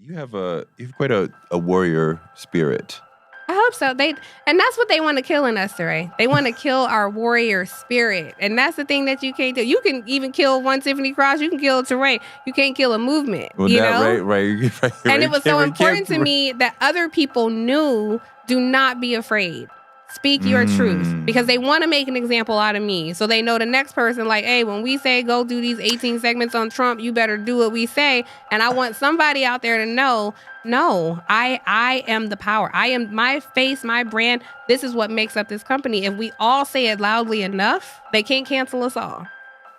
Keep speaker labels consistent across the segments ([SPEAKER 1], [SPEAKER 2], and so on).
[SPEAKER 1] You've quite a warrior spirit.
[SPEAKER 2] I hope so. And that's what they want to kill in us, Toure. They want to kill our warrior spirit. And that's the thing that you can't do. You can even kill one Tiffany Cross. You can kill Toure. You can't kill a movement.
[SPEAKER 1] Well,
[SPEAKER 2] you know?
[SPEAKER 1] Right.
[SPEAKER 2] And it was so important to me that other people knew, do not be afraid. Speak your truth, because they want to make an example out of me. So they know the next person, like, hey, when we say go do these 18 segments on Trump, you better do what we say. And I want somebody out there to know, no, I am the power. I am my face, my brand. This is what makes up this company. If we all say it loudly enough, they can't cancel us all.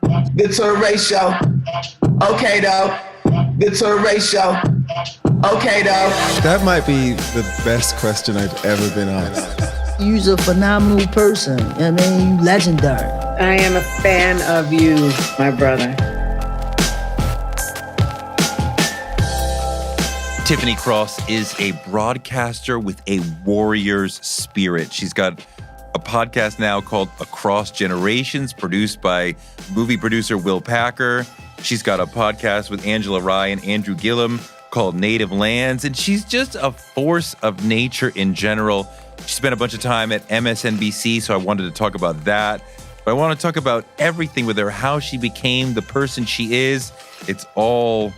[SPEAKER 3] The Toure Show. Okay, though. The Toure Show. Okay, though.
[SPEAKER 4] That might be the best question I've ever been asked.
[SPEAKER 5] You're a phenomenal person. I mean, you legendary.
[SPEAKER 6] I am a fan of you, my brother.
[SPEAKER 1] Tiffany Cross is a broadcaster with a warrior's spirit. She's got a podcast now called Across Generations, produced by movie producer Will Packer. She's got a podcast with Angela Rye and Andrew Gillum called Native Lands, and she's just a force of nature in general. She spent a bunch of time at MSNBC, so I wanted to talk about that. But I want to talk about everything with her, how she became the person she is. It's all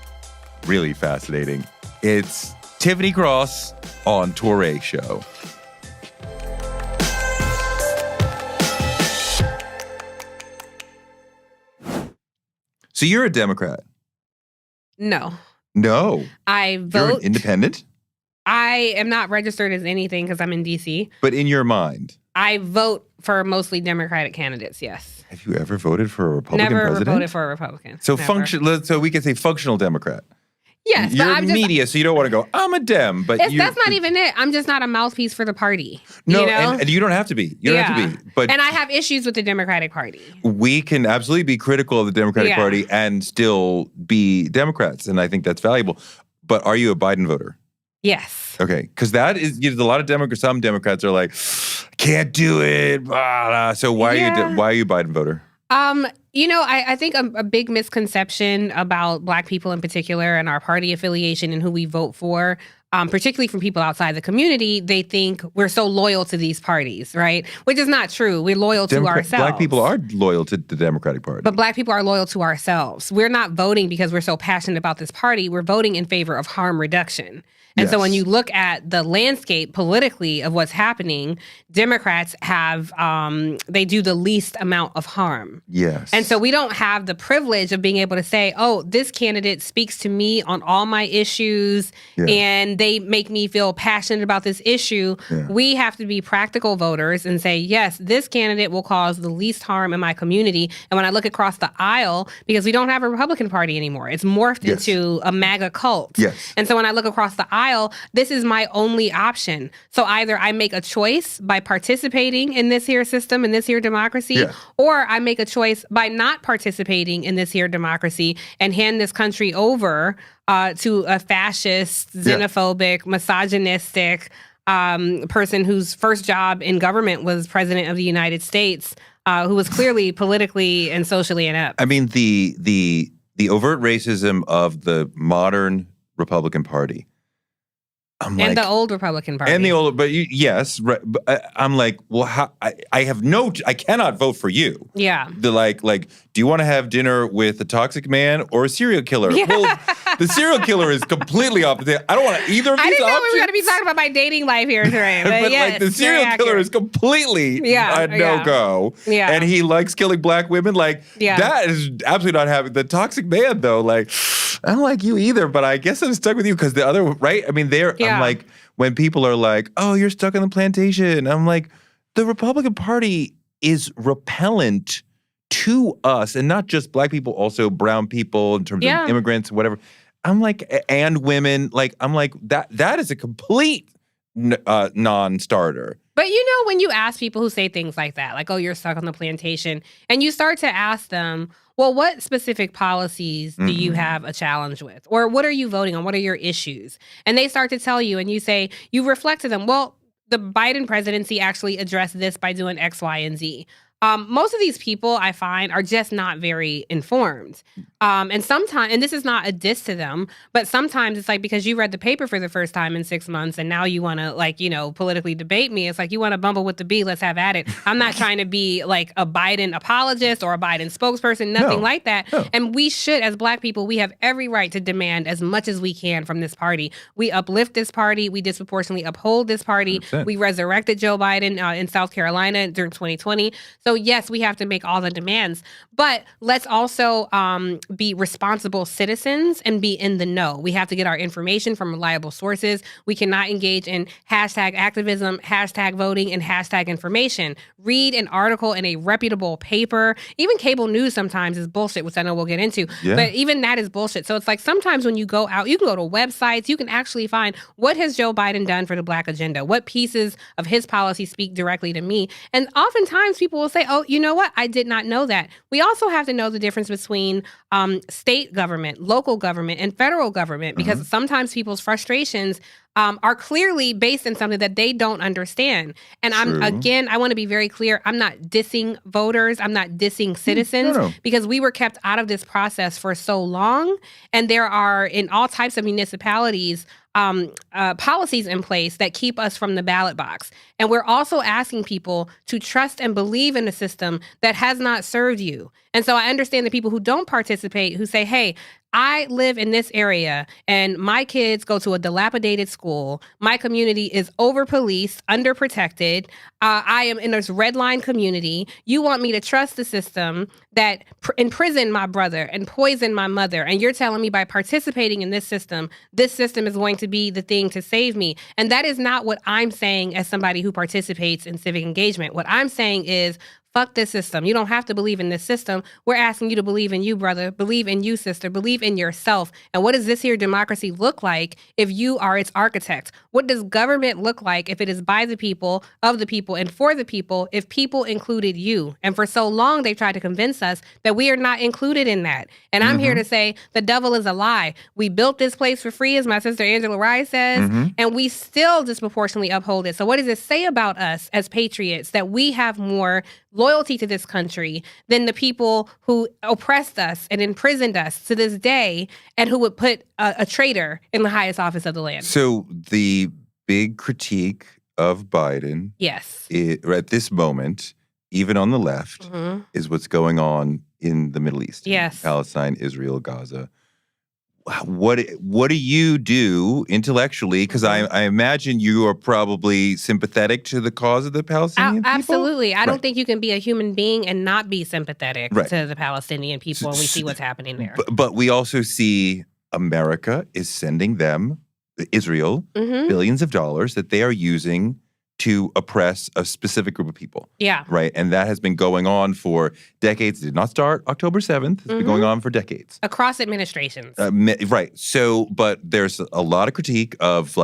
[SPEAKER 1] really fascinating. It's Tiffany Cross on Toure Show. So you're a Democrat?
[SPEAKER 2] No.
[SPEAKER 1] No.
[SPEAKER 2] I vote.
[SPEAKER 1] You're an independent?
[SPEAKER 2] I am not registered as anything because I'm in D.C.
[SPEAKER 1] But in your mind?
[SPEAKER 2] I vote for mostly Democratic candidates, yes.
[SPEAKER 1] Have you ever voted for a Republican
[SPEAKER 2] president?
[SPEAKER 1] president?
[SPEAKER 2] Never voted for a Republican.
[SPEAKER 1] So so we can say functional Democrat.
[SPEAKER 2] Yes,
[SPEAKER 1] you're
[SPEAKER 2] but I'm
[SPEAKER 1] media, so you don't want to go, I'm a Dem, but
[SPEAKER 2] that's not even it. I'm just not a mouthpiece for the party.
[SPEAKER 1] No,
[SPEAKER 2] you know?
[SPEAKER 1] and you don't have to be. You don't have to be. But
[SPEAKER 2] and I have issues with the Democratic Party.
[SPEAKER 1] We can absolutely be critical of the Democratic Party and still be Democrats, and I think that's valuable. But are you a Biden voter?
[SPEAKER 2] Yes.
[SPEAKER 1] Okay, because that is, a lot of Democrats, some Democrats are like, can't do it. So why are you a Biden voter?
[SPEAKER 2] I think a big misconception about Black people in particular and our party affiliation and who we vote for, particularly from people outside the community, they think we're so loyal to these parties, right? Which is not true. We're loyal to ourselves.
[SPEAKER 1] Black people are loyal to the Democratic Party.
[SPEAKER 2] But Black people are loyal to ourselves. We're not voting because we're so passionate about this party. We're voting in favor of harm reduction. And so when you look at the landscape politically of what's happening, Democrats have, they do the least amount of harm.
[SPEAKER 1] Yes.
[SPEAKER 2] And so we don't have the privilege of being able to say, oh, this candidate speaks to me on all my issues and they make me feel passionate about this issue. Yeah. We have to be practical voters and say, yes, this candidate will cause the least harm in my community. And when I look across the aisle, because we don't have a Republican Party anymore, it's morphed into a MAGA cult.
[SPEAKER 1] Yes.
[SPEAKER 2] And so when I look across the aisle, this is my only option. So either I make a choice by participating in this here system, in this here democracy, or I make a choice by not participating in this here democracy and hand this country over to a fascist, xenophobic, misogynistic person whose first job in government was president of the United States, who was clearly politically and socially inept.
[SPEAKER 1] I mean, the overt racism of the modern Republican Party.
[SPEAKER 2] And the old Republican Party.
[SPEAKER 1] And the old, but yes, right, but I'm like, well, how, I cannot vote for you.
[SPEAKER 2] Yeah.
[SPEAKER 1] Do you want to have dinner with a toxic man or a serial killer? Yeah. Well, the serial killer is completely opposite. I don't want either of these options.
[SPEAKER 2] I didn't know we were going to be talking about my dating life here today. But yes,
[SPEAKER 1] the serial killer is completely a no-go.
[SPEAKER 2] Yeah.
[SPEAKER 1] And he likes killing Black women. That is absolutely not happening. The toxic man, though, I don't like you either, but I guess I'm stuck with you because the other, right? I mean, I'm like, when people are like, oh, you're stuck on the plantation. I'm like, the Republican Party is repellent to us, and not just Black people, also brown people in terms of immigrants, whatever. I'm like, and women, I'm like, that is a complete non-starter.
[SPEAKER 2] But when you ask people who say things like that, like, oh, you're stuck on the plantation, and you start to ask them, well, what specific policies do you have a challenge with? Or what are you voting on? What are your issues? And they start to tell you, and you say, you reflect to them, well, the Biden presidency actually addressed this by doing X, Y, and Z. Most of these people I find are just not very informed. And sometimes, and this is not a diss to them, but sometimes it's like because you read the paper for the first time in 6 months and now you want to politically debate me. It's like you want to bumble with the bee. Let's have at it. I'm not trying to be like a Biden apologist or a Biden spokesperson, nothing like that. No. And we should, as Black people, we have every right to demand as much as we can from this party. We uplift this party. We disproportionately uphold this party. 100%. We resurrected Joe Biden in South Carolina during 2020. So yes, we have to make all the demands, but let's also be responsible citizens and be in the know. We have to get our information from reliable sources. We cannot engage in hashtag activism, hashtag voting, and hashtag information. Read an article in a reputable paper. Even cable news sometimes is bullshit, which I know we'll get into, but even that is bullshit. So it's like sometimes when you go out, you can go to websites, you can actually find what has Joe Biden done for the Black agenda? What pieces of his policy speak directly to me? And oftentimes people will say, oh, you know what? I did not know that. We also have to know the difference between state government, local government, and federal government, because sometimes people's frustrations are clearly based in something that they don't understand. And I want to be very clear. I'm not dissing voters. I'm not dissing citizens because we were kept out of this process for so long. And there are in all types of municipalities policies in place that keep us from the ballot box. And we're also asking people to trust and believe in a system that has not served you. And so I understand the people who don't participate, who say, hey, I live in this area and my kids go to a dilapidated school. My community is over-policed, underprotected. I am in this red line community. You want me to trust the system that imprisoned my brother and poisoned my mother. And you're telling me by participating in this system is going to be the thing to save me. And that is not what I'm saying as somebody who participates in civic engagement. What I'm saying is, fuck this system. You don't have to believe in this system. We're asking you to believe in you, brother. Believe in you, sister. Believe in yourself. And what does this here democracy look like if you are its architect? What does government look like if it is by the people, of the people, and for the people, if people included you? And for so long, they tried to convince us that we are not included in that. And I'm here to say the devil is a lie. We built this place for free, as my sister Angela Rye says, and we still disproportionately uphold it. So what does it say about us as patriots that we have more loyalty to this country than the people who oppressed us and imprisoned us to this day and who would put a traitor in the highest office of the land?
[SPEAKER 1] So the big critique of Biden at this moment, even on the left, is what's going on in the Middle East.
[SPEAKER 2] Yes.
[SPEAKER 1] Palestine, Israel, Gaza. What do you do intellectually? Because I imagine you are probably sympathetic to the cause of the Palestinian people.
[SPEAKER 2] Absolutely. I don't think you can be a human being and not be sympathetic to the Palestinian people when we see what's happening there.
[SPEAKER 1] But we also see America is sending them, Israel, billions of dollars that they are using to oppress a specific group of people.
[SPEAKER 2] Yeah.
[SPEAKER 1] Right? And that has been going on for decades. It did not start October 7th. It's been going on for decades.
[SPEAKER 2] Across administrations.
[SPEAKER 1] Right. So, but there's a lot of critique of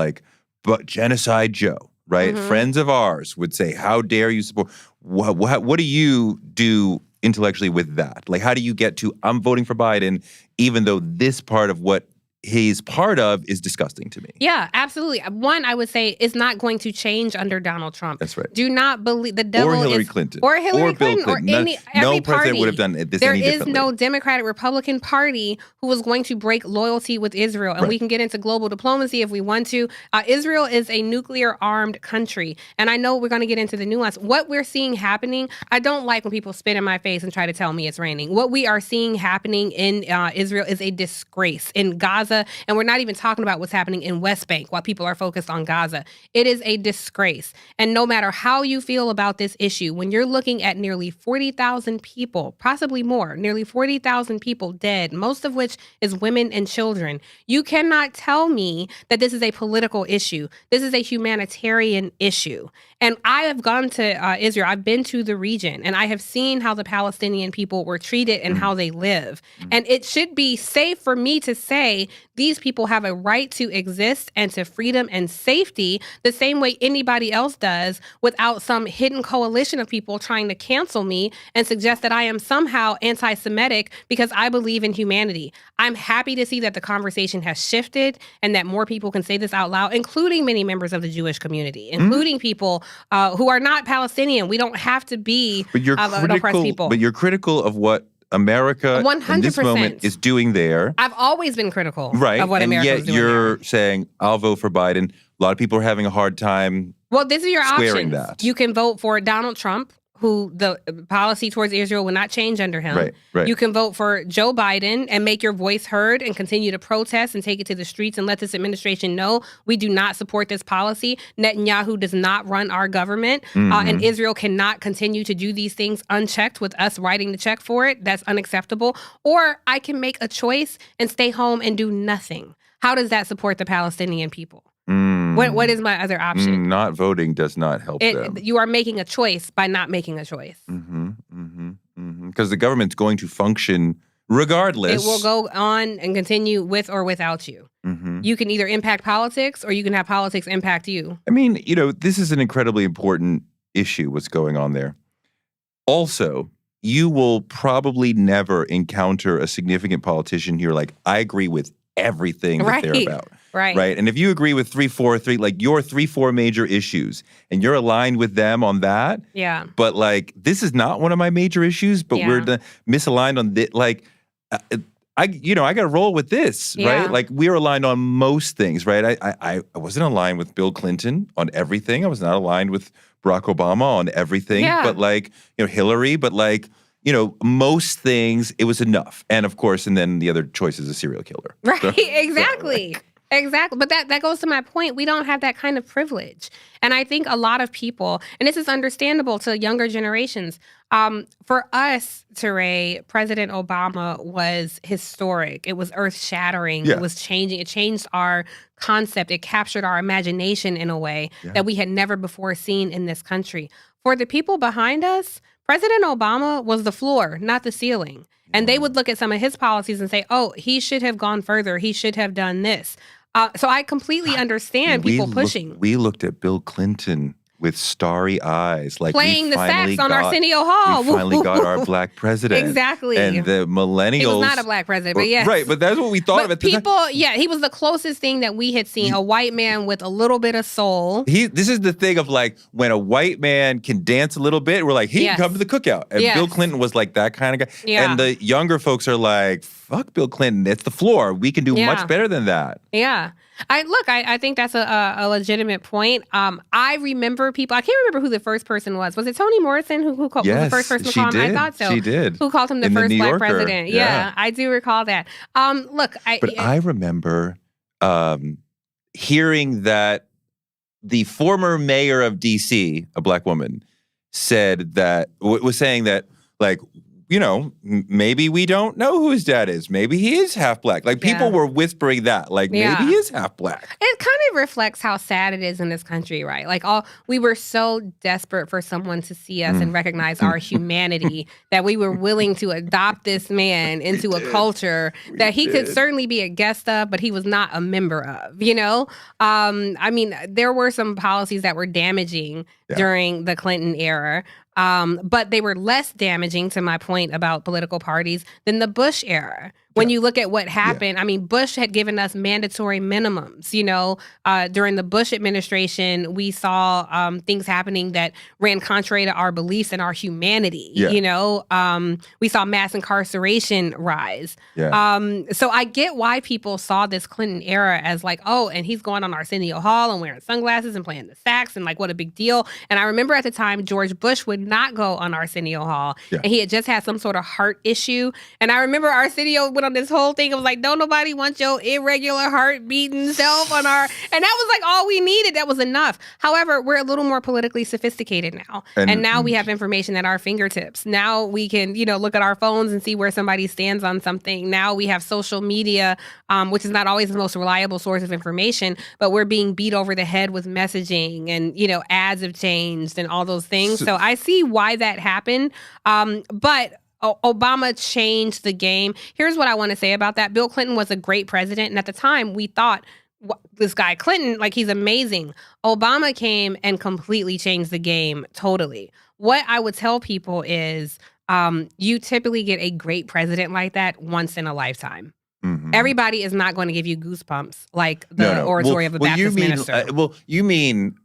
[SPEAKER 1] but Genocide Joe, right? Friends of ours would say, how dare you support? What do you do intellectually with that? Like, how do you get to, I'm voting for Biden, even though this part of what he's part of is disgusting to me?
[SPEAKER 2] Yeah, absolutely. One, I would say, is not going to change under Donald Trump.
[SPEAKER 1] That's right.
[SPEAKER 2] Do not believe the devil
[SPEAKER 1] or Hillary Clinton.
[SPEAKER 2] Or Hillary Clinton.
[SPEAKER 1] Bill Clinton. No president would have done this any differently.
[SPEAKER 2] There is no Democratic Republican Party who is going to break loyalty with Israel. And we can get into global diplomacy if we want to. Israel is a nuclear-armed country. And I know we're going to get into the nuance. What we're seeing happening, I don't like when people spit in my face and try to tell me it's raining. What we are seeing happening in Israel is a disgrace. In Gaza, and we're not even talking about what's happening in West Bank while people are focused on Gaza. It is a disgrace. And no matter how you feel about this issue, when you're looking at nearly 40,000 people, possibly more, nearly 40,000 people dead, most of which is women and children, you cannot tell me that this is a political issue. This is a humanitarian issue. And I have gone to Israel. I've been to the region, and I have seen how the Palestinian people were treated and how they live. And it should be safe for me to say these people have a right to exist and to freedom and safety the same way anybody else does, without some hidden coalition of people trying to cancel me and suggest that I am somehow anti-Semitic because I believe in humanity. I'm happy to see that the conversation has shifted and that more people can say this out loud, including many members of the Jewish community, including people who are not Palestinian. We don't have to be an oppressed people.
[SPEAKER 1] But you're critical of what America
[SPEAKER 2] 100%.
[SPEAKER 1] in this moment is doing there.
[SPEAKER 2] I've always been critical
[SPEAKER 1] right.
[SPEAKER 2] of what America is doing.
[SPEAKER 1] And yet you're saying, I'll vote for Biden. A lot of people are having a hard time
[SPEAKER 2] this is your
[SPEAKER 1] squaring
[SPEAKER 2] options.
[SPEAKER 1] that.
[SPEAKER 2] You can vote for Donald Trump, who the policy towards Israel will not change under him.
[SPEAKER 1] Right.
[SPEAKER 2] You can vote for Joe Biden and make your voice heard and continue to protest and take it to the streets and let this administration know we do not support this policy. Netanyahu does not run our government, and Israel cannot continue to do these things unchecked with us writing the check for it. That's unacceptable. Or I can make a choice and stay home and do nothing. How does that support the Palestinian people? What is my other option?
[SPEAKER 1] Not voting does not help them.
[SPEAKER 2] You are making a choice by not making a choice.
[SPEAKER 1] Because the government's going to function regardless.
[SPEAKER 2] It will go on and continue with or without you. You can either impact politics or you can have politics impact you.
[SPEAKER 1] I mean, this is an incredibly important issue, what's going on there. Also, you will probably never encounter a significant politician here like, I agree with everything that they're about. Right. And if you agree with your 3-4 major issues and you're aligned with them on that.
[SPEAKER 2] Yeah.
[SPEAKER 1] But like, this is not one of my major issues, but we're misaligned on this. Like, I got to roll with this, right? Like, we're aligned on most things, right? I wasn't aligned with Bill Clinton on everything. I was not aligned with Barack Obama on everything.
[SPEAKER 2] Yeah.
[SPEAKER 1] But like, Hillary, but like, most things, it was enough. And of course, and then the other choice is a serial killer.
[SPEAKER 2] Right, exactly. Exactly. But that goes to my point. We don't have that kind of privilege. And I think a lot of people, and this is understandable to younger generations, for us, Toure, President Obama was historic. It was earth-shattering. It was changing. It changed our concept. It captured our imagination in a way that we had never before seen in this country. For the people behind us, President Obama was the floor, not the ceiling. And they would look at some of his policies and say, oh, he should have gone further. He should have done this. So I completely understand people pushing.
[SPEAKER 1] We looked at Bill Clinton with starry eyes, like
[SPEAKER 2] playing the sax on Arsenio Hall.
[SPEAKER 1] We finally got our black president.
[SPEAKER 2] Exactly.
[SPEAKER 1] And the millennials. He
[SPEAKER 2] was not a black president, but yes.
[SPEAKER 1] Right, but that's what we thought of at the time.
[SPEAKER 2] He was the closest thing that we had seen, a white man with a little bit of soul.
[SPEAKER 1] This is the thing of like, when a white man can dance a little bit, we're like, he can come to the cookout. And Bill Clinton was like that kind of guy.
[SPEAKER 2] Yeah.
[SPEAKER 1] And the younger folks are like, fuck Bill Clinton, it's the floor. We can do much better than that.
[SPEAKER 2] Yeah. I think that's a legitimate point. I remember people. I can't remember who the first person was. Was it Toni Morrison who was the first person to call him? I thought so.
[SPEAKER 1] She did.
[SPEAKER 2] Who called him the first black president?
[SPEAKER 1] Yeah,
[SPEAKER 2] I do recall that.
[SPEAKER 1] I remember hearing that the former mayor of D.C., a black woman, was saying that like, maybe we don't know who his dad is. Maybe he is half black. Like, people were whispering that. Like, maybe he is half black.
[SPEAKER 2] It kind of reflects how sad it is in this country, right? Like, we were so desperate for someone to see us and recognize our humanity that we were willing to adopt this man into a culture that he could certainly be a guest of, but he was not a member of, there were some policies that were damaging during the Clinton era. But they were less damaging, to my point about political parties, than the Bush era. When you look at what happened, Bush had given us mandatory minimums. During the Bush administration, we saw things happening that ran contrary to our beliefs and our humanity. We saw mass incarceration rise. So I get why people saw this Clinton era as like, oh, and he's going on Arsenio Hall and wearing sunglasses and playing the sax and like, what a big deal. And I remember at the time, George Bush would not go on Arsenio Hall. And he had just had some sort of heart issue. And I remember Arsenio went on this whole thing. It was like, don't nobody want your irregular heart beating self on our... And that was like all we needed. That was enough. However, we're a little more politically sophisticated now. And now we have information at our fingertips. Now we can, look at our phones and see where somebody stands on something. Now we have social media, which is not always the most reliable source of information, but we're being beat over the head with messaging and, ads have changed and all those things. So I see why that happened. But Obama changed the game. Here's what I want to say about that. Bill Clinton was a great president. And at the time, we thought, this guy Clinton, like, he's amazing. Obama came and completely changed the game totally. What I would tell people is you typically get a great president like that once in a lifetime. Mm-hmm. Everybody is not going to give you goosebumps like the oratory of a Baptist minister.
[SPEAKER 1] You mean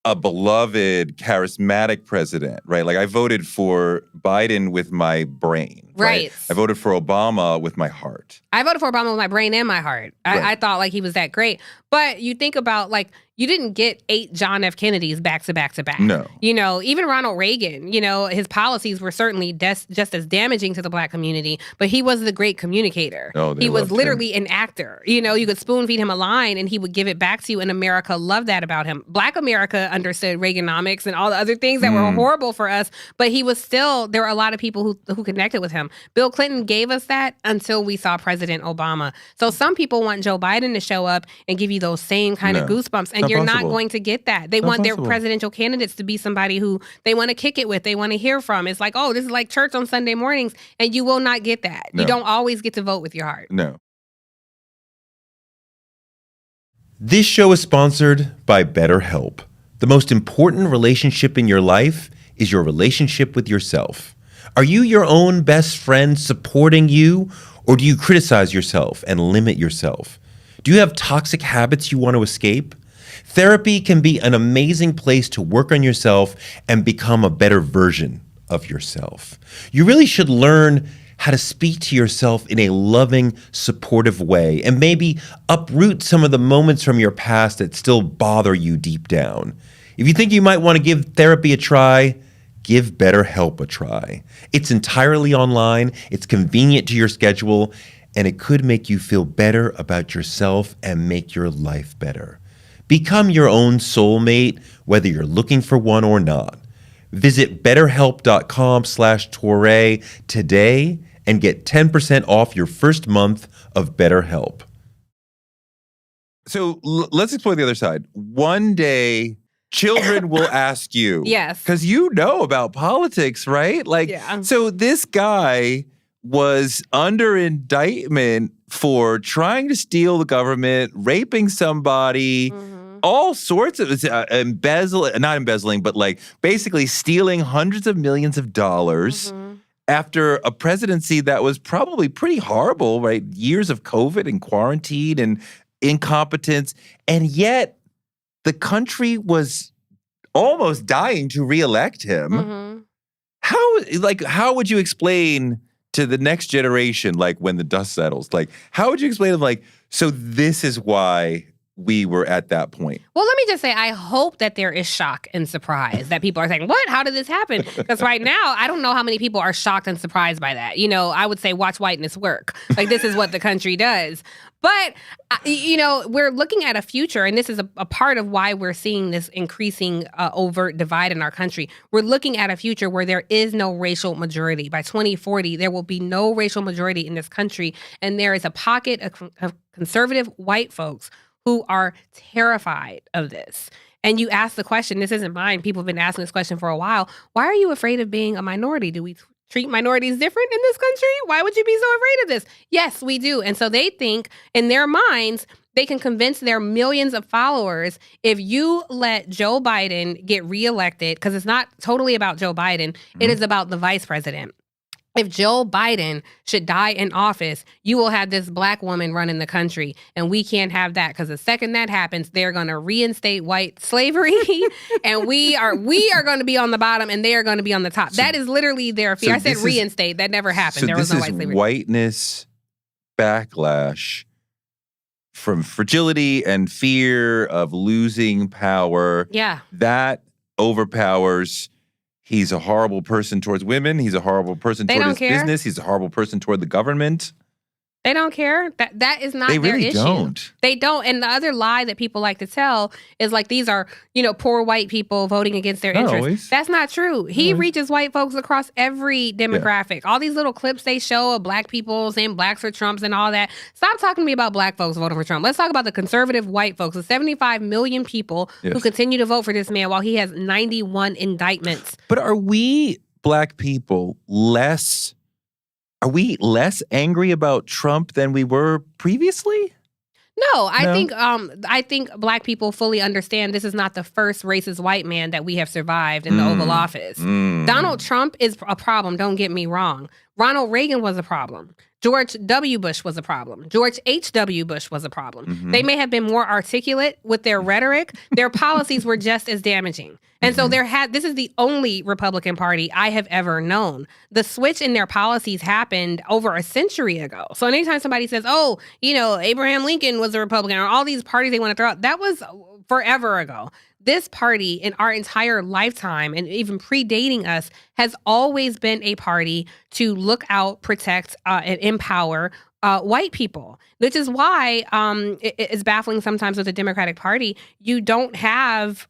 [SPEAKER 1] a beloved, charismatic president, right? Like, I voted for Biden with my brain. Right. I voted for Obama with my heart.
[SPEAKER 2] I voted for Obama with my brain and my heart. I thought, like, he was that great. But you think about, like, you didn't get 8 John F. Kennedys back to back to back.
[SPEAKER 1] No.
[SPEAKER 2] You know, even Ronald Reagan, you know, his policies were certainly just as damaging to the Black community, but he was the great communicator. He was literally an actor. You know, you could spoon feed him a line and he would give it back to you, and America loved that about him. Black America understood Reaganomics and all the other things that were horrible for us, but he was still, there were a lot of people who connected with him. Bill Clinton gave us that until we saw President Obama. So some people want Joe Biden to show up and give you those same kind of goosebumps, and you're not going to get that. They want their presidential candidates to be somebody who they want to kick it with, they want to hear from. It's like, oh, this is like church on Sunday mornings, and you will not get that. You don't always get to vote with your heart.
[SPEAKER 1] No. This show is sponsored by BetterHelp. The most important relationship in your life is your relationship with yourself. Are you your own best friend supporting you, or do you criticize yourself and limit yourself? Do you have toxic habits you want to escape? Therapy can be an amazing place to work on yourself and become a better version of yourself. You really should learn how to speak to yourself in a loving, supportive way, and maybe uproot some of the moments from your past that still bother you deep down. If you think you might want to give therapy a try, give BetterHelp a try. It's entirely online, it's convenient to your schedule, and it could make you feel better about yourself and make your life better. Become your own soulmate, whether you're looking for one or not. Visit betterhelp.com/Toure today and get 10% off your first month of BetterHelp. So let's explore the other side. One day, children will ask you.
[SPEAKER 2] Yes.
[SPEAKER 1] Because you know about politics, right? So this guy was under indictment for trying to steal the government, raping somebody, all sorts of not embezzling, but like basically stealing hundreds of millions of dollars after a presidency that was probably pretty horrible, right? Years of COVID and quarantine and incompetence. And yet the country was almost dying to reelect him. How would you explain to the next generation, like when the dust settles, like how would you explain to them, like, so this is why we were at that point?
[SPEAKER 2] Well, let me just say, I hope that there is shock and surprise, that people are saying, what? How did this happen? Because right now, I don't know how many people are shocked and surprised by that. You know, I would say watch whiteness work. Like, this is what the country does. But, you know, we're looking at a future, and this is a part of why we're seeing this increasing overt divide in our country. We're looking at a future where there is no racial majority. By 2040, there will be no racial majority in this country, and there is a pocket of conservative white folks who are terrified of this. And you ask the question, this isn't mine, people have been asking this question for a while, why are you afraid of being a minority? Do we treat minorities different in this country? Why would you be so afraid of this? Yes, we do. And so they think in their minds, they can convince their millions of followers, if you let Joe Biden get reelected, because it's not totally about Joe Biden, it is about the vice president. If Joe Biden should die in office, you will have this black woman running the country. And we can't have that, because the second that happens, they're going to reinstate white slavery. And we are going to be on the bottom and they are going to be on the top. That is literally their fear. I said reinstate. That never happened. There was no white slavery.
[SPEAKER 1] Whiteness backlash from fragility and fear of losing power.
[SPEAKER 2] Yeah.
[SPEAKER 1] That overpowers. He's a horrible person towards women. He's a horrible person toward his business. He's a horrible person toward the government.
[SPEAKER 2] They don't care. That is not their issue.
[SPEAKER 1] They really don't.
[SPEAKER 2] They don't. And the other lie that people like to tell is like, these are, you know, poor white people voting against their interests.
[SPEAKER 1] Always.
[SPEAKER 2] That's not true. He reaches white folks across every demographic. Yeah. All these little clips they show of black people saying blacks are Trumps and all that. Stop talking to me about black folks voting for Trump. Let's talk about the conservative white folks, the 75 million people who continue to vote for this man while he has 91 indictments.
[SPEAKER 1] But are we black people less Are we less angry about Trump than we were previously?
[SPEAKER 2] No, I think Black people fully understand this is not the first racist white man that we have survived in the Oval Office. Donald Trump is a problem, don't get me wrong. Ronald Reagan was a problem. George W. Bush was a problem. George H.W. Bush was a problem. They may have been more articulate with their rhetoric. Their policies were just as damaging. And so this is the only Republican Party I have ever known. The switch in their policies happened over a century ago. So anytime somebody says, oh, Abraham Lincoln was a Republican, or all these parties they want to throw out, that was forever ago. This party in our entire lifetime, and even predating us, has always been a party to look out, protect, and empower white people, which is why it's baffling sometimes with the Democratic Party. You don't have...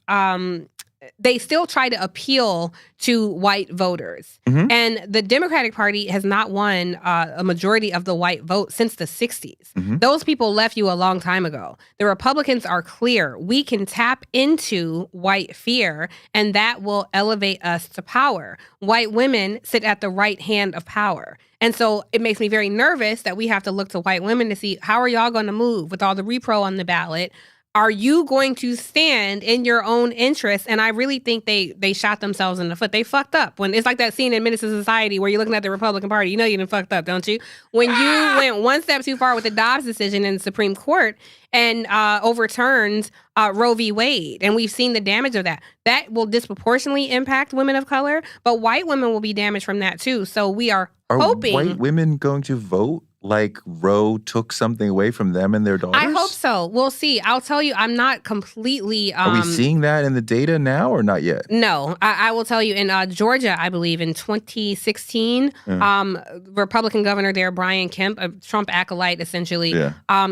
[SPEAKER 2] they still try to appeal to white voters. And the Democratic Party has not won a majority of the white vote since the 60s. Those people left you a long time ago. The Republicans are clear. We can tap into white fear, and that will elevate us to power. White women sit at the right hand of power. And so it makes me very nervous that we have to look to white women to see, how are y'all going to move with all the repro on the ballot? Are you going to stand in your own interest? And I really think they shot themselves in the foot. They fucked up. When it's like that scene in Menace to Society where you're looking at the Republican Party, you know you done fucked up, don't you? When you went one step too far with the Dobbs decision in the Supreme Court and overturned Roe v. Wade. And we've seen the damage of that. That will disproportionately impact women of color, but white women will be damaged from that too. So we are hoping...
[SPEAKER 1] Are white women going to vote like Roe took something away from them and their daughters?
[SPEAKER 2] I hope so. We'll see. I'll tell you, I'm not completely...
[SPEAKER 1] Are we seeing that in the data now or not yet?
[SPEAKER 2] No. I will tell you, in Georgia, I believe, in 2016, Republican governor there, Brian Kemp, a Trump acolyte, essentially,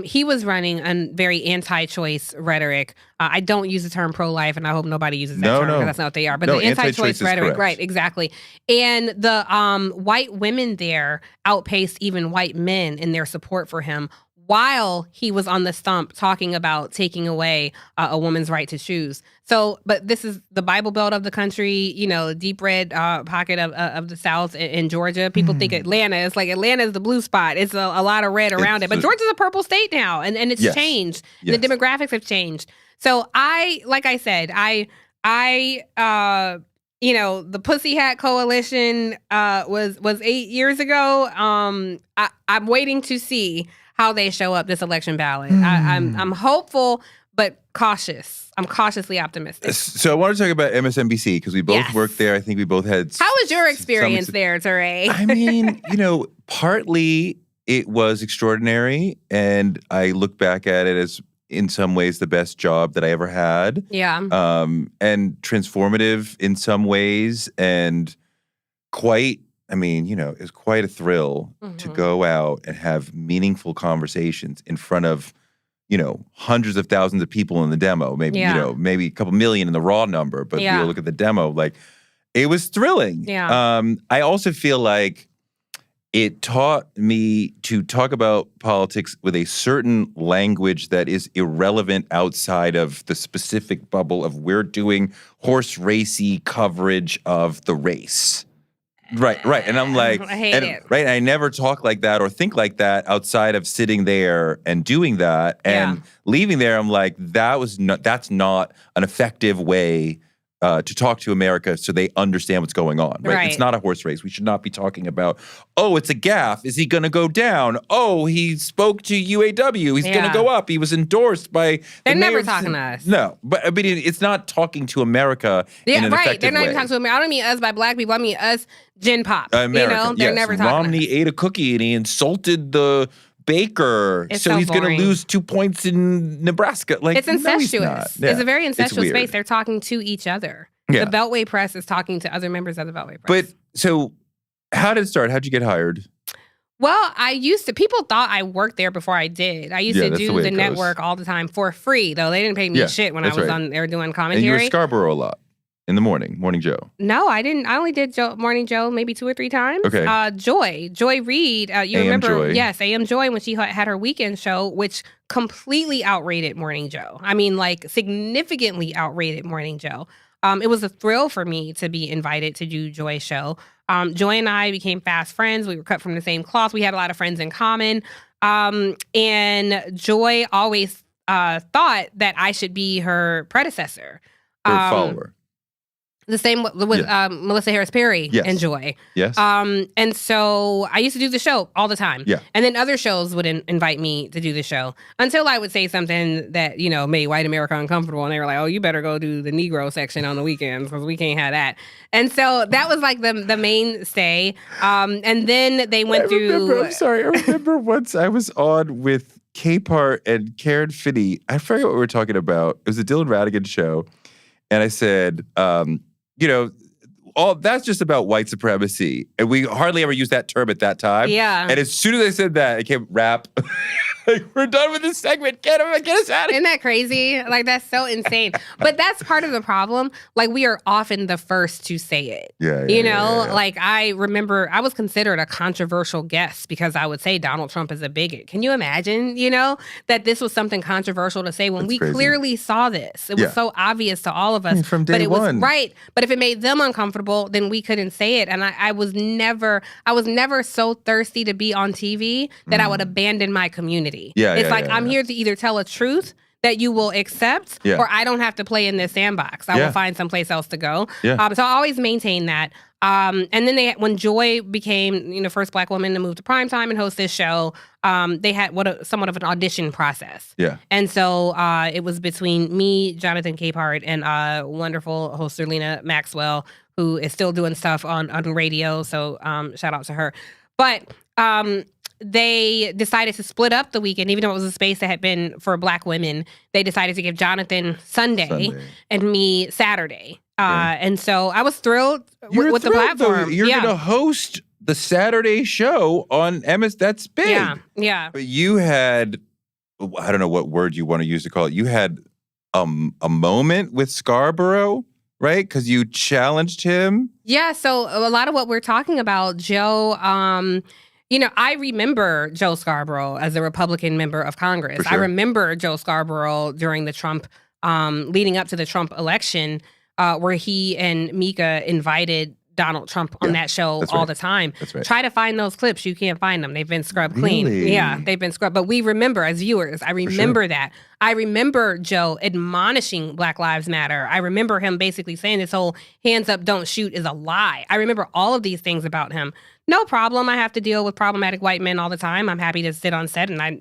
[SPEAKER 2] he was running a very anti-choice rhetoric. I don't use the term pro-life, and I hope nobody uses that term, because that's not what they are. But the anti-choice rhetoric, right, exactly. And the white women there outpaced even white men in their support for him, while he was on the stump talking about taking away a woman's right to choose. So, but this is the Bible Belt of the country, deep red pocket of the South in Georgia. People think Atlanta. It's like Atlanta is the blue spot. It's a lot of red around it. But Georgia's a purple state now, and it's changed. Yes. The demographics have changed. So like I said, the Pussy Hat Coalition was 8 years ago. I'm waiting to see how they show up this election ballot. I'm hopeful, but cautious. I'm cautiously optimistic.
[SPEAKER 1] So I want to talk about MSNBC because we both worked there. I think we both had...
[SPEAKER 2] How was your experience there, Toure?
[SPEAKER 1] I mean, partly it was extraordinary, and I look back at it as, in some ways, the best job that I ever had.
[SPEAKER 2] Yeah.
[SPEAKER 1] And transformative in some ways, and quite, it's quite a thrill to go out and have meaningful conversations in front of, hundreds of thousands of people in the demo. Maybe, maybe a couple million in the raw number, but you look at the demo, it was thrilling.
[SPEAKER 2] Yeah.
[SPEAKER 1] I also feel like it taught me to talk about politics with a certain language that is irrelevant outside of the specific bubble of we're doing horse racy coverage of the race. Right. And I'm like,
[SPEAKER 2] I hate it.
[SPEAKER 1] Right. And I never talk like that or think like that outside of sitting there and doing that and leaving there. I'm like, that's not an effective way to talk to America so they understand what's going on, right? It's not a horse race. We should not be talking about, oh, it's a gaffe. Is he going to go down? Oh, he spoke to UAW. He's going to go up. He was endorsed by...
[SPEAKER 2] They're never talking to us.
[SPEAKER 1] No, but it's not talking to America in an effective way.
[SPEAKER 2] They're not even talking to America. I don't mean us by Black people. I mean us Gen Pop.
[SPEAKER 1] America,
[SPEAKER 2] they're never talking
[SPEAKER 1] Romney
[SPEAKER 2] to us.
[SPEAKER 1] ate a cookie and he insulted the baker, so he's going to lose 2 points in Nebraska.
[SPEAKER 2] It's incestuous. It's a very incestuous
[SPEAKER 1] space.
[SPEAKER 2] They're talking to each other.
[SPEAKER 1] Yeah.
[SPEAKER 2] The Beltway press is talking to other members of the Beltway press.
[SPEAKER 1] But so, how did it start? How'd you get hired?
[SPEAKER 2] Well, people thought I worked there before I did. I used to do the network all the time for free, though. They didn't pay me shit when I was on there doing commentary.
[SPEAKER 1] And you were Scarborough a lot. in the Morning Joe?
[SPEAKER 2] No, I didn't. I only did Morning Joe maybe 2 or 3 times.
[SPEAKER 1] Okay.
[SPEAKER 2] Joy Reid. You
[SPEAKER 1] AM
[SPEAKER 2] remember?
[SPEAKER 1] Joy.
[SPEAKER 2] Yes, AM Joy when she had her weekend show, which completely outrated Morning Joe. I mean, like significantly outrated Morning Joe. It was a thrill for me to be invited to do Joy's show. Joy and I became fast friends. We were cut from the same cloth. We had a lot of friends in common. And Joy always thought that I should be her predecessor.
[SPEAKER 1] Or follower.
[SPEAKER 2] The same with Melissa Harris Perry and Joy.
[SPEAKER 1] Yes.
[SPEAKER 2] And so I used to do the show all the time.
[SPEAKER 1] Yeah.
[SPEAKER 2] And then other shows would invite me to do the show until I would say something that, made white America uncomfortable. And they were like, oh, you better go do the Negro section on the weekends because we can't have that. And so that was like the mainstay. And then they went through.
[SPEAKER 1] I'm sorry. I remember once I was on with Capehart and Karen Finney. I forget what we were talking about. It was a Dylan Radigan show. And I said, all that's just about white supremacy. And we hardly ever used that term at that time.
[SPEAKER 2] Yeah.
[SPEAKER 1] And as soon as I said that, it came rap. Like, we're done with this segment. Get us out of here.
[SPEAKER 2] Isn't that crazy? Like, that's so insane. But that's part of the problem. Like, we are often the first to say it.
[SPEAKER 1] Yeah.
[SPEAKER 2] Like, I remember I was considered a controversial guest because I would say Donald Trump is a bigot. Can you imagine, that this was something controversial to say when we clearly saw this? It was so obvious to all of us.
[SPEAKER 1] From day one.
[SPEAKER 2] Was right. But if it made them uncomfortable, then we couldn't say it. And I was never so thirsty to be on TV that I would abandon my community. I'm here to either tell a truth that you will accept or I don't have to play in this sandbox. I will find someplace else to go. So I always maintain that. And then when Joy became, first Black woman to move to primetime and host this show, they had somewhat of an audition process.
[SPEAKER 1] Yeah.
[SPEAKER 2] And so it was between me, Jonathan Capehart, and wonderful host Lena Maxwell, who is still doing stuff on radio. So shout out to her. But they decided to split up the weekend, even though it was a space that had been for Black women. They decided to give Jonathan Sunday. And me Saturday. And so I was thrilled with the platform.
[SPEAKER 1] Though. You're going to host the Saturday show on MS. That's big.
[SPEAKER 2] Yeah.
[SPEAKER 1] But you had, I don't know what word you want to use to call it. You had a moment with Scarborough, right? Because you challenged him. Yeah.
[SPEAKER 2] So a lot of what we're talking about, Joe, I remember Joe Scarborough as a Republican member of Congress.
[SPEAKER 1] Sure.
[SPEAKER 2] I remember Joe Scarborough during the Trump, leading up to the Trump election, where he and Mika invited Donald Trump on that show all the time.
[SPEAKER 1] That's right.
[SPEAKER 2] Try to find those clips. You can't find them. They've been scrubbed clean.
[SPEAKER 1] Really?
[SPEAKER 2] Yeah, they've been scrubbed. But we remember as viewers, I remember that. I remember Joe admonishing Black Lives Matter. I remember him basically saying this whole hands up, don't shoot is a lie. I remember all of these things about him. No problem. I have to deal with problematic white men all the time. I'm happy to sit on set and I,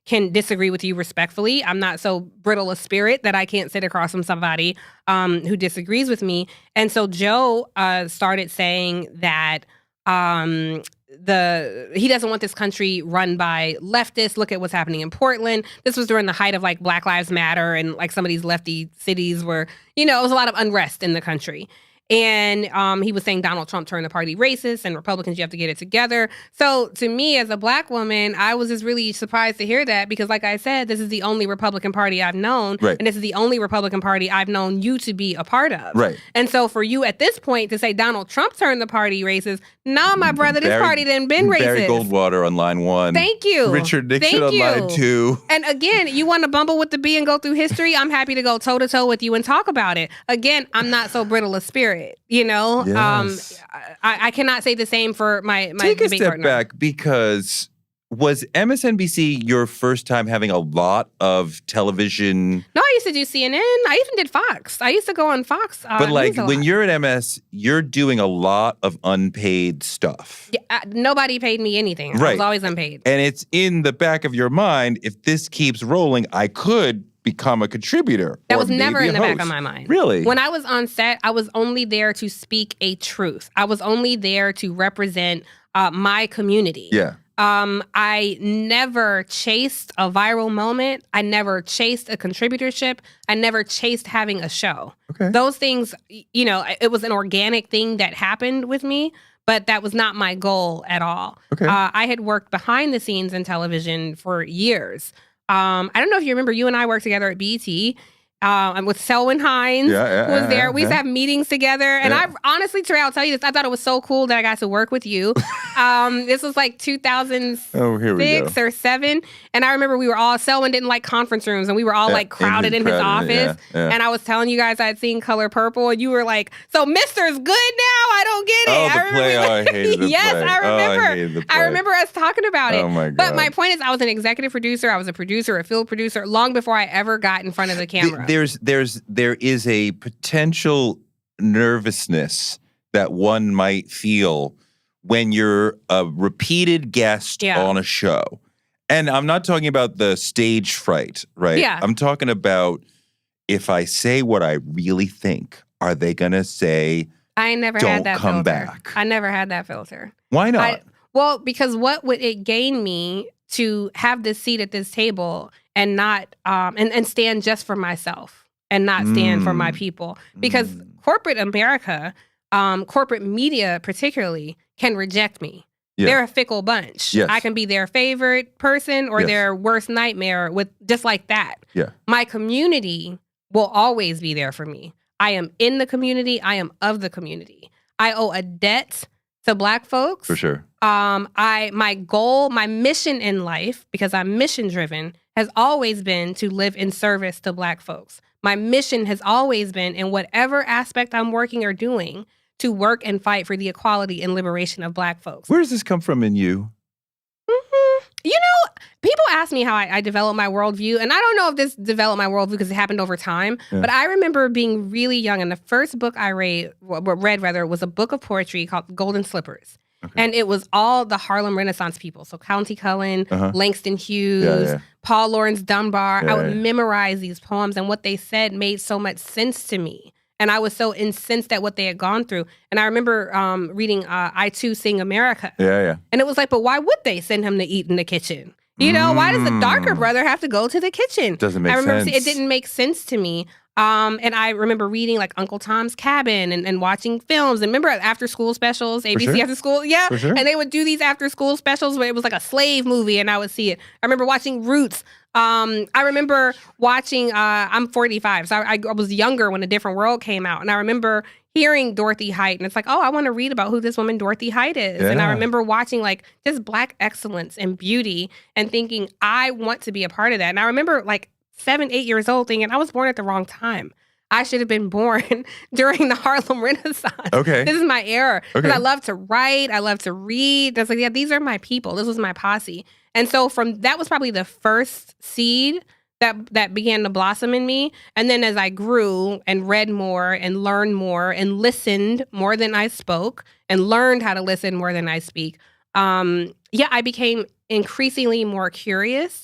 [SPEAKER 2] can disagree with you respectfully. I'm not so brittle a spirit that I can't sit across from somebody who disagrees with me. And so Joe started saying that he doesn't want this country run by leftists. Look at what's happening in Portland. This was during the height of like Black Lives Matter and like some of these lefty cities where, it was a lot of unrest in the country. And he was saying Donald Trump turned the party racist and Republicans, you have to get it together. So to me, as a Black woman, I was just really surprised to hear that because like I said, this is the only Republican Party I've known.
[SPEAKER 1] Right.
[SPEAKER 2] And this is the only Republican Party I've known you to be a part of.
[SPEAKER 1] Right.
[SPEAKER 2] And so for you at this point to say Donald Trump turned the party racist, no, my brother, this party didn't been racist.
[SPEAKER 1] Barry Goldwater on line 1.
[SPEAKER 2] Thank you.
[SPEAKER 1] Richard Nixon on line 2.
[SPEAKER 2] And again, you want to bumble with the B and go through history? I'm happy to go toe-to-toe with you and talk about it. Again, I'm not so brittle a spirit,
[SPEAKER 1] Yes.
[SPEAKER 2] I cannot say the same for my
[SPEAKER 1] Take a
[SPEAKER 2] debate
[SPEAKER 1] step
[SPEAKER 2] partner.
[SPEAKER 1] back because was MSNBC your first time having a lot of television?
[SPEAKER 2] No, I used to do CNN. I even did Fox. I used to go on Fox.
[SPEAKER 1] But like when you're at MS, you're doing a lot of unpaid stuff.
[SPEAKER 2] Yeah, nobody paid me anything.
[SPEAKER 1] Right.
[SPEAKER 2] I was always unpaid.
[SPEAKER 1] And it's in the back of your mind, if this keeps rolling, I could become a contributor.
[SPEAKER 2] That
[SPEAKER 1] or
[SPEAKER 2] was never
[SPEAKER 1] maybe
[SPEAKER 2] in
[SPEAKER 1] a
[SPEAKER 2] the
[SPEAKER 1] host.
[SPEAKER 2] back of my mind.
[SPEAKER 1] Really?
[SPEAKER 2] When I was on set, I was only there to speak a truth. I was only there to represent my community.
[SPEAKER 1] Yeah.
[SPEAKER 2] I never chased a viral moment. I never chased a contributorship. I never chased having a show.
[SPEAKER 1] Okay.
[SPEAKER 2] Those things, it was an organic thing that happened with me, but that was not my goal at all.
[SPEAKER 1] Okay.
[SPEAKER 2] I had worked behind the scenes in television for years. I don't know if you remember, you and I worked together at BET. I'm with Selwyn Hines, who was there. We used to have meetings together. And I honestly, Toure, I'll tell you this, I thought it was so cool that I got to work with you. This was like 2006 or 7. And I remember we were all, Selwyn didn't like conference rooms, and we were all like crowded in his office. And I was telling you guys I'd seen Color Purple, and you were like, so Mister's good now? I don't get it.
[SPEAKER 1] I hated the
[SPEAKER 2] yes,
[SPEAKER 1] play.
[SPEAKER 2] I remember.
[SPEAKER 1] I hated the play.
[SPEAKER 2] I remember us talking about it.
[SPEAKER 1] Oh my God.
[SPEAKER 2] But my point is, I was an executive producer, I was a producer, a field producer, long before I ever got in front of the camera.
[SPEAKER 1] There is a potential nervousness that one might feel when you're a repeated guest on a show. And I'm not talking about the stage fright, right?
[SPEAKER 2] Yeah.
[SPEAKER 1] I'm talking about, if I say what I really think, are they going to say,
[SPEAKER 2] I never
[SPEAKER 1] don't
[SPEAKER 2] had that
[SPEAKER 1] come
[SPEAKER 2] filter.
[SPEAKER 1] back?
[SPEAKER 2] I never had that filter.
[SPEAKER 1] Why not?
[SPEAKER 2] Well, because what would it gain me to have this seat at this table and not and stand just for myself and not stand for my people? Because corporate America, corporate media particularly, can reject me. Yeah. They're a fickle bunch.
[SPEAKER 1] Yes.
[SPEAKER 2] I can be their favorite person or their worst nightmare, with just like that.
[SPEAKER 1] Yeah. My
[SPEAKER 2] community will always be there for me. I am in the community. I am of the community. I owe a debt to Black folks.
[SPEAKER 1] For sure.
[SPEAKER 2] My goal, my mission in life, because I'm mission driven, has always been to live in service to Black folks. My mission has always been, in whatever aspect I'm working or doing, to work and fight for the equality and liberation of Black folks.
[SPEAKER 1] Where does this come from in you?
[SPEAKER 2] You know, people ask me how I developed my worldview, and I don't know if this developed my worldview because it happened over time, but I remember being really young, and the first book I read was a book of poetry called Golden Slippers. Okay. And it was all the Harlem Renaissance people. So Countee Cullen, Langston Hughes, Paul Laurence Dunbar. I would memorize these poems, and what they said made so much sense to me. And I was so incensed at what they had gone through. And I remember reading I Too Sing America. And it was like, but why would they send him to eat in the kitchen? You know, why does the darker brother have to go to the kitchen?
[SPEAKER 1] Doesn't make sense.
[SPEAKER 2] It didn't make sense to me. And I remember reading like Uncle Tom's Cabin and watching films. And remember after school specials, ABC After School? Yeah. For sure. And they would do these after school specials where it was like a slave movie, and I would see it. I remember watching Roots. I remember watching, I'm 45, so I was younger when A Different World came out. And I remember hearing Dorothy Height, and it's like, oh, I want to read about who this woman Dorothy Height is. Yeah. And I remember watching like just Black excellence and beauty and thinking, I want to be a part of that. And I remember like 7, 8 years old thinking, I was born at the wrong time. I should have been born during the Harlem Renaissance. Okay. This is my era. Because I love to write. I love to read. That's like, yeah, these are my people. This was my posse. And so that was probably the first seed that began to blossom in me. And then as I grew and read more and learned more and listened more than I spoke and learned how to listen more than I speak, I became increasingly more curious.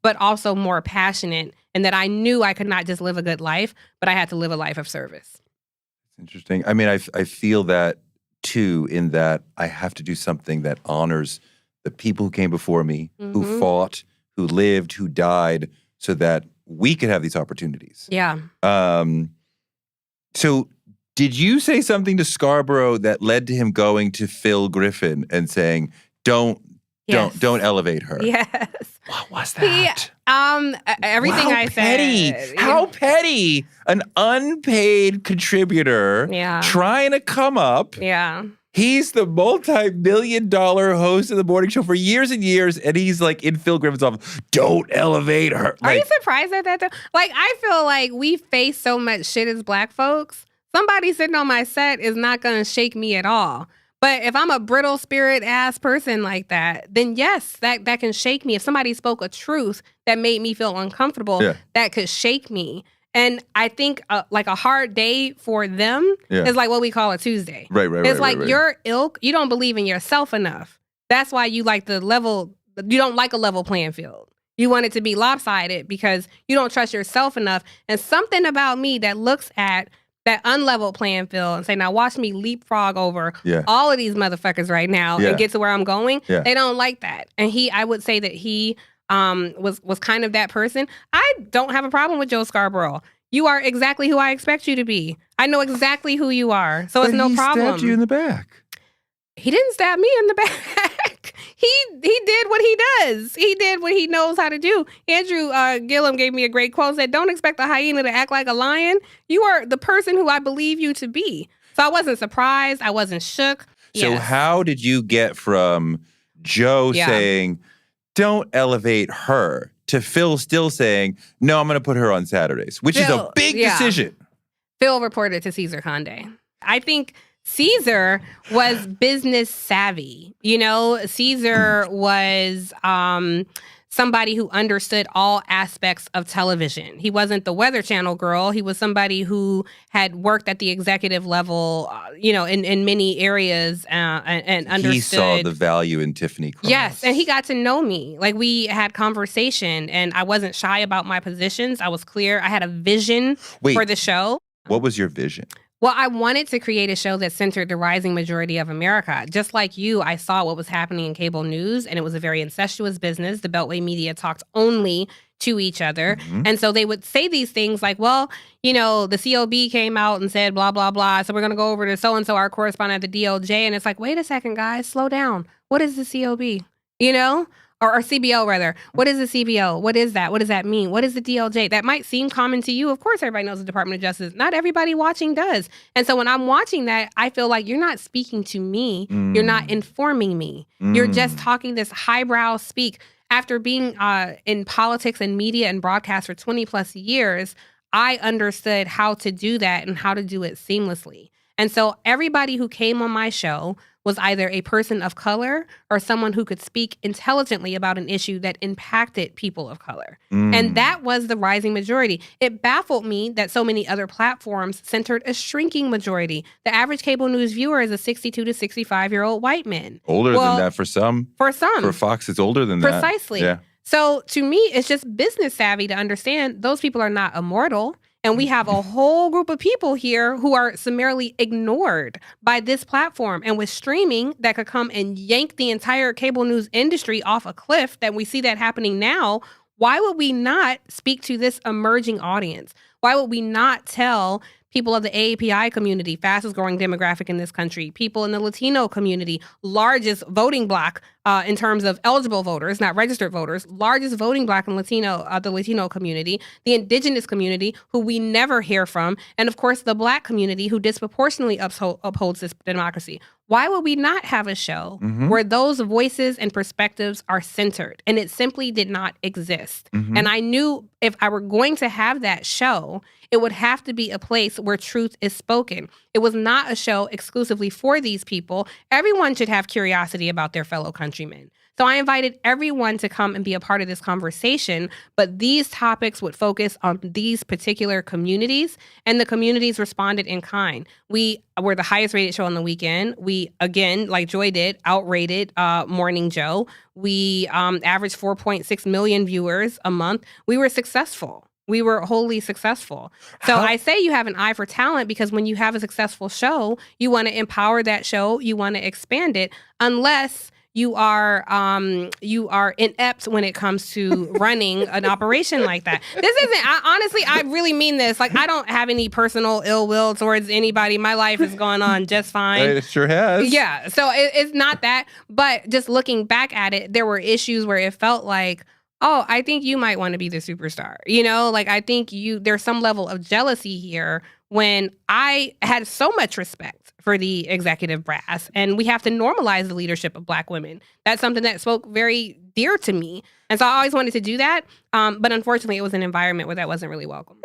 [SPEAKER 2] But also more passionate, and that I knew I could not just live a good life, but I had to live a life of service.
[SPEAKER 1] Interesting. I mean, I feel that too, in that I have to do something that honors the people who came before me, who fought, who lived, who died, so that we could have these opportunities.
[SPEAKER 2] Yeah.
[SPEAKER 1] So did you say something to Scarborough that led to him going to Phil Griffin and saying, don't elevate her?
[SPEAKER 2] Yes.
[SPEAKER 1] What was that?
[SPEAKER 2] Everything I said.
[SPEAKER 1] How petty. An unpaid contributor trying to come up.
[SPEAKER 2] Yeah.
[SPEAKER 1] He's the multi-million-dollar host of the morning show for years and years, and he's like in Phil Griffin's office. Don't elevate her.
[SPEAKER 2] Are you surprised at that? Like, I feel like we face so much shit as Black folks. Somebody sitting on my set is not going to shake me at all. But if I'm a brittle spirit ass person like that, then yes, that can shake me. If somebody spoke a truth that made me feel uncomfortable, that could shake me. And I think like a hard day for them is like what we call a Tuesday.
[SPEAKER 1] Right.
[SPEAKER 2] It's like your ilk, you don't believe in yourself enough. That's why you like you don't like a level playing field. You want it to be lopsided because you don't trust yourself enough. And something about me that looks at that unleveled playing field and say, now watch me leapfrog over all of these motherfuckers right now and get to where I'm going. They don't like that. And I would say that he was kind of that person. I don't have a problem with Joe Scarborough. You are exactly who I expect you to be. I know exactly who you are. So it's no problem.
[SPEAKER 1] He stabbed you in the back.
[SPEAKER 2] He didn't stab me in the back. he did what he does. He did what he knows how to do. Andrew Gillum gave me a great quote, said, "Don't expect a hyena to act like a lion. You are the person who I believe you to be." So I wasn't surprised. I wasn't shook.
[SPEAKER 1] So
[SPEAKER 2] Yes.
[SPEAKER 1] how did you get from Joe saying, "Don't elevate her," to Phil still saying, "No, I'm going to put her on Saturdays," which is a big decision.
[SPEAKER 2] Phil reported to Cesar Conde. I think Cesar was business savvy. You know, Cesar was somebody who understood all aspects of television. He wasn't the Weather Channel girl. He was somebody who had worked at the executive level, in many areas and understood.
[SPEAKER 1] He saw the value in Tiffany Cross.
[SPEAKER 2] Yes, and he got to know me. Like, we had conversation, and I wasn't shy about my positions. I was clear. I had a vision for the show.
[SPEAKER 1] What was your vision?
[SPEAKER 2] Well, I wanted to create a show that centered the rising majority of America. Just like you, I saw what was happening in cable news, and it was a very incestuous business. The Beltway media talked only to each other. And so they would say these things like, well, the COB came out and said blah, blah, blah. So we're going to go over to so-and-so, our correspondent at the DOJ. And it's like, wait a second, guys, slow down. What is the COB? Or CBO, rather. What is the CBO? What is that? What does that mean? What is the DOJ? That might seem common to you. Of course, everybody knows the Department of Justice. Not everybody watching does. And so when I'm watching that, I feel like you're not speaking to me. You're not informing me. You're just talking this highbrow speak. After being in politics and media and broadcast for 20 plus years, I understood how to do that and how to do it seamlessly. And so everybody who came on my show was either a person of color or someone who could speak intelligently about an issue that impacted people of color. And that was the rising majority. It baffled me that so many other platforms centered a shrinking majority. The average cable news viewer is a 62 to 65-year-old white man.
[SPEAKER 1] Older than that for some.
[SPEAKER 2] For some.
[SPEAKER 1] For Fox, it's older than that.
[SPEAKER 2] Precisely.
[SPEAKER 1] Yeah.
[SPEAKER 2] So to me, it's just business savvy to understand those people are not immortal. And we have a whole group of people here who are summarily ignored by this platform. And with streaming, that could come and yank the entire cable news industry off a cliff, that we see that happening now. Why would we not speak to this emerging audience? Why would we not tell people of the AAPI community, fastest growing demographic in this country, people in the Latino community, largest voting bloc in terms of eligible voters, not registered voters, largest voting bloc in the Latino community, the indigenous community, who we never hear from, and of course the Black community, who disproportionately upholds this democracy. Why would we not have a show where those voices and perspectives are centered? And it simply did not exist. And I knew if I were going to have that show, it would have to be a place where truth is spoken. It was not a show exclusively for these people. Everyone should have curiosity about their fellow countrymen. So I invited everyone to come and be a part of this conversation, but these topics would focus on these particular communities, and the communities responded in kind. We were the highest rated show on the weekend. We, again, like Joy did, outrated Morning Joe. We averaged 4.6 million viewers a month. We were successful. We were wholly successful. So I say you have an eye for talent because when you have a successful show, you want to empower that show, you want to expand it, unless you are inept when it comes to running an operation like that. This isn't, I really mean this. Like, I don't have any personal ill will towards anybody. My life is going on just fine.
[SPEAKER 1] It sure has.
[SPEAKER 2] Yeah. So it's not that. But just looking back at it, there were issues where it felt like, oh, I think you might want to be the superstar. Like, I think there's some level of jealousy here when I had so much respect for the executive brass, and we have to normalize the leadership of Black women. That's something that spoke very dear to me. And so I always wanted to do that. But unfortunately, it was an environment where that wasn't really welcome.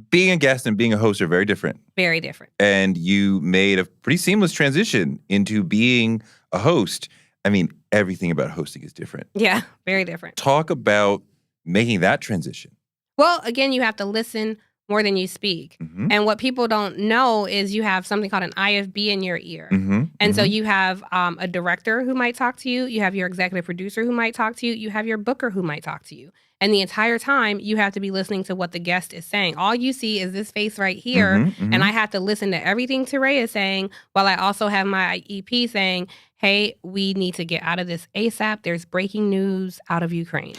[SPEAKER 1] Being a guest and being a host are very different.
[SPEAKER 2] Very different.
[SPEAKER 1] And you made a pretty seamless transition into being a host. I mean, everything about hosting is different.
[SPEAKER 2] Yeah, very different.
[SPEAKER 1] Talk about making that transition.
[SPEAKER 2] Well, again, you have to listen more than you speak. And what people don't know is you have something called an IFB in your ear. And so you have a director who might talk to you. You have your executive producer who might talk to you. You have your booker who might talk to you. And the entire time, you have to be listening to what the guest is saying. All you see is this face right here. And I have to listen to everything Toure is saying while I also have my EP saying, hey, we need to get out of this ASAP. There's breaking news out of Ukraine.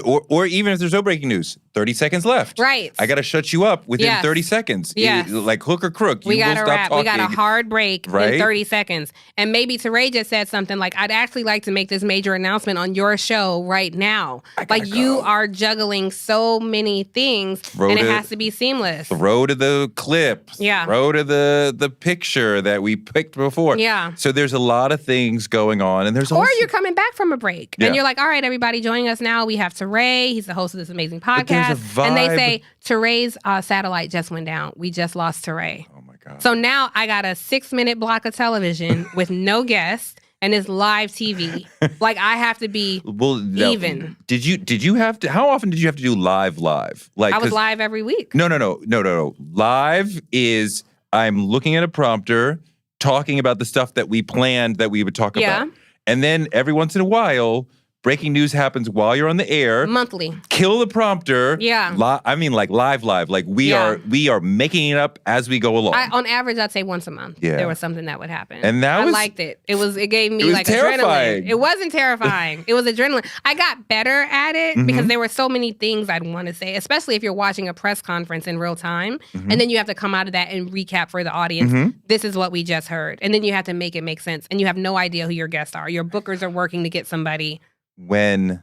[SPEAKER 1] Or even if there's no breaking news, 30 seconds left.
[SPEAKER 2] Right.
[SPEAKER 1] I got to shut you up within 30 seconds.
[SPEAKER 2] Yes.
[SPEAKER 1] Like hook or crook.
[SPEAKER 2] We
[SPEAKER 1] You
[SPEAKER 2] got
[SPEAKER 1] will
[SPEAKER 2] to
[SPEAKER 1] stop
[SPEAKER 2] wrap.
[SPEAKER 1] talking.
[SPEAKER 2] We got a hard break in
[SPEAKER 1] Right?
[SPEAKER 2] 30 seconds. And maybe Toure just said something like, I'd actually like to make this major announcement on your show right now. Like you are juggling so many things and it has to be seamless.
[SPEAKER 1] Throw to the clip.
[SPEAKER 2] Yeah.
[SPEAKER 1] Throw to the picture that we picked before.
[SPEAKER 2] Yeah.
[SPEAKER 1] So there's a lot of things going on. And there's
[SPEAKER 2] Or
[SPEAKER 1] also,
[SPEAKER 2] you're coming back from a break and you're like, all right, everybody joining us now. We have Toure. He's the host of this amazing
[SPEAKER 1] there's a
[SPEAKER 2] podcast. And they
[SPEAKER 1] vibe.
[SPEAKER 2] say, Toure's satellite just went down. We just lost Toure.
[SPEAKER 1] Oh my God.
[SPEAKER 2] So now I got a 6-minute block of television with no guests and it's live TV. Like I have to be even.
[SPEAKER 1] Did you have to, how often did you have to do live? Like
[SPEAKER 2] I was live every week.
[SPEAKER 1] No. Live is I'm looking at a prompter, talking about the stuff that we planned that we would talk about. And then every once in a while, breaking news happens while you're on the air.
[SPEAKER 2] Monthly.
[SPEAKER 1] Kill the prompter.
[SPEAKER 2] Yeah.
[SPEAKER 1] I mean, like live. Like we are making it up as we go along.
[SPEAKER 2] On average, I'd say once a month.
[SPEAKER 1] Yeah.
[SPEAKER 2] There was something that would happen.
[SPEAKER 1] And that
[SPEAKER 2] I
[SPEAKER 1] was-
[SPEAKER 2] liked it. It gave me
[SPEAKER 1] was
[SPEAKER 2] like
[SPEAKER 1] terrifying.
[SPEAKER 2] adrenaline. It wasn't terrifying. It was adrenaline. I got better at it because there were so many things I'd want to say, especially if you're watching a press conference in real time. And then you have to come out of that and recap for the audience. This is what we just heard. And then you have to make it make sense. And you have no idea who your guests are. Your bookers are working to get somebody.
[SPEAKER 1] When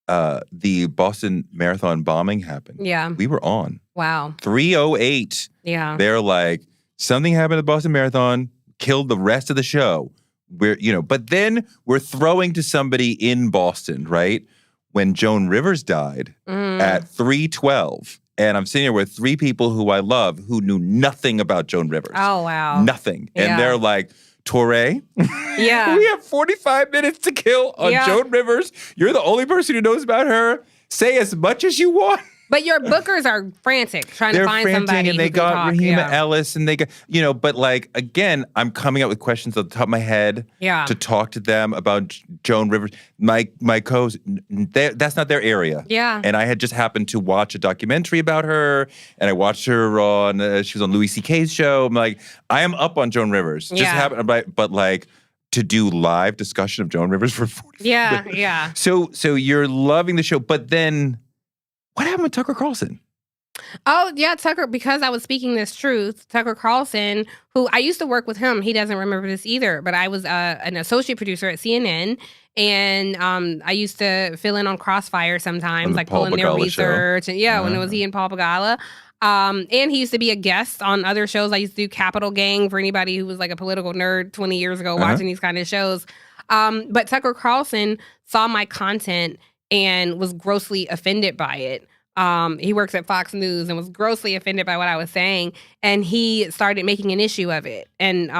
[SPEAKER 1] the Boston Marathon bombing happened, we were on.
[SPEAKER 2] Wow.
[SPEAKER 1] 3:08.
[SPEAKER 2] Yeah.
[SPEAKER 1] They're like, something happened at the Boston Marathon, killed the rest of the show. But then we're throwing to somebody in Boston, right? When Joan Rivers died at 3:12. And I'm sitting here with 3 people who I love who knew nothing about Joan Rivers.
[SPEAKER 2] Oh, wow.
[SPEAKER 1] Nothing. And they're like, Toure,
[SPEAKER 2] Yeah.
[SPEAKER 1] we have 45 minutes to kill on Joan Rivers. You're the only person who knows about her. Say as much as you want.
[SPEAKER 2] But your bookers are frantic trying
[SPEAKER 1] They're
[SPEAKER 2] to find
[SPEAKER 1] frantic,
[SPEAKER 2] somebody
[SPEAKER 1] and they
[SPEAKER 2] who can
[SPEAKER 1] got
[SPEAKER 2] talk.
[SPEAKER 1] Rahima Ellis, and they got, but like, again, I'm coming up with questions at the top of my head to talk to them about Joan Rivers. My co-host, that's not their area.
[SPEAKER 2] Yeah.
[SPEAKER 1] And I had just happened to watch a documentary about her, and I watched her on, she was on Louis C.K.'s show. I'm like, I am up on Joan Rivers. Just happened, but like, to do live discussion of Joan Rivers for 40 minutes.
[SPEAKER 2] Yeah.
[SPEAKER 1] So you're loving the show, but then what happened with Tucker Carlson?
[SPEAKER 2] Oh, yeah, Tucker, because I was speaking this truth, Tucker Carlson, who I used to work with him. He doesn't remember this either, but I was an associate producer at CNN, and I used to fill in on Crossfire sometimes, like
[SPEAKER 1] Paul
[SPEAKER 2] pulling their
[SPEAKER 1] Begala
[SPEAKER 2] research.
[SPEAKER 1] show.
[SPEAKER 2] And when it was he and Paul Begala. And he used to be a guest on other shows. I used to do Capital Gang for anybody who was like a political nerd 20 years ago watching these kind of shows. But Tucker Carlson saw my content and was grossly offended by it. He works at Fox News and was grossly offended by what I was saying. And he started making an issue of it and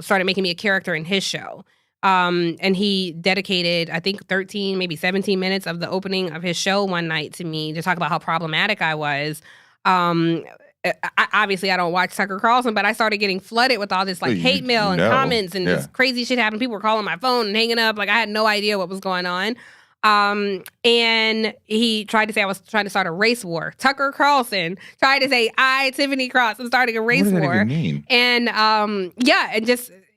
[SPEAKER 2] started making me a character in his show. And he dedicated, I think, 13, maybe 17 minutes of the opening of his show one night to me to talk about how problematic I was. Obviously, I don't watch Tucker Carlson, but I started getting flooded with all this like hate mail and comments and this crazy shit happened. People were calling my phone and hanging up. Like I had no idea what was going on. And he tried to say I was trying to start a race war. Tucker Carlson tried to say Tiffany Cross, am starting a race war.
[SPEAKER 1] What does that even mean?
[SPEAKER 2] And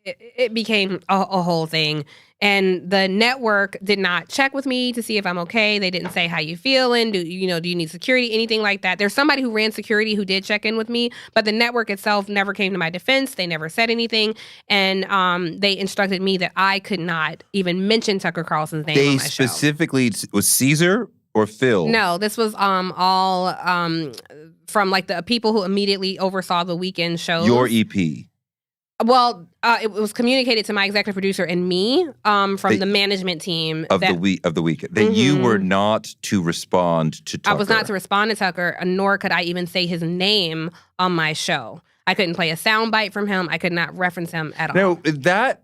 [SPEAKER 2] it became a whole thing. And the network did not check with me to see if I'm okay. They didn't say how you feeling. Do you need security? Anything like that. There's somebody who ran security who did check in with me, but the network itself never came to my defense. They never said anything. And they instructed me that I could not even mention Tucker Carlson's name on my show.
[SPEAKER 1] They specifically, was Caesar or Phil?
[SPEAKER 2] No, this was all from like the people who immediately oversaw the weekend shows.
[SPEAKER 1] Your EP.
[SPEAKER 2] Well, it was communicated to my executive producer and me from the management team
[SPEAKER 1] of the weekend that you were not to respond to Tucker.
[SPEAKER 2] I was not to respond to Tucker, nor could I even say his name on my show. I couldn't play a soundbite from him. I could not reference him at all.
[SPEAKER 1] No, that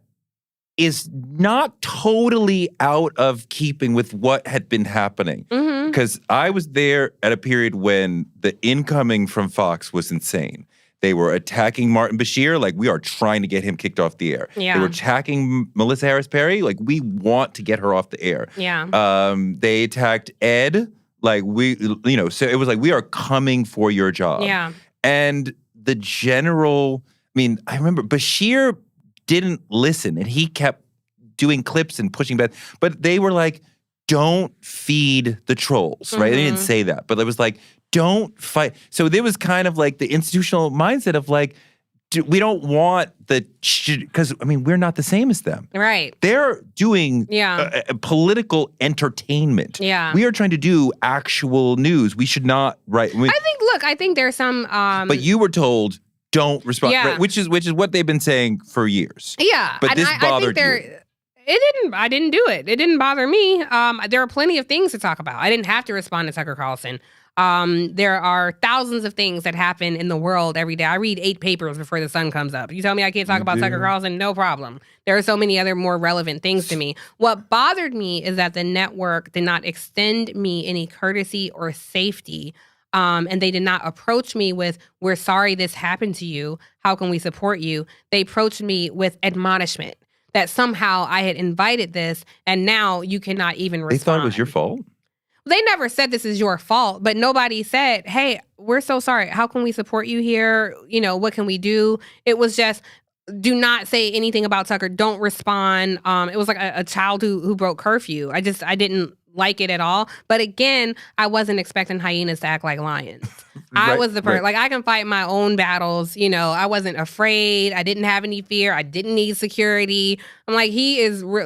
[SPEAKER 1] is not totally out of keeping with what had been happening. Because I was there at a period when the incoming from Fox was insane. They were attacking Martin Bashir, like we are trying to get him kicked off the air.
[SPEAKER 2] Yeah.
[SPEAKER 1] They were attacking Melissa Harris Perry, like we want to get her off the air.
[SPEAKER 2] Yeah.
[SPEAKER 1] They attacked Ed, like so it was like we are coming for your job.
[SPEAKER 2] Yeah.
[SPEAKER 1] And the general, I remember Bashir didn't listen and he kept doing clips and pushing back. But they were like, don't feed the trolls, right? They didn't say that, but it was like, don't fight. So there was kind of like the institutional mindset of like, we don't want the because I mean we're not the same as them.
[SPEAKER 2] Right.
[SPEAKER 1] They're doing political entertainment.
[SPEAKER 2] Yeah.
[SPEAKER 1] We are trying to do actual news. We should not write.
[SPEAKER 2] I think there's some.
[SPEAKER 1] But you were told don't respond,
[SPEAKER 2] Yeah.
[SPEAKER 1] right? which is what they've been saying for years.
[SPEAKER 2] Yeah.
[SPEAKER 1] But this bothered you.
[SPEAKER 2] It didn't. I didn't do it. It didn't bother me. There are plenty of things to talk about. I didn't have to respond to Tucker Carlson. There are thousands of things that happen in the world every day. I read 8 papers before the sun comes up. You tell me I can't talk about Tucker Carlson? No problem. There are so many other more relevant things to me. What bothered me is that the network did not extend me any courtesy or safety. And they did not approach me with, we're sorry this happened to you. How can we support you? They approached me with admonishment that somehow I had invited this and now you cannot even respond.
[SPEAKER 1] They thought it was your fault?
[SPEAKER 2] They never said this is your fault, but nobody said, hey, we're so sorry. How can we support you here? You know, what can we do? It was just, do not say anything about Tucker. Don't respond. It was like a child who broke curfew. I didn't like it at all. But again, I wasn't expecting hyenas to act like lions. I was the person, like I can fight my own battles. You know, I wasn't afraid. I didn't have any fear. I didn't need security. I'm like,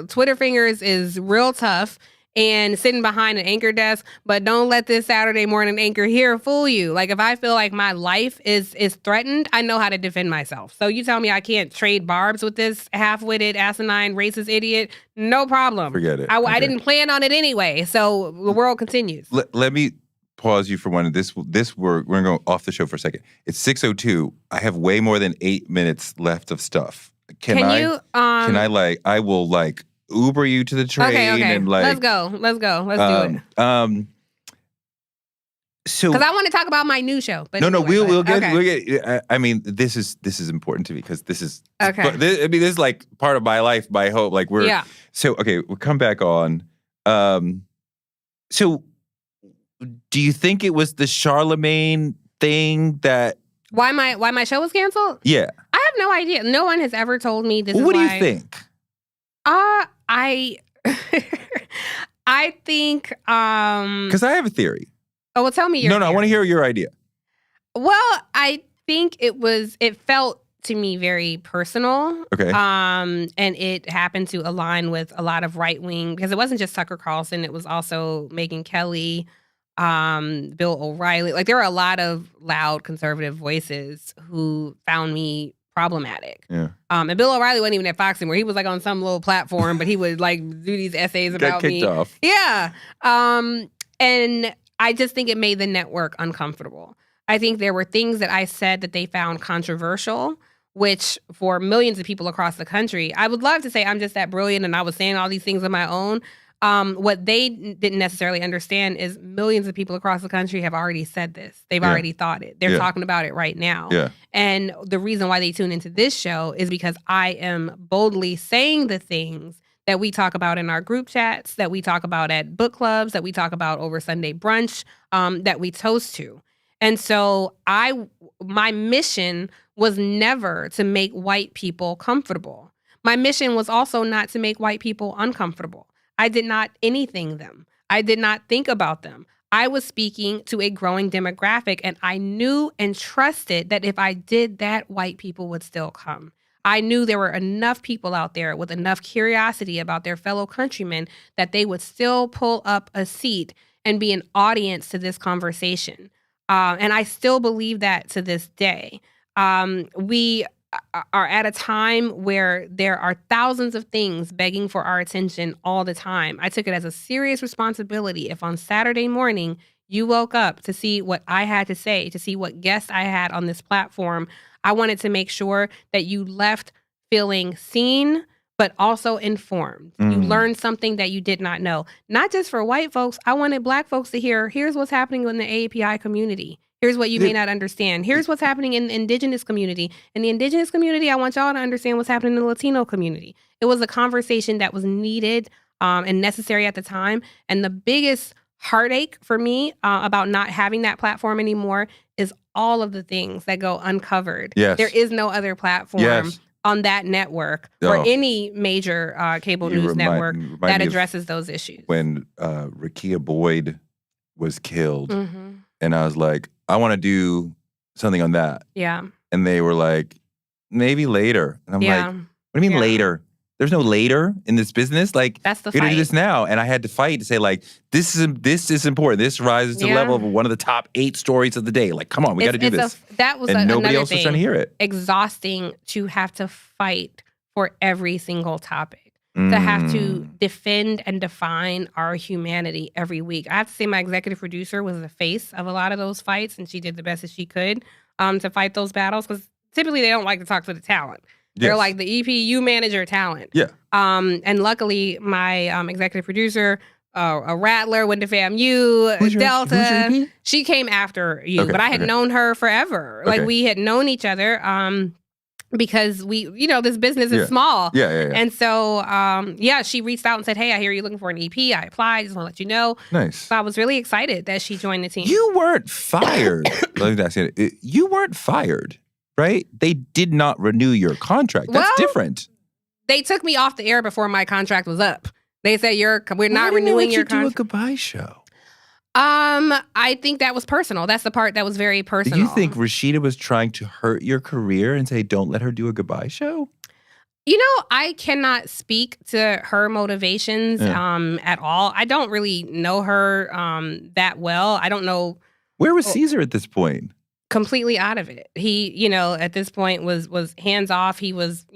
[SPEAKER 2] Twitter fingers is real tough. And sitting behind an anchor desk, but don't let this Saturday morning anchor here fool you. Like if I feel like my life is threatened, I know how to defend myself. So you tell me I can't trade barbs with this half-witted, asimine, racist idiot? No problem.
[SPEAKER 1] Forget it.
[SPEAKER 2] I didn't plan on it anyway. So the world continues.
[SPEAKER 1] Let me pause you for one. We're going to go off the show for a second. It's 6:02. I have way more than 8 minutes left of stuff. Can I will Uber you to the train and
[SPEAKER 2] let's go. Let's do it.
[SPEAKER 1] So
[SPEAKER 2] because I want to talk about my new show. But
[SPEAKER 1] we'll get. I mean, this is important to me because this is okay. This is like part of my life, my hope. Like So we'll come back on. So, do you think it was the Charlemagne thing that
[SPEAKER 2] why my show was canceled?
[SPEAKER 1] Yeah,
[SPEAKER 2] I have no idea. No one has ever told me this.
[SPEAKER 1] What do you think?
[SPEAKER 2] I think
[SPEAKER 1] because I have a theory.
[SPEAKER 2] Oh, well, tell me your theory.
[SPEAKER 1] I want to hear your idea.
[SPEAKER 2] Well, I think it felt to me very personal.
[SPEAKER 1] Okay.
[SPEAKER 2] And it happened to align with a lot of right wing because it wasn't just Tucker Carlson, it was also Megyn Kelly, Bill O'Reilly. Like there were a lot of loud conservative voices who found me problematic.
[SPEAKER 1] Yeah.
[SPEAKER 2] And Bill O'Reilly wasn't even at Fox anymore. He was like on some little platform, but he would like do these essays about me.
[SPEAKER 1] Got kicked off.
[SPEAKER 2] Yeah. And I just think it made the network uncomfortable. I think there were things that I said that they found controversial, which for millions of people across the country, I would love to say I'm just that brilliant and I was saying all these things on my own. What they didn't necessarily understand is millions of people across the country have already said this. They've already thought it. They're talking about it right now.
[SPEAKER 1] Yeah.
[SPEAKER 2] And the reason why they tune into this show is because I am boldly saying the things that we talk about in our group chats, that we talk about at book clubs, that we talk about over Sunday brunch, that we toast to. And so my mission was never to make white people comfortable. My mission was also not to make white people uncomfortable. I did not anything them. I did not think about them. I was speaking to a growing demographic, and I knew and trusted that if I did that, white people would still come. I knew there were enough people out there with enough curiosity about their fellow countrymen that they would still pull up a seat and be an audience to this conversation. And I still believe that to this day. We are at a time where there are thousands of things begging for our attention all the time. I took it as a serious responsibility if on Saturday morning you woke up to see what I had to say, to see what guests I had on this platform. I wanted to make sure that you left feeling seen, but also informed. You learned something that you did not know. Not just for white folks. I wanted Black folks to hear, here's what's happening in the AAPI community. Here's what you may not understand. Here's what's happening in the Indigenous community. In the Indigenous community, I want y'all to understand what's happening in the Latino community. It was a conversation that was needed and necessary at the time. And the biggest heartache for me about not having that platform anymore is all of the things that go uncovered.
[SPEAKER 1] Yes.
[SPEAKER 2] There is no other platform on that network or any major cable news network that addresses those issues.
[SPEAKER 1] When Rakia Boyd was killed, and I was like, I want to do something on that.
[SPEAKER 2] Yeah.
[SPEAKER 1] And they were like, maybe later. And I'm like, what do you mean later? There's no later in this business. Like,
[SPEAKER 2] that's the
[SPEAKER 1] we're
[SPEAKER 2] fight.
[SPEAKER 1] gonna do this now. And I had to fight to say, like, this is important. This rises to the level of one of the top 8 stories of the day. Like, come on, we got to do this.
[SPEAKER 2] That was
[SPEAKER 1] and nobody else
[SPEAKER 2] thing,
[SPEAKER 1] was trying to hear it.
[SPEAKER 2] Exhausting to have to fight for every single topic. To have to defend and define our humanity every week. I have to say my executive producer was the face of a lot of those fights, and she did the best as she could to fight those battles, because typically they don't like to talk to the talent. They're like the EP, you manage your talent.
[SPEAKER 1] Yeah.
[SPEAKER 2] And luckily, my executive producer, a Rattler, went to FAMU, Delta.
[SPEAKER 1] Who's your EP?
[SPEAKER 2] She came after you, but I had known her forever. Like, we had known each other because we, this business is small.
[SPEAKER 1] Yeah.
[SPEAKER 2] And so, she reached out and said, hey, I hear you're looking for an EP. I applied. Just want to let you know.
[SPEAKER 1] Nice.
[SPEAKER 2] So I was really excited that she joined the team.
[SPEAKER 1] You weren't fired. Let me ask you, you weren't fired. Right? They did not renew your contract. That's different.
[SPEAKER 2] They took me off the air before my contract was up. They said we're not renewing your contract.
[SPEAKER 1] Do a goodbye show.
[SPEAKER 2] I think that was personal. That's the part that was very personal.
[SPEAKER 1] Do you think Rashida was trying to hurt your career and say, don't let her do a goodbye show?
[SPEAKER 2] I cannot speak to her motivations at all. I don't really know her that well. I don't know.
[SPEAKER 1] Where was Caesar at this point?
[SPEAKER 2] Completely out of it. He, at this point was hands off. He was,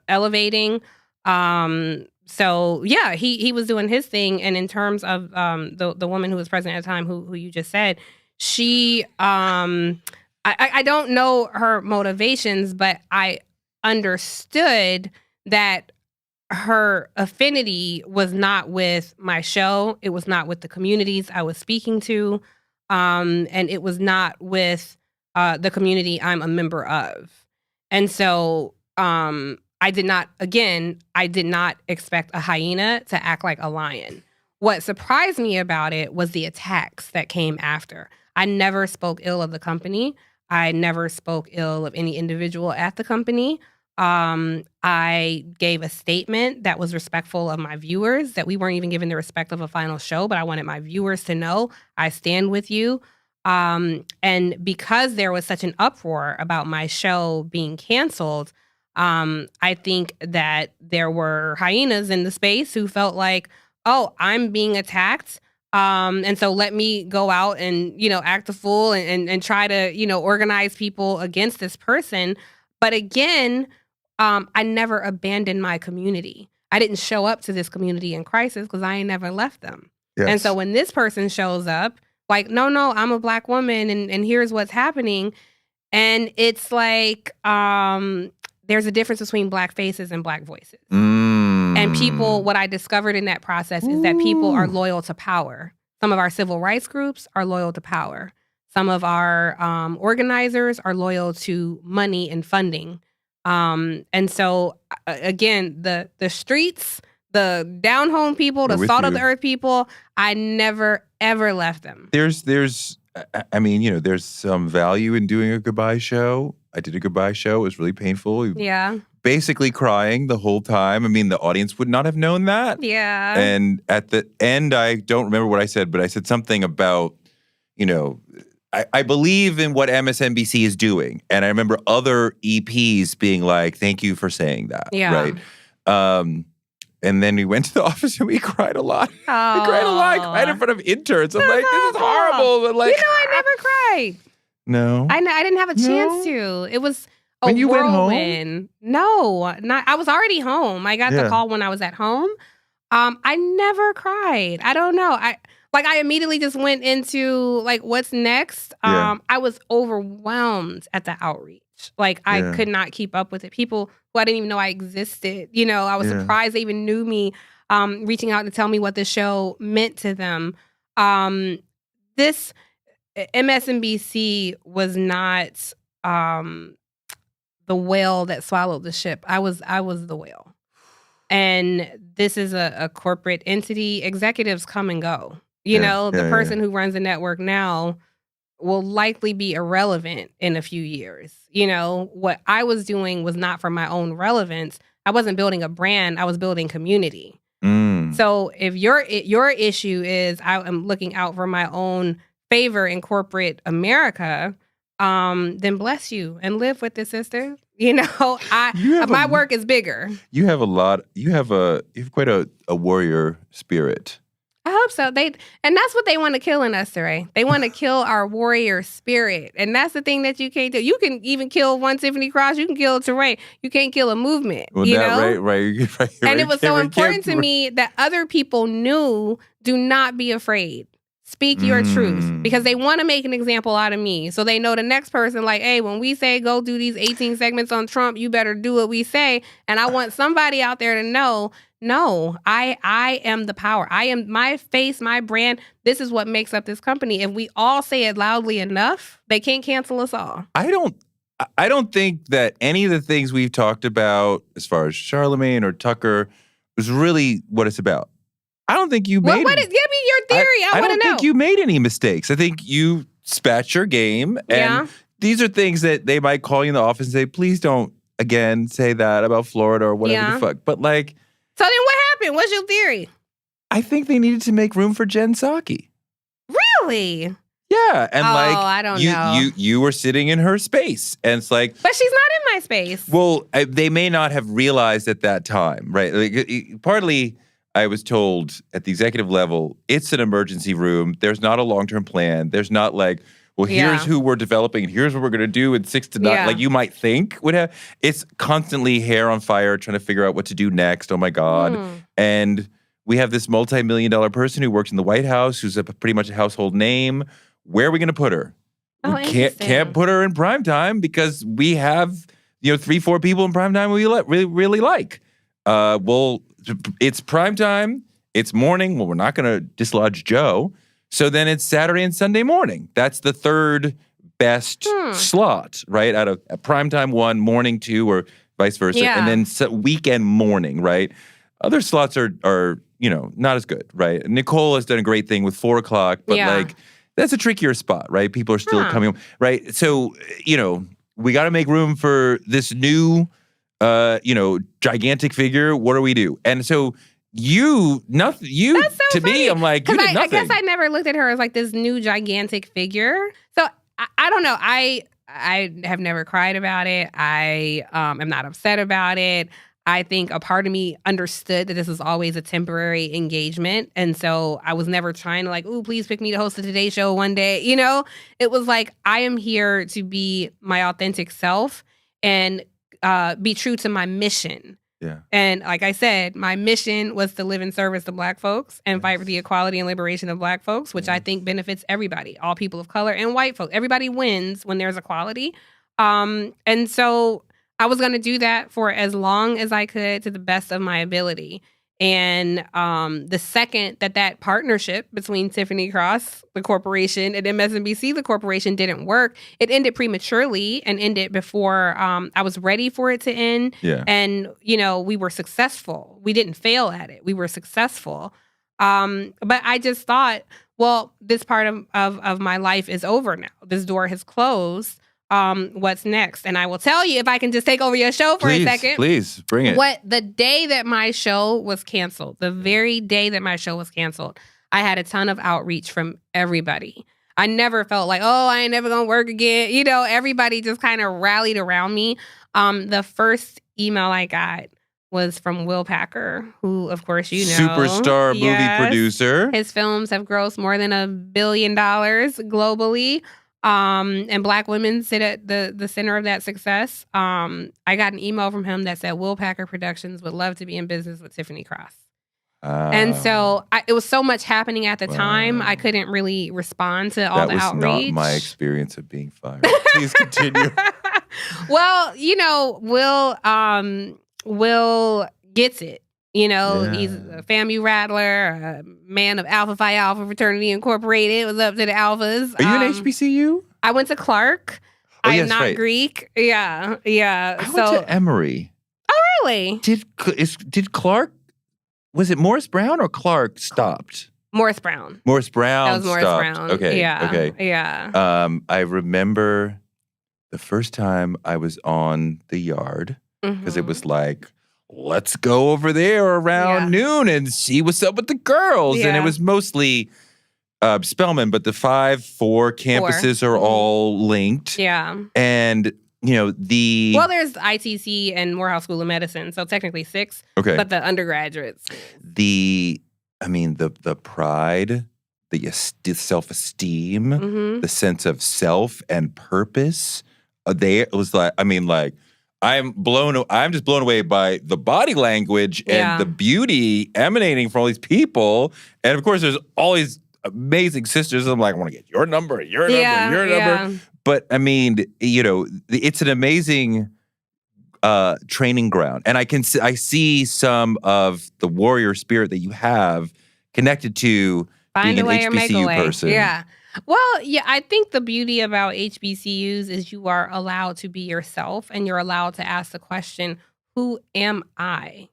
[SPEAKER 2] elevating. So yeah, he was doing his thing. And in terms of the woman who was president at the time, who you just said, she, I don't know her motivations, but I understood that her affinity was not with my show. It was not with the communities I was speaking to. And it was not with the community I'm a member of. And so I did not expect a hyena to act like a lion. What surprised me about it was the attacks that came after. I never spoke ill of the company. I never spoke ill of any individual at the company. I gave a statement that was respectful of my viewers, that we weren't even given the respect of a final show, but I wanted my viewers to know I stand with you. And because there was such an uproar about my show being canceled, I think that there were hyenas in the space who felt like, oh, I'm being attacked. And so let me go out and, act a fool and try to, organize people against this person. But again, I never abandoned my community. I didn't show up to this community in crisis because I ain't never left them. Yes. And so when this person shows up, like, no, I'm a Black woman and here's what's happening. And it's like, there's a difference between Black faces and Black voices. And people, what I discovered in that process is that people are loyal to power. Some of our civil rights groups are loyal to power. Some of our organizers are loyal to money and funding. And so, again, the streets, the down home people, the salt of the earth people, I never, ever left them.
[SPEAKER 1] There's some value in doing a goodbye show. I did a goodbye show. It was really painful.
[SPEAKER 2] Yeah. Basically
[SPEAKER 1] crying the whole time. I mean, the audience would not have known that.
[SPEAKER 2] Yeah.
[SPEAKER 1] And at the end, I don't remember what I said, but I said something about, I believe in what MSNBC is doing. And I remember other EPs being like, thank you for saying that.
[SPEAKER 2] Yeah.
[SPEAKER 1] Right. And then we went to the office and we cried a lot. I cried a lot. I cried in front of interns. I'm like, this is horrible. But like,
[SPEAKER 2] I never cried.
[SPEAKER 1] No.
[SPEAKER 2] I didn't have a chance to. It was a
[SPEAKER 1] when you
[SPEAKER 2] whirlwind.
[SPEAKER 1] Went home?
[SPEAKER 2] No, I was already home. I got the call when I was at home. I never cried. I don't know. I immediately just went into like, what's next? I was overwhelmed at the outreach. Like, I could not keep up with it. People who I didn't even know I existed. I was surprised they even knew me, reaching out to tell me what the show meant to them. This MSNBC was not the whale that swallowed the ship. I was the whale. And this is a corporate entity. Executives come and go. The person who runs the network now will likely be irrelevant in a few years. You know, what I was doing was not for my own relevance. I wasn't building a brand. I was building community. So if your issue is I am looking out for my own favor in corporate America, then bless you and live with it, sister. You know, my work is bigger.
[SPEAKER 1] You have quite a warrior spirit.
[SPEAKER 2] I hope so. And that's what they want to kill in us, Toure. They want to kill our warrior spirit. And that's the thing that you can't do. You can even kill one Tiffany Cross. You can kill Toure. You can't kill a movement.
[SPEAKER 1] Well,
[SPEAKER 2] you know?
[SPEAKER 1] Right.
[SPEAKER 2] And it was so important to me that other people knew, do not be afraid. Speak your truth, because they want to make an example out of me. So they know the next person, like, hey, when we say go do these 18 segments on Trump, you better do what we say. And I want somebody out there to know, no, I am the power. I am my face, my brand. This is what makes up this company. If we all say it loudly enough, they can't cancel us all.
[SPEAKER 1] I don't think that any of the things we've talked about as far as Charlemagne or Tucker was really what it's about. I don't think you made.
[SPEAKER 2] Give me your theory. I want to know.
[SPEAKER 1] I don't think you made any mistakes. I think you spat your game, and these are things that they might call you in the office and say, "Please don't again say that about Florida or whatever the fuck." But like,
[SPEAKER 2] so then what happened? What's your theory?
[SPEAKER 1] I think they needed to make room for Jen Psaki.
[SPEAKER 2] Really?
[SPEAKER 1] Yeah, and
[SPEAKER 2] I don't know.
[SPEAKER 1] You were sitting in her space, and it's like,
[SPEAKER 2] but she's not in my space.
[SPEAKER 1] Well, they may not have realized at that time, right? Like, partly. I was told at the executive level, it's an emergency room. There's not a long-term plan. There's not like, well, here's who we're developing. And here's what we're going to do in 6 to 9. Like you might think would have. It's constantly hair on fire trying to figure out what to do next. Oh, my God. And we have this multi-million-dollar person who works in the White House who's pretty much a household name. Where are we going to put her? We can't put her in primetime because we have 3-4 people in primetime we really like. It's prime time. It's morning. Well, we're not going to dislodge Joe. So then it's Saturday and Sunday morning. That's the third best slot, right? Out of primetime 1, morning 2, or vice versa.
[SPEAKER 2] Yeah.
[SPEAKER 1] And then weekend morning, right? Other slots are not as good, right? Nicole has done a great thing with 4 o'clock, but like that's a trickier spot, right? People are still coming home, right? So, we got to make room for this new gigantic figure. What do we do? And so nothing.
[SPEAKER 2] That's so
[SPEAKER 1] to
[SPEAKER 2] funny.
[SPEAKER 1] me, I'm like, you did nothing.
[SPEAKER 2] I guess I never looked at her as like this new gigantic figure. So I don't know. I have never cried about it. I am not upset about it. I think a part of me understood that this was always a temporary engagement. And so I was never trying to like, ooh, please pick me to host the Today Show one day. It was like, I am here to be my authentic self and be true to my mission.
[SPEAKER 1] Yeah.
[SPEAKER 2] And like I said, my mission was to live in service to Black folks and fight for the equality and liberation of Black folks, which I think benefits everybody, all people of color and white folks. Everybody wins when there's equality. And so I was going to do that for as long as I could to the best of my ability. And the second that partnership between Tiffany Cross, the corporation, and MSNBC, the corporation, didn't work, it ended prematurely and ended before I was ready for it to end.
[SPEAKER 1] Yeah.
[SPEAKER 2] And, we were successful. We didn't fail at it. We were successful. But I just thought, well, this part of my life is over now. This door has closed. What's next? And I will tell you, if I can just take over your show for a second.
[SPEAKER 1] Please, bring it.
[SPEAKER 2] The day that my show was canceled, the very day that my show was canceled, I had a ton of outreach from everybody. I never felt like, oh, I ain't never gonna work again. Everybody just kind of rallied around me. The first email I got was from Will Packer, who, of course,
[SPEAKER 1] superstar movie producer.
[SPEAKER 2] His films have grossed more than $1 billion globally. And Black women sit at the center of that success. I got an email from him that said Will Packer Productions would love to be in business with Tiffany Cross. And so it was so much happening at the time, I couldn't really respond to all the outreach.
[SPEAKER 1] That was not my experience of being fired. Please continue.
[SPEAKER 2] Well, Will gets it. He's a FAMU rattler, a man of Alpha Phi Alpha Fraternity Incorporated. It was up to the Alphas.
[SPEAKER 1] Are you an HBCU?
[SPEAKER 2] I went to Clark. I am not Greek. Yeah.
[SPEAKER 1] I went to Emory.
[SPEAKER 2] Oh, really?
[SPEAKER 1] Did Clark, was it Morris Brown or Clark stopped?
[SPEAKER 2] Morris Brown.
[SPEAKER 1] Morris Brown.
[SPEAKER 2] That was Morris
[SPEAKER 1] stopped.
[SPEAKER 2] Brown.
[SPEAKER 1] Okay.
[SPEAKER 2] Yeah.
[SPEAKER 1] Okay.
[SPEAKER 2] Yeah.
[SPEAKER 1] I remember the first time I was on the yard because it was like, let's go over there around noon and see what's up with the girls. And it was mostly Spelman, but the 4 campuses are all linked.
[SPEAKER 2] Yeah.
[SPEAKER 1] And, well,
[SPEAKER 2] there's ITC and Morehouse School of Medicine, so technically 6.
[SPEAKER 1] Okay.
[SPEAKER 2] But the undergraduates.
[SPEAKER 1] The pride, the self-esteem, the sense of self and purpose. It was like, I'm just blown away by the body language and the beauty emanating from all these people. And of course, there's all these amazing sisters. I'm like, I want to get your number, your number. But it's an amazing training ground. And I see some of the warrior spirit that you have connected to being an HBCU person.
[SPEAKER 2] Yeah. Well, yeah, I think the beauty about HBCUs is you are allowed to be yourself and you're allowed to ask the question, who am I?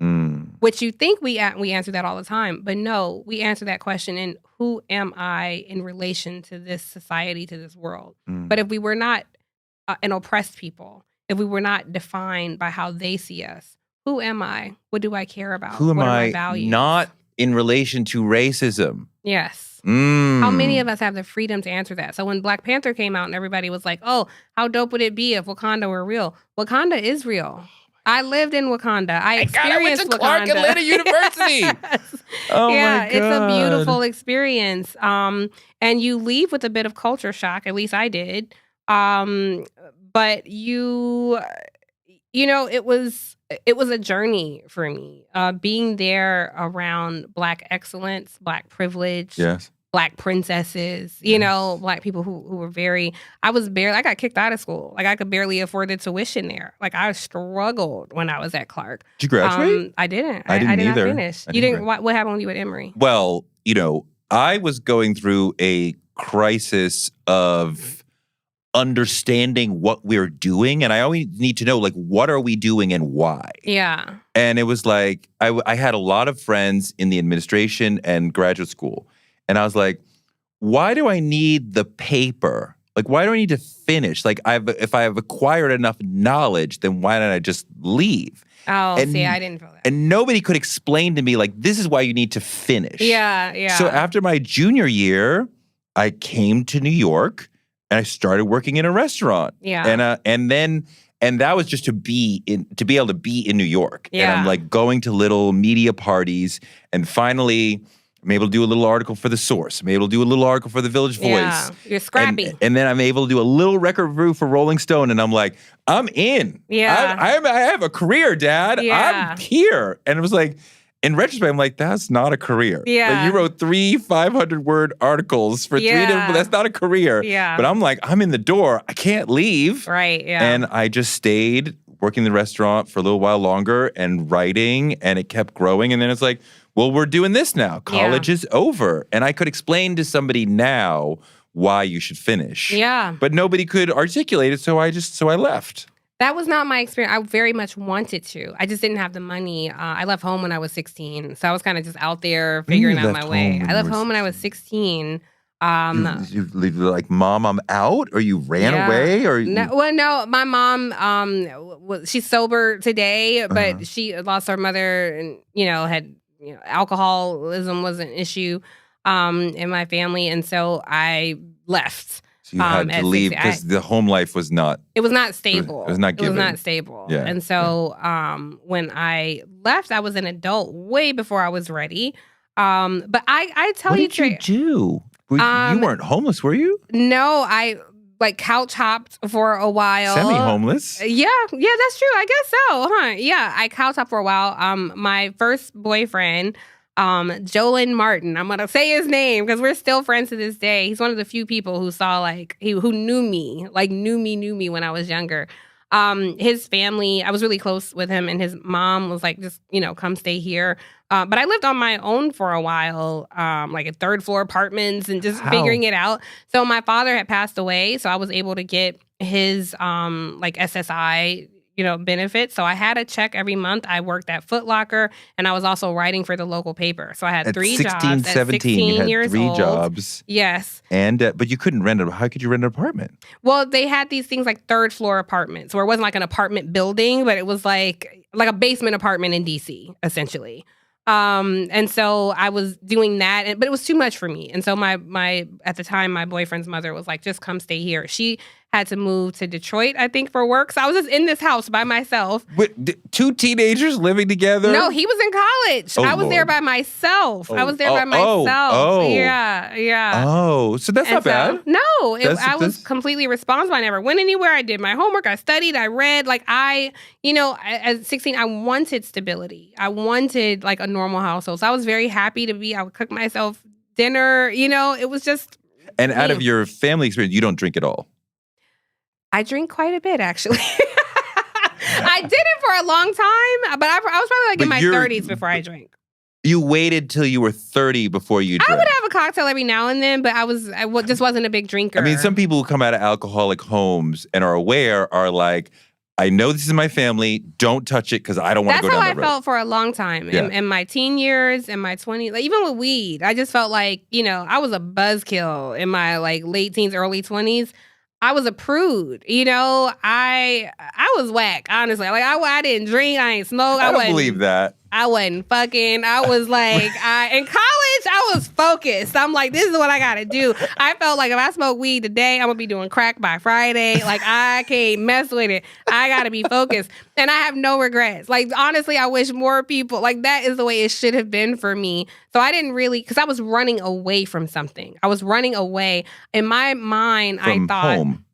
[SPEAKER 2] Which you think we answer that all the time. But no, we answer that question in who am I in relation to this society, to this world? But if we were not an oppressed people, if we were not defined by how they see us, who am I? What do I care about?
[SPEAKER 1] Who am
[SPEAKER 2] what are
[SPEAKER 1] I
[SPEAKER 2] my values?
[SPEAKER 1] Not in relation to racism?
[SPEAKER 2] Yes. How many of us have the freedom to answer that? So when Black Panther came out and everybody was like, oh, how dope would it be if Wakanda were real? Wakanda is real. I lived in Wakanda. I experienced Wakanda.
[SPEAKER 1] Clark Atlanta University.
[SPEAKER 2] Yes.
[SPEAKER 1] Oh my God.
[SPEAKER 2] It's a beautiful experience. And you leave with a bit of culture shock. At least I did. But it was a journey for me. Being there around Black excellence, Black privilege.
[SPEAKER 1] Yes.
[SPEAKER 2] Black princesses, Black people who were I got kicked out of school. Like I could barely afford the tuition there. Like I struggled when I was at Clark.
[SPEAKER 1] Did you graduate?
[SPEAKER 2] I didn't.
[SPEAKER 1] I didn't
[SPEAKER 2] did
[SPEAKER 1] either.
[SPEAKER 2] not finish. You didn't. What happened with you at Emory?
[SPEAKER 1] Well, I was going through a crisis of understanding what we're doing. And I always need to know, what are we doing and why?
[SPEAKER 2] Yeah.
[SPEAKER 1] And it was like, I had a lot of friends in the administration and graduate school. And I was like, why do I need the paper? Why do I need to finish? If I have acquired enough knowledge, then why don't I just leave?
[SPEAKER 2] Oh, I didn't feel that.
[SPEAKER 1] And nobody could explain to me, this is why you need to finish.
[SPEAKER 2] Yeah.
[SPEAKER 1] So after my junior year, I came to New York and I started working in a restaurant.
[SPEAKER 2] Yeah.
[SPEAKER 1] And that was just to be able to be in New York.
[SPEAKER 2] Yeah.
[SPEAKER 1] And I'm going to little media parties, and finally I'm able to do a little article for The Source. I'm able to do a little article for The Village Voice.
[SPEAKER 2] Yeah, you're scrappy.
[SPEAKER 1] And then I'm able to do a little record review for Rolling Stone, and I'm like, I'm in.
[SPEAKER 2] Yeah.
[SPEAKER 1] I have a career, Dad.
[SPEAKER 2] Yeah.
[SPEAKER 1] I'm here. And it was like, in retrospect, I'm like, that's not a career.
[SPEAKER 2] Yeah.
[SPEAKER 1] You wrote 3 500-word articles for 3 different, that's not a career.
[SPEAKER 2] Yeah.
[SPEAKER 1] But I'm like, I'm in the door. I can't leave.
[SPEAKER 2] Right, yeah.
[SPEAKER 1] And I just stayed working in the restaurant for a little while longer and writing, and it kept growing. And then it's like, well, we're doing this now. College is over. And I could explain to somebody now why you should finish.
[SPEAKER 2] Yeah.
[SPEAKER 1] But nobody could articulate it, so I left.
[SPEAKER 2] That was not my experience. I very much wanted to. I just didn't have the money. I left home when I was 16. So I was kind of just out there figuring out my way. I left home when I was 16.
[SPEAKER 1] You like, Mom, I'm out? Or you ran away? Or
[SPEAKER 2] no. My mom, she's sober today, but she lost her mother and, had, alcoholism was an issue in my family. And so I left.
[SPEAKER 1] So you had to leave because the home life was not...
[SPEAKER 2] It was not stable.
[SPEAKER 1] It was not given.
[SPEAKER 2] It was not stable.
[SPEAKER 1] Yeah.
[SPEAKER 2] And so when I left, I was an adult way before I was ready. But I tell
[SPEAKER 1] what
[SPEAKER 2] you...
[SPEAKER 1] What did you do? You weren't homeless, were you?
[SPEAKER 2] No, I couch hopped for a while.
[SPEAKER 1] Semi-homeless?
[SPEAKER 2] Yeah, that's true. I guess so, huh? Yeah, I couch hopped for a while. My first boyfriend... Jolin Martin. I'm gonna say his name because we're still friends to this day. He's one of the few people who saw who knew me when I was younger. His family, I was really close with him, and his mom was like, just come stay here. But I lived on my own for a while, at 3rd floor apartments and just figuring it out. So my father had passed away, so I was able to get his SSI. benefits. So I had a check every month. I worked at Foot Locker, and I was also writing for the local paper. So I had
[SPEAKER 1] At
[SPEAKER 2] 3
[SPEAKER 1] 16,
[SPEAKER 2] jobs.
[SPEAKER 1] 17,
[SPEAKER 2] at 16
[SPEAKER 1] you had
[SPEAKER 2] years
[SPEAKER 1] 3
[SPEAKER 2] old.
[SPEAKER 1] jobs.
[SPEAKER 2] Yes.
[SPEAKER 1] And but you couldn't rent it. How could you rent an apartment?
[SPEAKER 2] Well, they had these things like 3rd floor apartments, where it wasn't like an apartment building, but it was like a basement apartment in DC, essentially. And so I was doing that, but it was too much for me. And so at the time, my boyfriend's mother was like, just come stay here. She had to move to Detroit, I think, for work. So I was just in this house by myself.
[SPEAKER 1] Wait, 2 teenagers living together?
[SPEAKER 2] No, he was in college.
[SPEAKER 1] Oh,
[SPEAKER 2] I was there
[SPEAKER 1] Lord.
[SPEAKER 2] by myself. I was there by
[SPEAKER 1] oh,
[SPEAKER 2] myself.
[SPEAKER 1] oh.
[SPEAKER 2] Yeah.
[SPEAKER 1] Oh, so that's not bad.
[SPEAKER 2] No,
[SPEAKER 1] That's-
[SPEAKER 2] I was completely responsible. I never went anywhere. I did my homework. I studied. I read. Like at 16, I wanted stability. I wanted like a normal household. So I was very happy I would cook myself dinner. It was just.
[SPEAKER 1] And out of your family experience, you don't drink at all.
[SPEAKER 2] I drink quite a bit, actually. I did it for a long time, but I was probably like in my 30s before I drank.
[SPEAKER 1] You waited till you were 30 before you drank.
[SPEAKER 2] I would have a cocktail every now and then, but I just wasn't a big drinker.
[SPEAKER 1] I mean, some people who come out of alcoholic homes and are aware are like, I know this is my family. Don't touch it because I don't want to go down that road.
[SPEAKER 2] That's how I felt for a long time.
[SPEAKER 1] Yeah.
[SPEAKER 2] In my teen years, in my 20s, like even with weed, I just felt like, I was a buzzkill in my like late teens, early 20s. I was a prude, I was whack, honestly. Like I didn't drink, I ain't smoke.
[SPEAKER 1] I don't believe that.
[SPEAKER 2] I wasn't fucking. I was like, in college, I was focused. I'm like, this is what I gotta do. I felt like if I smoke weed today, I'm gonna be doing crack by Friday. Like I can't mess with it. I gotta be focused. And I have no regrets. Like honestly, I wish more people, like that is the way it should have been for me. So I didn't really, because I was running away from something. I was running away. In my mind, I thought
[SPEAKER 1] home.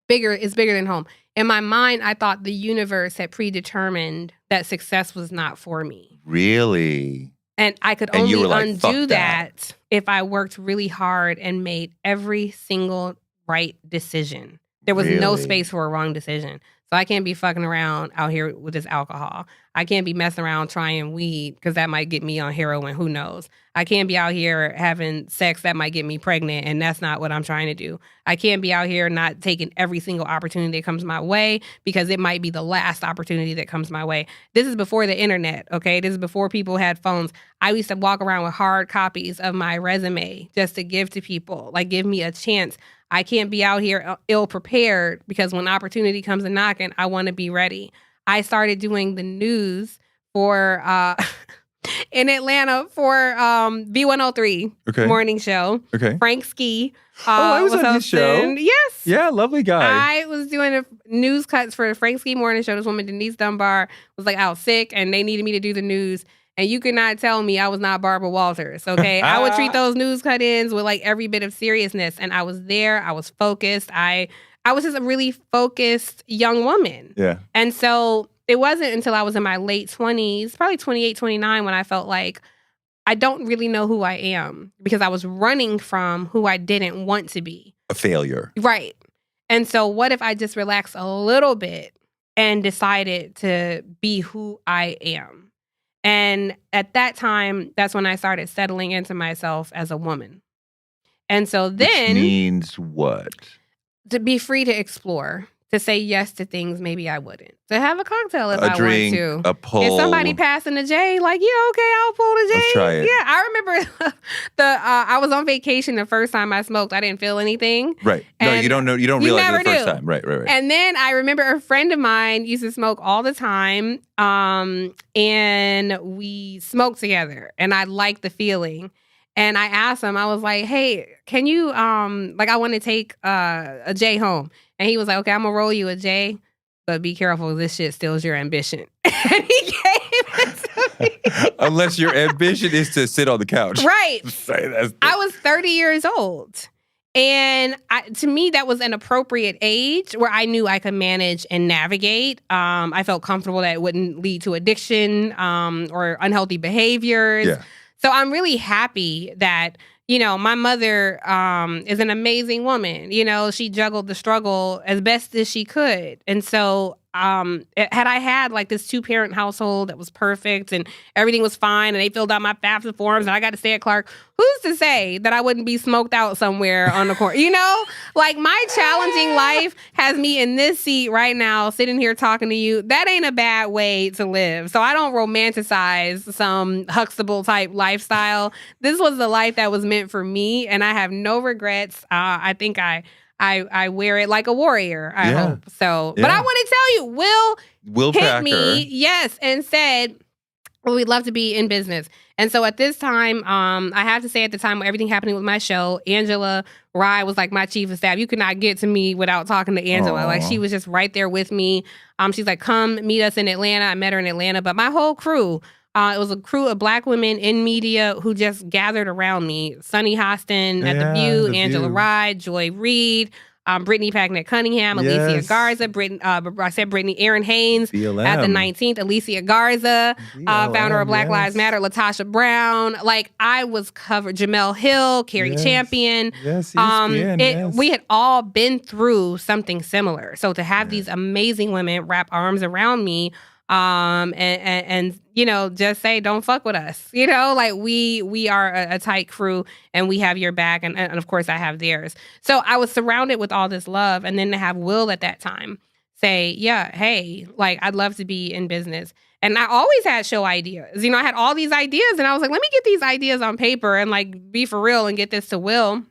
[SPEAKER 2] Bigger is bigger than home. In my mind, I thought the universe had predetermined that success was not for me.
[SPEAKER 1] Really?
[SPEAKER 2] And I could
[SPEAKER 1] And
[SPEAKER 2] only
[SPEAKER 1] you were like,
[SPEAKER 2] undo
[SPEAKER 1] "Fuck that."
[SPEAKER 2] if I worked really hard and made every single right decision. There was no
[SPEAKER 1] Really?
[SPEAKER 2] space for a wrong decision. So I can't be fucking around out here with this alcohol. I can't be messing around trying weed because that might get me on heroin. Who knows? I can't be out here having sex that might get me pregnant, and that's not what I'm trying to do. I can't be out here not taking every single opportunity that comes my way because it might be the last opportunity that comes my way. This is before the internet, okay? This is before people had phones. I used to walk around with hard copies of my resume just to give to people, like give me a chance. I can't be out here ill-prepared because when opportunity comes a knocking, I want to be ready. I started doing the news for in Atlanta for V103 morning show.
[SPEAKER 1] Okay.
[SPEAKER 2] Frank Ski.
[SPEAKER 1] I was on his show.
[SPEAKER 2] Yes.
[SPEAKER 1] Yeah, lovely guy.
[SPEAKER 2] I was doing news cuts for the Frank Ski morning show. This woman, Denise Dunbar, was like out sick and they needed me to do the news. And you could not tell me I was not Barbara Walters, okay? I would treat those news cut-ins with like every bit of seriousness. And I was there. I was focused. I was just a really focused young woman.
[SPEAKER 1] Yeah.
[SPEAKER 2] And so it wasn't until I was in my late 20s, probably 28, 29, when I felt like I don't really know who I am because I was running from who I didn't want to be.
[SPEAKER 1] A failure.
[SPEAKER 2] Right. And so what if I just relaxed a little bit and decided to be who I am? And at that time, that's when I started settling into myself as a woman. And so then...
[SPEAKER 1] Which means what?
[SPEAKER 2] To be free to explore, to say yes to things maybe I wouldn't. To have a cocktail if I
[SPEAKER 1] drink,
[SPEAKER 2] want to.
[SPEAKER 1] a pull.
[SPEAKER 2] If somebody passing the J, like, yeah, okay, I'll pull the J.
[SPEAKER 1] Let's try it.
[SPEAKER 2] Yeah, I remember I was on vacation the first time I smoked. I didn't feel anything.
[SPEAKER 1] Right. No,
[SPEAKER 2] And
[SPEAKER 1] you don't know. You don't realize it the first
[SPEAKER 2] do.
[SPEAKER 1] time. Right.
[SPEAKER 2] And then I remember a friend of mine used to smoke all the time, and we smoked together, and I liked the feeling. And I asked him, I was like, hey, can you, I want to take a J home. And he was like, okay, I'm going to roll you a J, but be careful. This shit steals your ambition. And he gave it to me.
[SPEAKER 1] Unless your ambition is to sit on the couch.
[SPEAKER 2] Right.
[SPEAKER 1] That's
[SPEAKER 2] I was 30 years old. And to me, that was an appropriate age where I knew I could manage and navigate. I felt comfortable that it wouldn't lead to addiction or unhealthy behaviors.
[SPEAKER 1] Yeah.
[SPEAKER 2] So I'm really happy that, my mother is an amazing woman. She juggled the struggle as best as she could. And so had I had like this 2-parent household that was perfect and everything was fine and they filled out my FAFSA forms and I got to stay at Clark, who's to say that I wouldn't be smoked out somewhere on the court? You know, like my challenging life has me in this seat right now, sitting here talking to you. That ain't a bad way to live. So I don't romanticize some Huxtable type lifestyle. This was the life that was meant for me, and I have no regrets. I think I wear it like a warrior, I hope. So, but I want to tell you, Will hit
[SPEAKER 1] Packer.
[SPEAKER 2] me, yes, and said, well, we'd love to be in business. And so at this time, I have to say at the time, everything happening with my show, Angela Rye was like my chief of staff. You could not get to me without talking to Angela.
[SPEAKER 1] Aww.
[SPEAKER 2] Like she was just right there with me. She's like, come meet us in Atlanta. I met her in Atlanta. But my whole crew, it was a crew of Black women in media who just gathered around me. Sunny Hostin at The View, Angela Rye, Joy Reid, Brittany Packnett-Cunningham, Alicia Garza, Erin Haynes
[SPEAKER 4] BLM.
[SPEAKER 2] at the 19th, Alicia Garza, founder of Black Lives Matter, Latasha Brown. Like I was covered, Jamel Hill, Carrie Champion.
[SPEAKER 4] Yes, ESPN,
[SPEAKER 2] We had all been through something similar. So to have these amazing women wrap arms around me, and you know, just say, don't fuck with us. You know, like we are a tight crew and we have your back. And of course I have theirs. So I was surrounded with all this love. And then to have Will at that time say, yeah, hey, like I'd love to be in business. And I always had show ideas. You know, I had all these ideas and I was like, let me get these ideas on paper and like be for real and get this to Will.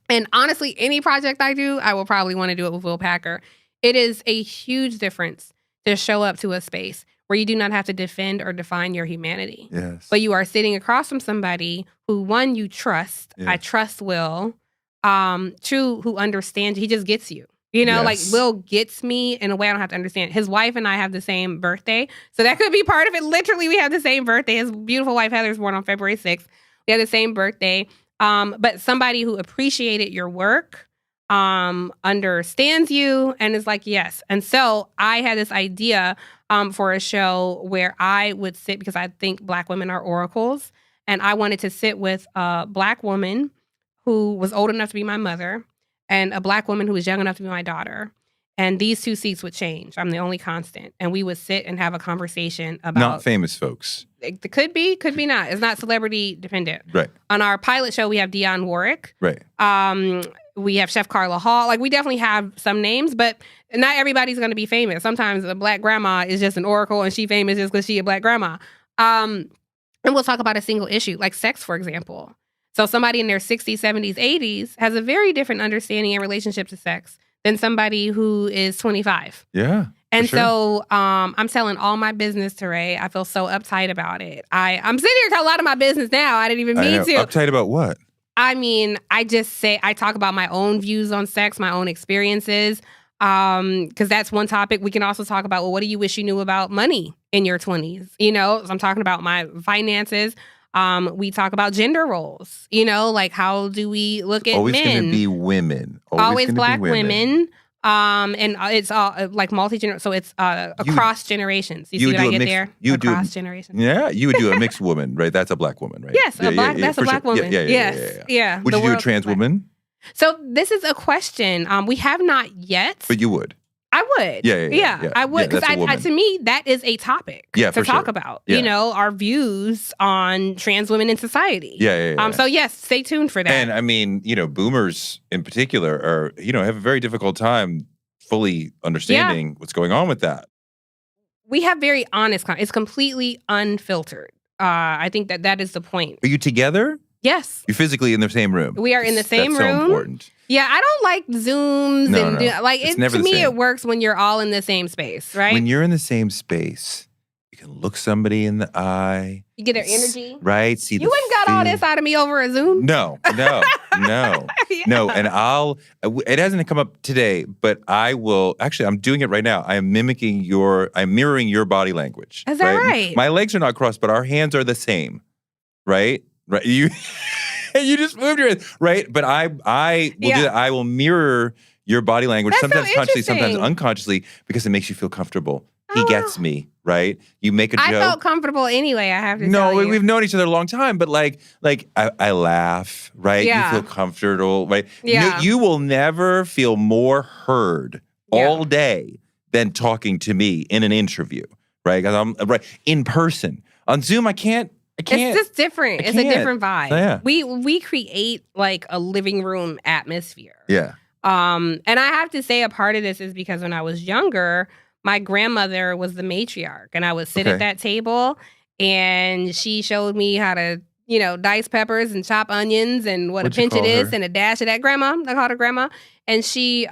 [SPEAKER 2] And honestly, any project I do, I will probably want to do it with Will Packer. It is a huge difference to show up to a space where you do not have to defend or define your humanity.
[SPEAKER 1] Yes.
[SPEAKER 2] But you are sitting across from somebody who, one, you trust.
[SPEAKER 1] Yes.
[SPEAKER 2] I trust Will. Two, who understands you. He just gets you. You know, like Will gets me in a way I don't have to understand. His wife and I have the same birthday. So that could be part of it. Literally, we have the same birthday. His beautiful wife, Heather's born on February 6th. We have the same birthday. But somebody who appreciated your work, understands you and is like, yes. And so I had this idea for a show where I would sit, because I think Black women are oracles, and I wanted to sit with a Black woman who was old enough to be my mother and a Black woman who was young enough to be my daughter. And these two seats would change. I'm the only constant. And we would sit and have a conversation about...
[SPEAKER 1] Not famous folks.
[SPEAKER 2] It could be not. It's not celebrity dependent.
[SPEAKER 1] Right.
[SPEAKER 2] On our pilot show, we have Dionne Warwick.
[SPEAKER 1] Right.
[SPEAKER 2] We have Chef Carla Hall. Like, we definitely have some names, but not everybody's going to be famous. Sometimes a Black grandma is just an oracle and she famous just because she a Black grandma. And we'll talk about a single issue, like sex, for example. So somebody in their 60s, 70s, 80s has a very different understanding and relationship to sex than somebody who is 25.
[SPEAKER 1] Yeah.
[SPEAKER 2] And
[SPEAKER 1] sure.
[SPEAKER 2] so I'm telling all my business, Toure. I feel so uptight about it. I'm sitting here telling a lot of my business now. I didn't even mean to.
[SPEAKER 1] Uptight about what?
[SPEAKER 2] I mean, I talk about my own views on sex, my own experiences, because that's one topic. We can also talk about, well, what do you wish you knew about money in your 20s? You know, so I'm talking about my finances. We talk about gender roles, you know, like how do we look at
[SPEAKER 1] always
[SPEAKER 2] men?
[SPEAKER 1] Always going to be women.
[SPEAKER 2] Always Black women. And it's all like multi-generational, so it's across generations. You see what I get there? Across generations.
[SPEAKER 1] Yeah, you would do a mixed woman, right? That's a Black woman, right?
[SPEAKER 2] Yes, that's a Black woman. Yeah.
[SPEAKER 1] Would you do a trans woman?
[SPEAKER 2] So this is a question. We have not yet.
[SPEAKER 1] But you would.
[SPEAKER 2] I would. Yeah. I would. Because to me, that is a topic to talk about.
[SPEAKER 1] Yeah.
[SPEAKER 2] You know, our views on trans women in society.
[SPEAKER 1] Yeah.
[SPEAKER 2] So yes, stay tuned for that.
[SPEAKER 1] And I mean, you know, boomers in particular are, you know, have a very difficult time fully understanding what's going on with that.
[SPEAKER 2] We have very honest, it's completely unfiltered. I think that is the point.
[SPEAKER 1] Are you together?
[SPEAKER 2] Yes.
[SPEAKER 1] You're physically in the same room.
[SPEAKER 2] We are in the same room.
[SPEAKER 1] That's so important.
[SPEAKER 2] Yeah, I don't like Zooms to me it works when you're all in the same space, right?
[SPEAKER 1] When you're in the same space, you can look somebody in the eye.
[SPEAKER 2] You get their energy.
[SPEAKER 1] Right?
[SPEAKER 2] You wouldn't got all this out of me over a Zoom?
[SPEAKER 1] No. No. And it hasn't come up today, but I will, actually, I'm doing it right now. I'm mirroring your body language.
[SPEAKER 2] Is that right?
[SPEAKER 1] My legs are not crossed, but our hands are the same. Right? You just moved your hands, right? But I will do that. I will mirror your body language, sometimes consciously, sometimes unconsciously, because it makes you feel comfortable. He gets me, right? You make a joke.
[SPEAKER 2] I felt comfortable anyway, I have to tell you.
[SPEAKER 1] No, we've known each other a long time, but like I laugh, right?
[SPEAKER 2] Yeah.
[SPEAKER 1] You feel comfortable, right?
[SPEAKER 2] Yeah.
[SPEAKER 1] You will never feel more heard all day than talking to me in an interview, right? 'Cause I'm right in person. On Zoom, I can't.
[SPEAKER 2] It's just different. It's a different vibe.
[SPEAKER 1] So, yeah.
[SPEAKER 2] We create like a living room atmosphere.
[SPEAKER 1] Yeah.
[SPEAKER 2] And I have to say a part of this is because when I was younger, my grandmother was the matriarch, and I would sit at that table, and she showed me how to, dice peppers and chop onions and what a pinch it is and a dash of that. Grandma, I called her grandma. And she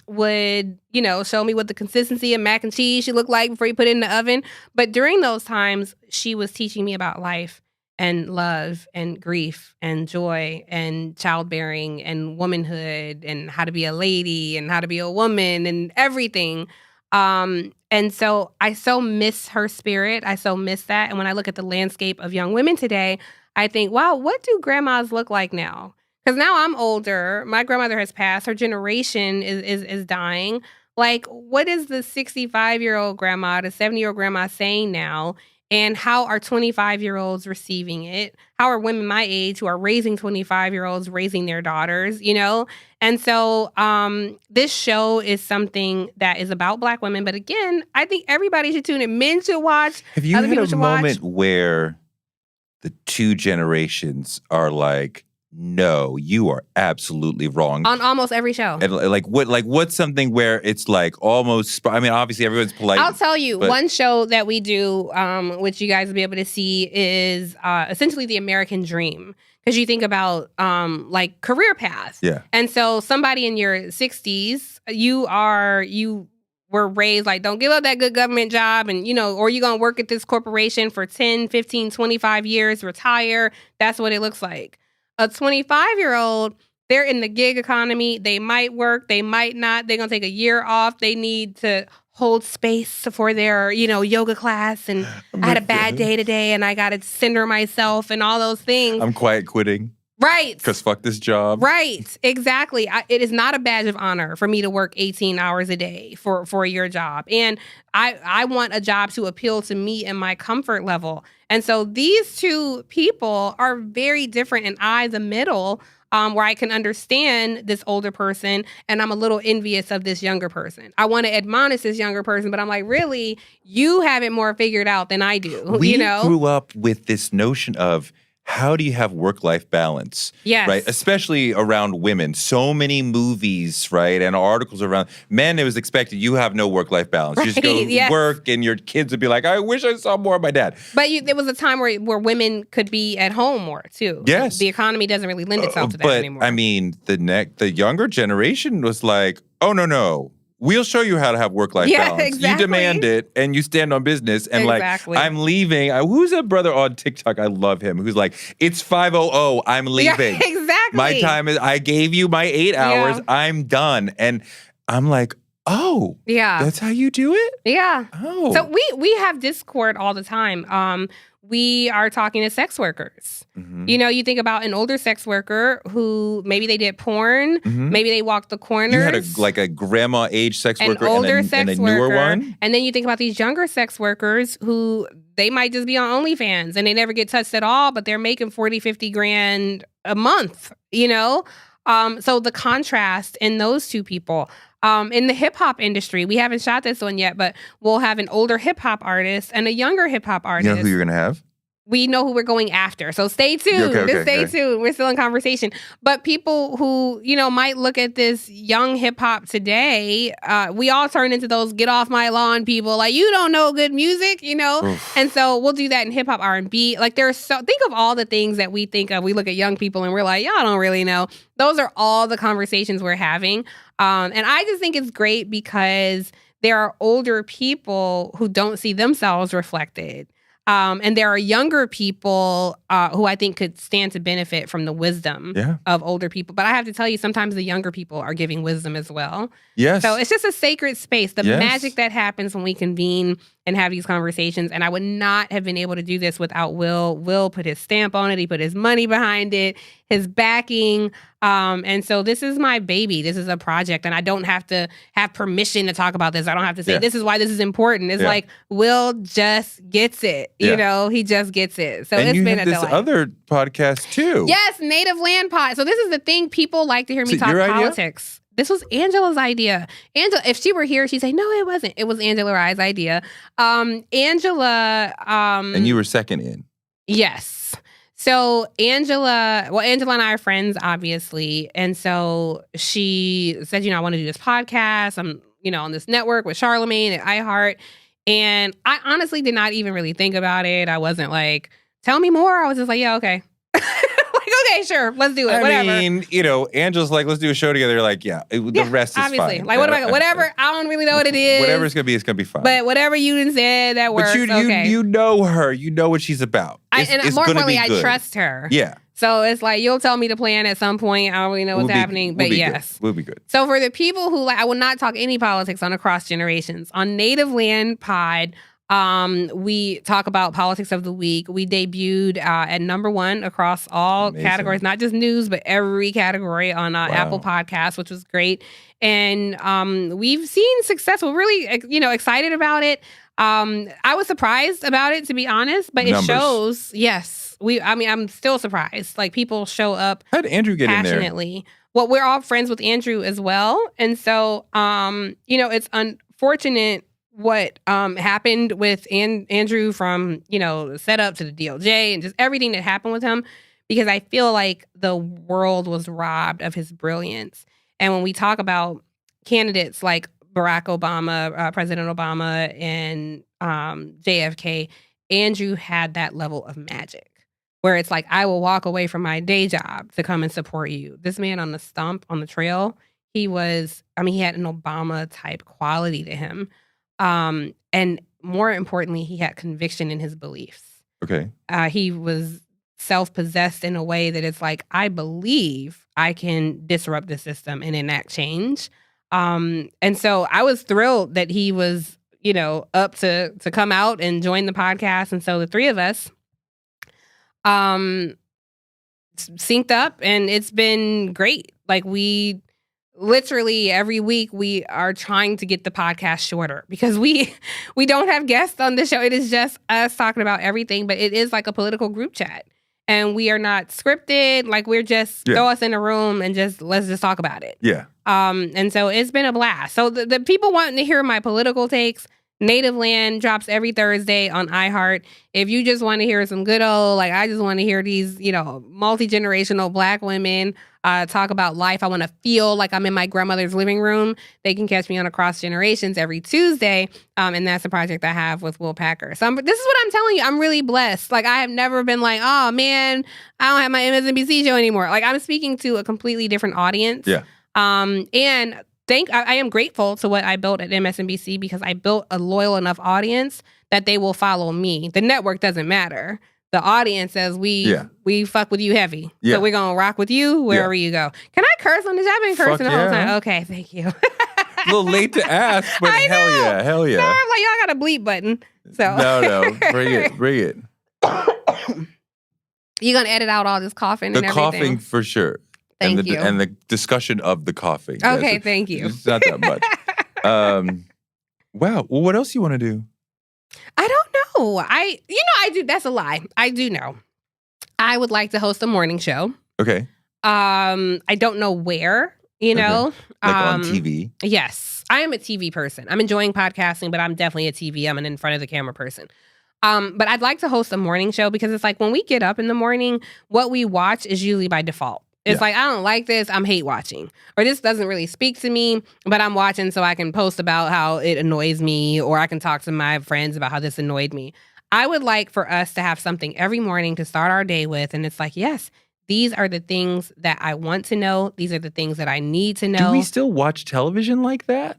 [SPEAKER 2] would, show me what the consistency of mac and cheese should look like before you put it in the oven. But during those times, she was teaching me about life and love and grief and joy and childbearing and womanhood and how to be a lady and how to be a woman and everything. And so I so miss her spirit. I so miss that. And when I look at the landscape of young women today, I think, wow, what do grandmas look like now? Because now I'm older. My grandmother has passed. Her generation is dying. Like, what is the 65-year-old grandma, the 70-year-old grandma saying now? And how are 25-year-olds receiving it? How are women my age who are raising 25-year-olds raising their daughters, And so this show is something that is about Black women. But again, I think everybody should tune in. Men should watch.
[SPEAKER 1] Have you had a moment where the two generations are like, no, you are absolutely wrong?
[SPEAKER 2] On almost every show.
[SPEAKER 1] And what's something where it's like almost, obviously everyone's polite.
[SPEAKER 2] I'll tell you, one show that we do, which you guys will be able to see, is essentially the American dream. Because you think about like career paths.
[SPEAKER 1] Yeah.
[SPEAKER 2] And so somebody in your 60s, you were raised like, don't give up that good government job and, or you're going to work at this corporation for 10, 15, 25 years, retire. That's what it looks like. A 25-year-old, they're in the gig economy. They might work. They might not. They're going to take a year off. They need to hold space for their, yoga class. And I had a bad day today and I got to center myself and all those things.
[SPEAKER 1] I'm quiet quitting.
[SPEAKER 2] Right.
[SPEAKER 1] Because fuck this job.
[SPEAKER 2] Right. Exactly. It is not a badge of honor for me to work 18 hours a day for your job. And I want a job to appeal to me and my comfort level. And so these two people are very different. And I, the middle, where I can understand this older person and I'm a little envious of this younger person. I want to admonish this younger person, but I'm like, really, you have it more figured out than I do.
[SPEAKER 1] We grew up with this notion of, how do you have work-life balance?
[SPEAKER 2] Yes.
[SPEAKER 1] Right? Especially around women. So many movies, right? And articles around men, it was expected you have no work-life balance. You just go work and your kids would be like, I wish I saw more of my dad.
[SPEAKER 2] But there was a time where women could be at home more, too.
[SPEAKER 1] Yes.
[SPEAKER 2] The economy doesn't really lend itself to that anymore.
[SPEAKER 1] But, the younger generation was like, oh, no. We'll show you how to have work-life balance.
[SPEAKER 2] Exactly.
[SPEAKER 1] You demand it, and you stand on business. And I'm leaving. Who's that brother on TikTok? I love him. Who's like, it's 5:00. I'm leaving.
[SPEAKER 2] Yeah, exactly.
[SPEAKER 1] My time is. I gave you my 8 hours. Yeah. I'm done. And I'm like, oh,
[SPEAKER 2] yeah,
[SPEAKER 1] that's how you do it.
[SPEAKER 2] Yeah.
[SPEAKER 1] Oh,
[SPEAKER 2] so we have Discord all the time. We are talking to sex workers. Mm-hmm. You think about an older sex worker who maybe they did porn, maybe they walked the corners.
[SPEAKER 1] You had a grandma age sex worker
[SPEAKER 2] an older
[SPEAKER 1] and
[SPEAKER 2] sex
[SPEAKER 1] a newer
[SPEAKER 2] worker,
[SPEAKER 1] one.
[SPEAKER 2] And then you think about these younger sex workers who they might just be on OnlyFans and they never get touched at all, but they're making 40, 50 grand a month, So the contrast in those two people. In the hip hop industry, we haven't shot this one yet, but we'll have an older hip hop artist and a younger hip hop artist.
[SPEAKER 1] You know who you're gonna have?
[SPEAKER 2] We know who we're going after. So stay tuned. Stay tuned. We're still in conversation. But people who, might look at this young hip hop today, we all turn into those get off my lawn people. Like, you don't know good music, Oof. And so we'll do that in hip hop, R&B. Like, think of all the things that we think of. We look at young people and we're like, y'all don't really know. Those are all the conversations we're having. And I just think it's great because there are older people who don't see themselves reflected. And there are younger people who I think could stand to benefit from the wisdom of older people. But I have to tell you, sometimes the younger people are giving wisdom as well.
[SPEAKER 1] Yes.
[SPEAKER 2] So it's just a sacred space. The magic that happens when we convene and have these conversations. And I would not have been able to do this without Will. Will put his stamp on it. He put his money behind it, his backing. And so this is my baby. This is a project. And I don't have to have permission to talk about this. I don't have to say, this is why this is important. It's like, Will just gets it. He just gets it. So
[SPEAKER 1] and
[SPEAKER 2] it's been a
[SPEAKER 1] this
[SPEAKER 2] delight.
[SPEAKER 1] other podcast too.
[SPEAKER 2] Yes, Native Land Pod. So this is the thing. People like to hear me talk politics. This was Angela's idea. Angela, if she were here, she'd say, no, it wasn't. It was Angela Rye's idea. Angela.
[SPEAKER 1] And you were second in.
[SPEAKER 2] Yes. So Angela and I are friends, obviously. And so she said, I want to do this podcast. I'm, on this network with Charlemagne at iHeart. And I honestly did not even really think about it. I wasn't like, tell me more. I was just like, yeah, okay. Okay, sure, let's do it. Whatever.
[SPEAKER 1] I mean, Angela's like, let's do a show together. You're like, the rest is
[SPEAKER 2] obviously.
[SPEAKER 1] fine.
[SPEAKER 2] Like, whatever. I don't really know what it is.
[SPEAKER 1] Whatever it's gonna be, it's gonna be fine.
[SPEAKER 2] But whatever you done said, that works.
[SPEAKER 1] But you know her. You know what she's about.
[SPEAKER 2] And more importantly, I trust her.
[SPEAKER 1] Yeah.
[SPEAKER 2] So it's like, you'll tell me to plan at some point. I don't really know what's happening, but yes.
[SPEAKER 1] We'll be good.
[SPEAKER 2] So for the people who I will not talk any politics on Across Generations. On Native Land Pod, we talk about politics of the week. We debuted at #1 across all categories, not just news, but every category on Apple Podcasts, which was great. And we've seen success. We're really, excited about it. I was surprised about it, to be honest, but it shows. Yes, I'm still surprised. Like, people show up.
[SPEAKER 1] How did Andrew get
[SPEAKER 2] passionately.
[SPEAKER 1] in there?
[SPEAKER 2] Well, we're all friends with Andrew as well, and so it's unfortunate what happened with Andrew from, the setup to the DOJ and just everything that happened with him, because I feel like the world was robbed of his brilliance. And when we talk about candidates like Barack Obama, President Obama, and JFK, Andrew had that level of magic where it's like, I will walk away from my day job to come and support you. This man on the stump, on the trail, he had an Obama type quality to him. And more importantly, he had conviction in his beliefs.
[SPEAKER 1] Okay.
[SPEAKER 2] He was self-possessed in a way that it's like, I believe I can disrupt the system and enact change. And so I was thrilled that he was, up to come out and join the podcast. And so the three of us, synced up, and it's been great. Like, we literally every week we are trying to get the podcast shorter because we don't have guests on the show. It is just us talking about everything, but it is like a political group chat, and we are not scripted. Like, we're just throw us in a room and let's just talk about it.
[SPEAKER 1] Yeah.
[SPEAKER 2] And so it's been a blast. So the people wanting to hear my political takes, Native Land drops every Thursday on iHeart. If you just want to hear some good old, I just want to hear these, multi-generational Black women talk about life. I want to feel like I'm in my grandmother's living room. They can catch me on Across Generations every Tuesday. And that's a project I have with Will Packer. So this is what I'm telling you. I'm really blessed. Like, I have never been like, oh man, I don't have my MSNBC show anymore. Like, I'm speaking to a completely different audience.
[SPEAKER 1] Yeah.
[SPEAKER 2] And I am grateful to what I built at MSNBC because I built a loyal enough audience that they will follow me. The network doesn't matter. The audience says we fuck with you heavy.
[SPEAKER 1] Yeah.
[SPEAKER 2] So we're going to rock with you wherever you go. Can I curse on this? I've been cursing the whole time. Okay, thank you.
[SPEAKER 1] A little late to ask, but hell yeah.
[SPEAKER 2] No, I'm like, y'all got a bleep button. So
[SPEAKER 1] No, bring it.
[SPEAKER 2] You're going to edit out all this coughing and everything?
[SPEAKER 1] The coughing for sure.
[SPEAKER 2] Thank you.
[SPEAKER 1] And the discussion of the coughing.
[SPEAKER 2] Okay, thank you.
[SPEAKER 1] It's not that much. Wow. Well, what else you want to do?
[SPEAKER 2] I don't know. I do. That's a lie. I do know. I would like to host a morning show.
[SPEAKER 1] Okay.
[SPEAKER 2] I don't know where, know.
[SPEAKER 1] Like on TV?
[SPEAKER 2] Yes. I am a TV person. I'm enjoying podcasting, but I'm definitely a TV. I'm an in front of the camera person. But I'd like to host a morning show because it's like when we get up in the morning, what we watch is usually by default. It's like, I don't like this, I'm hate watching. Or this doesn't really speak to me, but I'm watching so I can post about how it annoys me, or I can talk to my friends about how this annoyed me. I would like for us to have something every morning to start our day with, and it's like, yes, these are the things that I want to know. These are the things that I need to know.
[SPEAKER 1] Do we still watch television like that?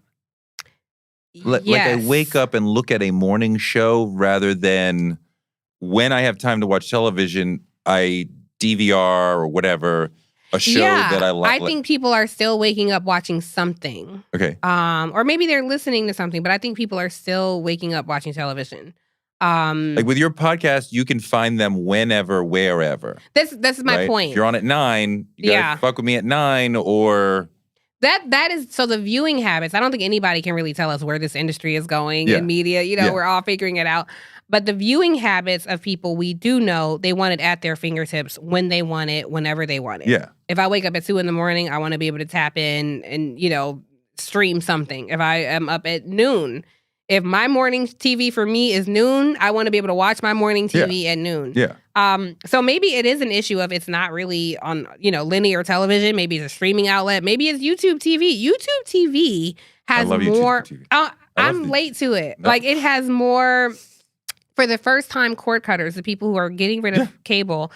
[SPEAKER 2] Yes.
[SPEAKER 1] Like I wake up and look at a morning show rather than when I have time to watch television, I DVR or whatever. A show that I like.
[SPEAKER 2] I think people are still waking up watching something.
[SPEAKER 1] Okay.
[SPEAKER 2] Or maybe they're listening to something, but I think people are still waking up watching television.
[SPEAKER 1] Like with your podcast, you can find them whenever, wherever.
[SPEAKER 2] This is my point.
[SPEAKER 1] If you're on at 9, you gotta fuck with me at 9 or
[SPEAKER 2] That is, so the viewing habits, I don't think anybody can really tell us where this industry is going in media. We're all figuring it out. But the viewing habits of people, we do know they want it at their fingertips when they want it, whenever they want it.
[SPEAKER 1] Yeah.
[SPEAKER 2] If I wake up at 2 a.m, I want to be able to tap in and, stream something. If I am up at noon, if my morning TV for me is noon, I want to be able to watch my morning TV at noon.
[SPEAKER 1] Yeah.
[SPEAKER 2] So maybe it is an issue of it's not really on, linear television. Maybe it's a streaming outlet. Maybe it's YouTube TV. YouTube TV has more.
[SPEAKER 1] YouTube TV.
[SPEAKER 2] I'm late to it.
[SPEAKER 1] No.
[SPEAKER 2] Like, it has more, for the first time cord cutters, the people who are getting rid of cable,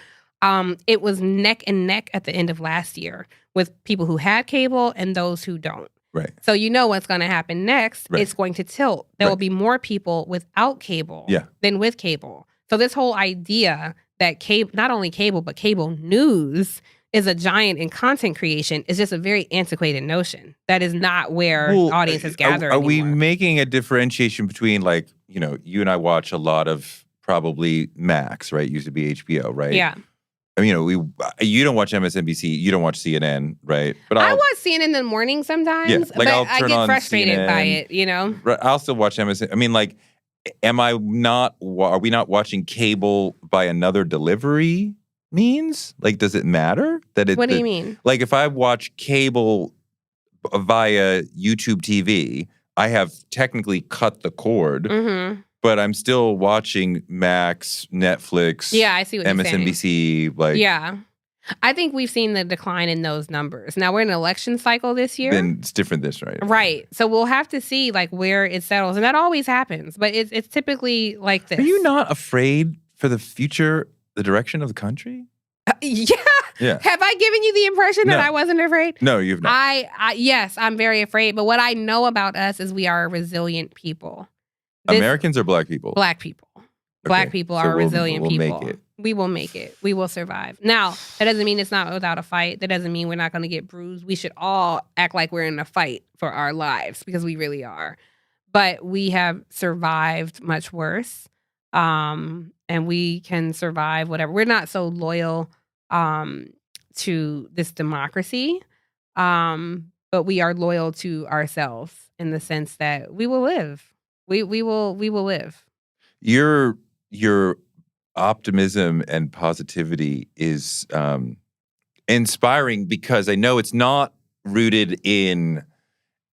[SPEAKER 2] it was neck and neck at the end of last year with people who had cable and those who don't.
[SPEAKER 1] Right.
[SPEAKER 2] So you know what's going to happen next.
[SPEAKER 1] Right.
[SPEAKER 2] It's going to tilt. There will be more people without cable than with cable. So this whole idea that not only cable, but cable news is a giant in content creation is just a very antiquated notion. That is not where audiences gather
[SPEAKER 1] Are we
[SPEAKER 2] anymore.
[SPEAKER 1] making a differentiation between, like, you and I watch a lot of probably Max, right? Used to be HBO, right?
[SPEAKER 2] Yeah.
[SPEAKER 1] I mean, you don't watch MSNBC, you don't watch CNN, right? But
[SPEAKER 2] I watch CNN in the morning sometimes,
[SPEAKER 1] like,
[SPEAKER 2] but
[SPEAKER 1] I'll
[SPEAKER 2] I
[SPEAKER 1] turn
[SPEAKER 2] get
[SPEAKER 1] on
[SPEAKER 2] frustrated
[SPEAKER 1] CNN,
[SPEAKER 2] by it,
[SPEAKER 1] I'll still watch MSNBC. I mean, like, are we not watching cable by another delivery means? Like, does it matter?
[SPEAKER 2] What do you mean?
[SPEAKER 1] Like, if I watch cable via YouTube TV, I have technically cut the cord.
[SPEAKER 2] Mm-hmm.
[SPEAKER 1] But I'm still watching Max, Netflix,
[SPEAKER 2] I see what you're saying.
[SPEAKER 1] MSNBC. Like,
[SPEAKER 2] I think we've seen the decline in those numbers. Now, we're in an election cycle this year.
[SPEAKER 1] Then it's different this, right?
[SPEAKER 2] Right. So we'll have to see, like, where it settles. And that always happens. But it's typically like this.
[SPEAKER 1] Are you not afraid for the future, the direction of the country?
[SPEAKER 2] Yeah. Have I given you the impression that I wasn't afraid?
[SPEAKER 1] No, you've not.
[SPEAKER 2] Yes, I'm very afraid. But what I know about us is we are a resilient people.
[SPEAKER 1] Americans or black people?
[SPEAKER 2] Black people. Black people are resilient people.
[SPEAKER 1] Make it.
[SPEAKER 2] We will make it. We will survive. Now, that doesn't mean it's not without a fight. That doesn't mean we're not going to get bruised. We should all act like we're in a fight for our lives because we really are. But we have survived much worse. And we can survive whatever. We're not so loyal to this democracy. But we are loyal to ourselves in the sense that we will live. We will live.
[SPEAKER 1] Your optimism and positivity is inspiring because I know it's not rooted in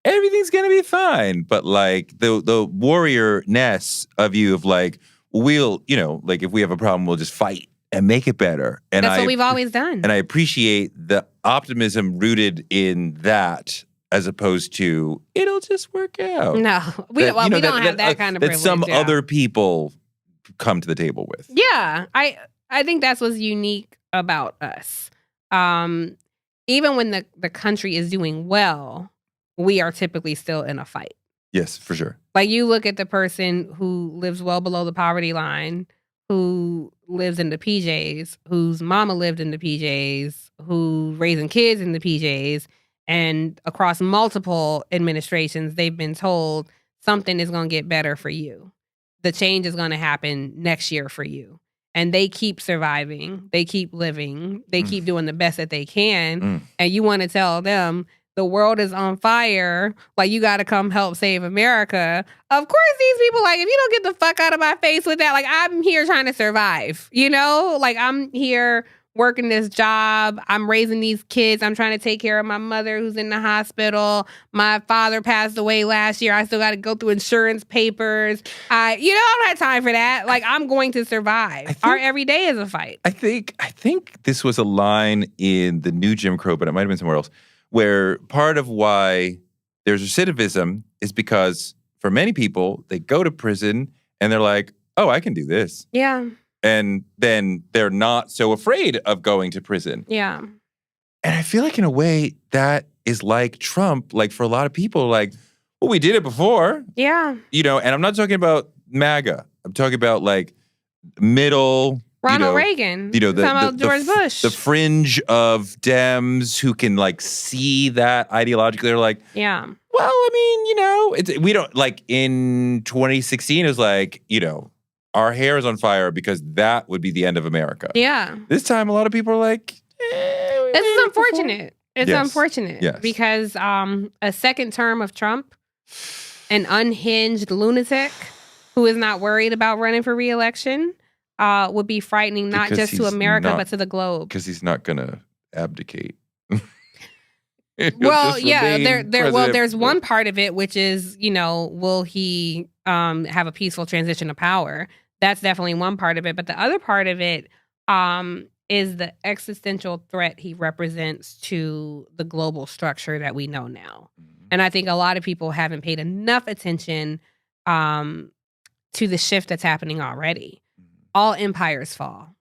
[SPEAKER 1] everything's gonna be fine, but like the warrior-ness of you of like, we'll, like if we have a problem, we'll just fight and make it better. And
[SPEAKER 2] that's what we've always done.
[SPEAKER 1] And I appreciate the optimism rooted in that, as opposed to it'll just work out.
[SPEAKER 2] No, we don't have that kind of privilege.
[SPEAKER 1] That some other people come to the table with.
[SPEAKER 2] Yeah, I think that's what's unique about us. Even when the country is doing well, we are typically still in a fight.
[SPEAKER 1] Yes, for sure.
[SPEAKER 2] Like, you look at the person who lives well below the poverty line, who lives in the PJs, whose mama lived in the PJs, who's raising kids in the PJs. And across multiple administrations, they've been told something is going to get better for you. The change is going to happen next year for you. And they keep surviving. They keep living. They keep doing the best that they can. And you want to tell them the world is on fire. Like, you got to come help save America. Of course, these people, like, if you don't get the fuck out of my face with that, like, I'm here trying to survive, Like, I'm here working this job. I'm raising these kids. I'm trying to take care of my mother who's in the hospital. My father passed away last year. I still got to go through insurance papers. I don't have time for that. Like, I'm going to survive. Our every day is a fight.
[SPEAKER 1] I think this was a line in the new Jim Crow, but it might have been somewhere else, where part of why there's recidivism is because for many people, they go to prison and they're like, oh, I can do this.
[SPEAKER 2] Yeah.
[SPEAKER 1] And then they're not so afraid of going to prison.
[SPEAKER 2] Yeah.
[SPEAKER 1] And I feel like in a way that is like Trump, like for a lot of people, like, well, we did it before.
[SPEAKER 2] Yeah.
[SPEAKER 1] And I'm not talking about MAGA. I'm talking about like middle.
[SPEAKER 2] Ronald Reagan.
[SPEAKER 1] Talking
[SPEAKER 2] about George Bush.
[SPEAKER 1] The fringe of Dems who can like see that ideologically. They're like,
[SPEAKER 2] yeah.
[SPEAKER 1] Well, I mean, we don't, like in 2016, it was like, our hair is on fire because that would be the end of America.
[SPEAKER 2] Yeah.
[SPEAKER 1] This time, a lot of people are like,
[SPEAKER 2] this is unfortunate. It's unfortunate
[SPEAKER 1] Yes.
[SPEAKER 2] because a second term of Trump, an unhinged lunatic who is not worried about running for re-election, would be frightening not just to America but to the globe.
[SPEAKER 1] Because he's not going to abdicate.
[SPEAKER 2] Well, yeah, there's one part of it which is, will he have a peaceful transition of power? That's definitely one part of it, but the other part of it is the existential threat he represents to the global structure that we know now. And I think a lot of people haven't paid enough attention to the shift that's happening already. All empires fall.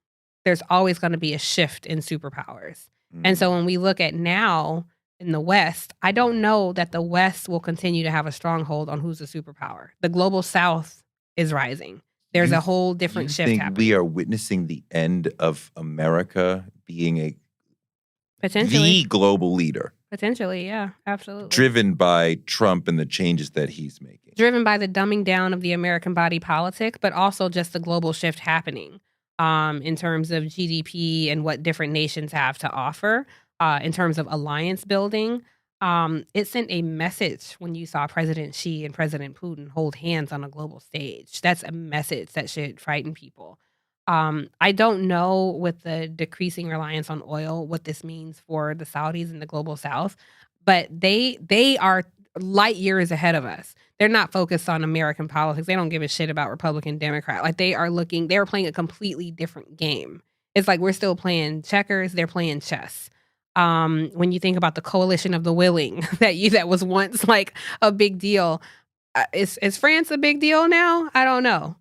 [SPEAKER 2] There's always going to be a shift in superpowers. And so when we look at now in the West, I don't know that the West will continue to have a stronghold on who's a superpower. The global South is rising. There's a whole different shift happening.
[SPEAKER 1] We are witnessing the end of America being
[SPEAKER 2] Potentially.
[SPEAKER 1] the global leader.
[SPEAKER 2] Potentially, yeah, absolutely.
[SPEAKER 1] Driven by Trump and the changes that he's making.
[SPEAKER 2] Driven by the dumbing down of the American body politic, but also just the global shift happening in terms of GDP and what different nations have to offer, in terms of alliance building. It sent a message when you saw President Xi and President Putin hold hands on a global stage. That's a message that should frighten people. I don't know with the decreasing reliance on oil what this means for the Saudis and the global South, but they are light years ahead of us. They're not focused on American politics. They don't give a shit about Republican, Democrat. Like they're playing a completely different game. It's like we're still playing checkers. They're playing chess. When you think about the coalition of the willing that was once like a big deal, is France a big deal now? I don't know.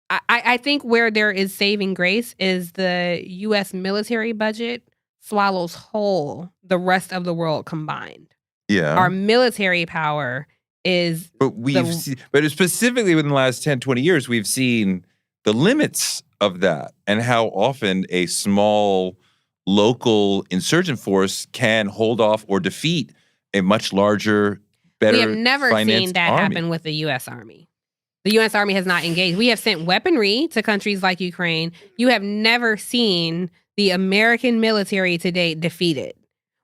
[SPEAKER 2] I think where there is saving grace is the U.S. military budget swallows whole the rest of the world combined.
[SPEAKER 1] Yeah.
[SPEAKER 2] Our military power is...
[SPEAKER 1] But specifically within the last 10, 20 years, we've seen the limits of that and how often a small local insurgent force can hold off or defeat a much larger, better financed
[SPEAKER 2] army. We have never seen that happen with the U.S. Army. The U.S. Army has not engaged. We have sent weaponry to countries like Ukraine. You have never seen the American military to date defeated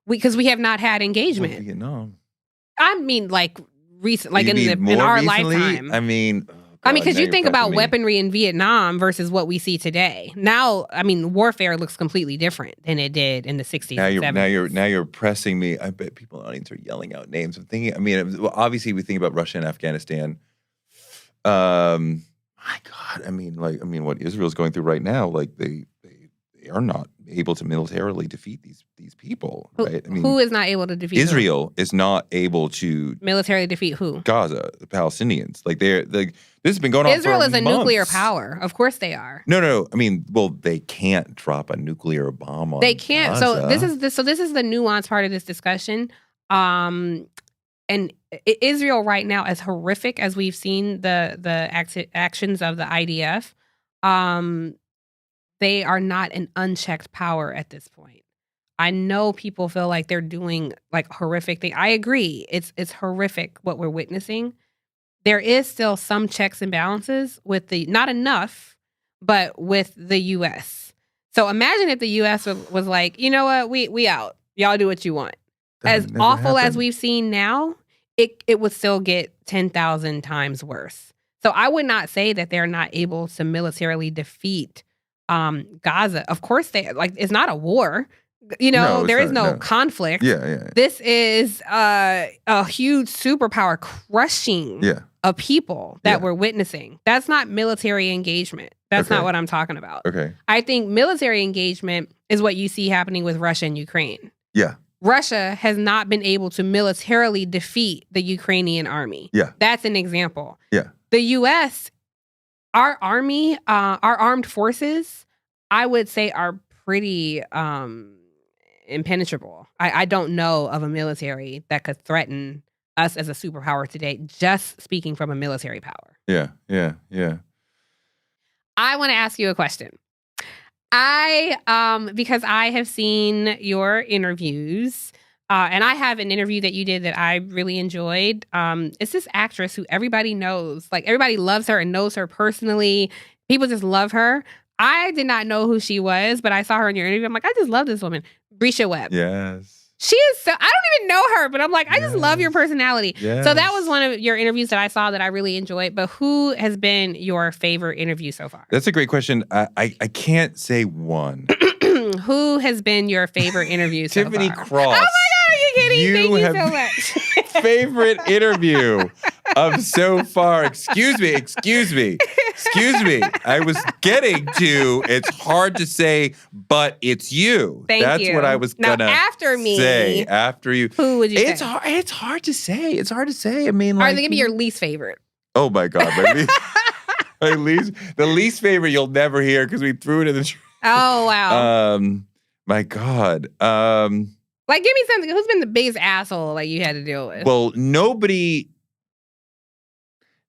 [SPEAKER 2] because we have not had engagement.
[SPEAKER 1] Vietnam.
[SPEAKER 2] I mean, like recent, like in our lifetime.
[SPEAKER 1] I mean,
[SPEAKER 2] because you think about weaponry in Vietnam versus what we see today. Now, I mean, warfare looks completely different than it did in the 60s and 70s.
[SPEAKER 1] Now you're pressing me. I bet people in the audience are yelling out names. I'm thinking. I mean, obviously we think about Russia and Afghanistan. My God, I mean, what Israel's going through right now, like they are not able to militarily defeat these people, right? I mean,
[SPEAKER 2] who is not able to defeat
[SPEAKER 1] Israel? Is not able to
[SPEAKER 2] militarily defeat who?
[SPEAKER 1] Gaza, the Palestinians. This has been going on.
[SPEAKER 2] Israel
[SPEAKER 1] for
[SPEAKER 2] is a
[SPEAKER 1] months.
[SPEAKER 2] nuclear power. Of course they are.
[SPEAKER 1] No. I mean, well, they can't drop a nuclear bomb on. They can't.
[SPEAKER 2] Gaza. So this is the nuanced part of this discussion. And Israel right now, as horrific as we've seen the actions of the IDF, they are not an unchecked power at this point. I know people feel like they're doing like horrific things. I agree. It's horrific what we're witnessing. There is still some checks and balances with not enough, but with the U.S. So imagine if the U.S. was like, you know what, we out. Y'all do what you want. As awful as we've seen now, it would still get 10,000 times worse. So I would not say that they're not able to militarily defeat Gaza. Of course it's not a war. There is no conflict.
[SPEAKER 1] Yeah.
[SPEAKER 2] This is a huge superpower crushing a people that we're witnessing. That's not military engagement. That's not what I'm talking about.
[SPEAKER 1] Okay.
[SPEAKER 2] I think military engagement is what you see happening with Russia and Ukraine.
[SPEAKER 1] Yeah.
[SPEAKER 2] Russia has not been able to militarily defeat the Ukrainian army.
[SPEAKER 1] Yeah.
[SPEAKER 2] That's an example.
[SPEAKER 1] Yeah.
[SPEAKER 2] The U.S., our army, our armed forces, I would say are pretty impenetrable. I don't know of a military that could threaten us as a superpower today, just speaking from a military power.
[SPEAKER 1] Yeah.
[SPEAKER 2] I want to ask you a question. Because I have seen your interviews, and I have an interview that you did that I really enjoyed. It's this actress who everybody knows, like everybody loves her and knows her personally. People just love her. I did not know who she was, but I saw her in your interview. I'm like, I just love this woman. Brisha Webb.
[SPEAKER 1] Yes.
[SPEAKER 2] She is so, I don't even know her, but I'm like, I just love your personality.
[SPEAKER 1] Yes.
[SPEAKER 2] So that was one of your interviews that I saw that I really enjoyed. But who has been your favorite interview so far?
[SPEAKER 1] That's a great question. I can't say one.
[SPEAKER 2] Who has been your favorite interview so
[SPEAKER 1] Tiffany
[SPEAKER 2] far?
[SPEAKER 1] Cross.
[SPEAKER 2] Oh my God, are you kidding? Thank you so much.
[SPEAKER 1] Favorite interview of so far. Excuse me. I was getting to, it's hard to say, but it's you.
[SPEAKER 2] Thank
[SPEAKER 1] That's
[SPEAKER 2] you.
[SPEAKER 1] what I was
[SPEAKER 2] Now,
[SPEAKER 1] gonna
[SPEAKER 2] after me,
[SPEAKER 1] say. After you.
[SPEAKER 2] Who would you
[SPEAKER 1] It's
[SPEAKER 2] say?
[SPEAKER 1] hard to say. It's hard to say. I mean, like,
[SPEAKER 2] Are they going to be your least favorite?
[SPEAKER 1] oh my God. The least favorite you'll never hear because we threw it in the trash.
[SPEAKER 2] Oh, wow.
[SPEAKER 1] My God.
[SPEAKER 2] Like, give me something. Who's been the biggest asshole like you had to deal with?
[SPEAKER 1] Well, nobody's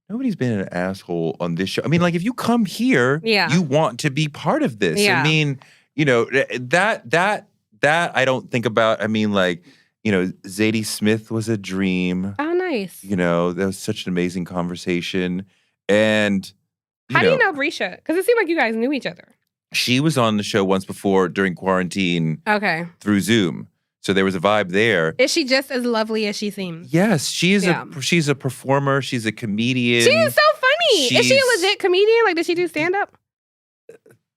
[SPEAKER 1] been an asshole on this show. I mean, like, if you come here, you want to be part of this.
[SPEAKER 2] Yeah.
[SPEAKER 1] I mean, you know, that I don't think about. I mean, like, you know, Zadie Smith was a dream.
[SPEAKER 2] Oh, nice.
[SPEAKER 1] You know, that was such an amazing conversation. And
[SPEAKER 2] how do you know Brisha? Because it seemed like you guys knew each other.
[SPEAKER 1] She was on the show once before during quarantine.
[SPEAKER 2] Okay.
[SPEAKER 1] Through Zoom. So there was a vibe there.
[SPEAKER 2] Is she just as lovely as she seems?
[SPEAKER 1] Yes, she's a performer. She's a comedian.
[SPEAKER 2] She is so funny. Is she a legit comedian? Like, does she do stand-up?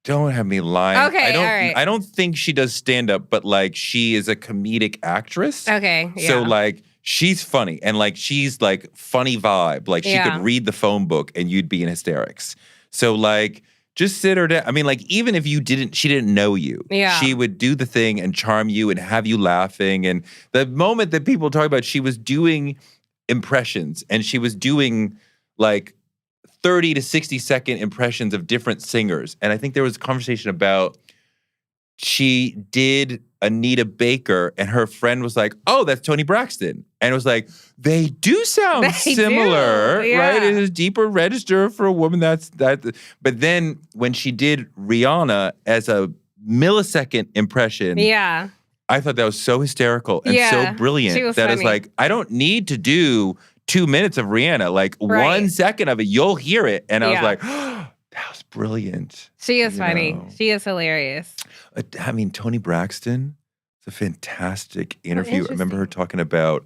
[SPEAKER 1] Don't have me lying.
[SPEAKER 2] Okay, all right.
[SPEAKER 1] I don't think she does stand-up, but like she is a comedic actress.
[SPEAKER 2] Okay, yeah.
[SPEAKER 1] So like she's funny and like she's like funny vibe. Like she could read the phone book and you'd be in hysterics. So like just sit her down. I mean, like, even if she didn't know you.
[SPEAKER 2] Yeah.
[SPEAKER 1] She would do the thing and charm you and have you laughing. And the moment that people talk about, she was doing impressions and she was doing like 30 to 60 second impressions of different singers. And I think there was a conversation about she did Anita Baker and her friend was like, oh, that's Toni Braxton. And it was like, they do sound similar, right? It is a deeper register for a woman that. But then when she did Rihanna as a millisecond impression, I thought that was so hysterical and so brilliant that it's like, I don't need to do 2 minutes of Rihanna. Like 1 second of it, you'll hear it. And I was like, oh, that was brilliant.
[SPEAKER 2] She is funny. She is hilarious.
[SPEAKER 1] I mean, Toni Braxton, it's a fantastic interview. I remember her talking about,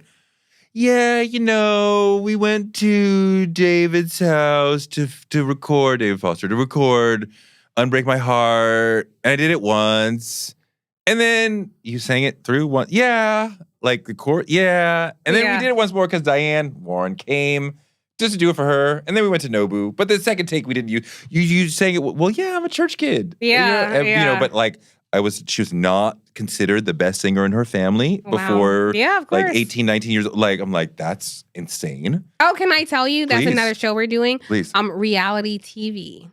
[SPEAKER 1] you know, we went to David's house to record, David Foster, to record Unbreak My Heart. And I did it once. And then you sang it through one. Like the chord. And then we did it once more because Diane Warren came just to do it for her. And then we went to Nobu. But the second take we didn't use. You sang it, well, I'm a church kid. You know, but like she was not considered the best singer in her family before of course. Like 18, 19 years old. Like, I'm like, that's insane.
[SPEAKER 2] Oh, can I tell you? That's another show we're doing.
[SPEAKER 1] Please.
[SPEAKER 2] Reality TV.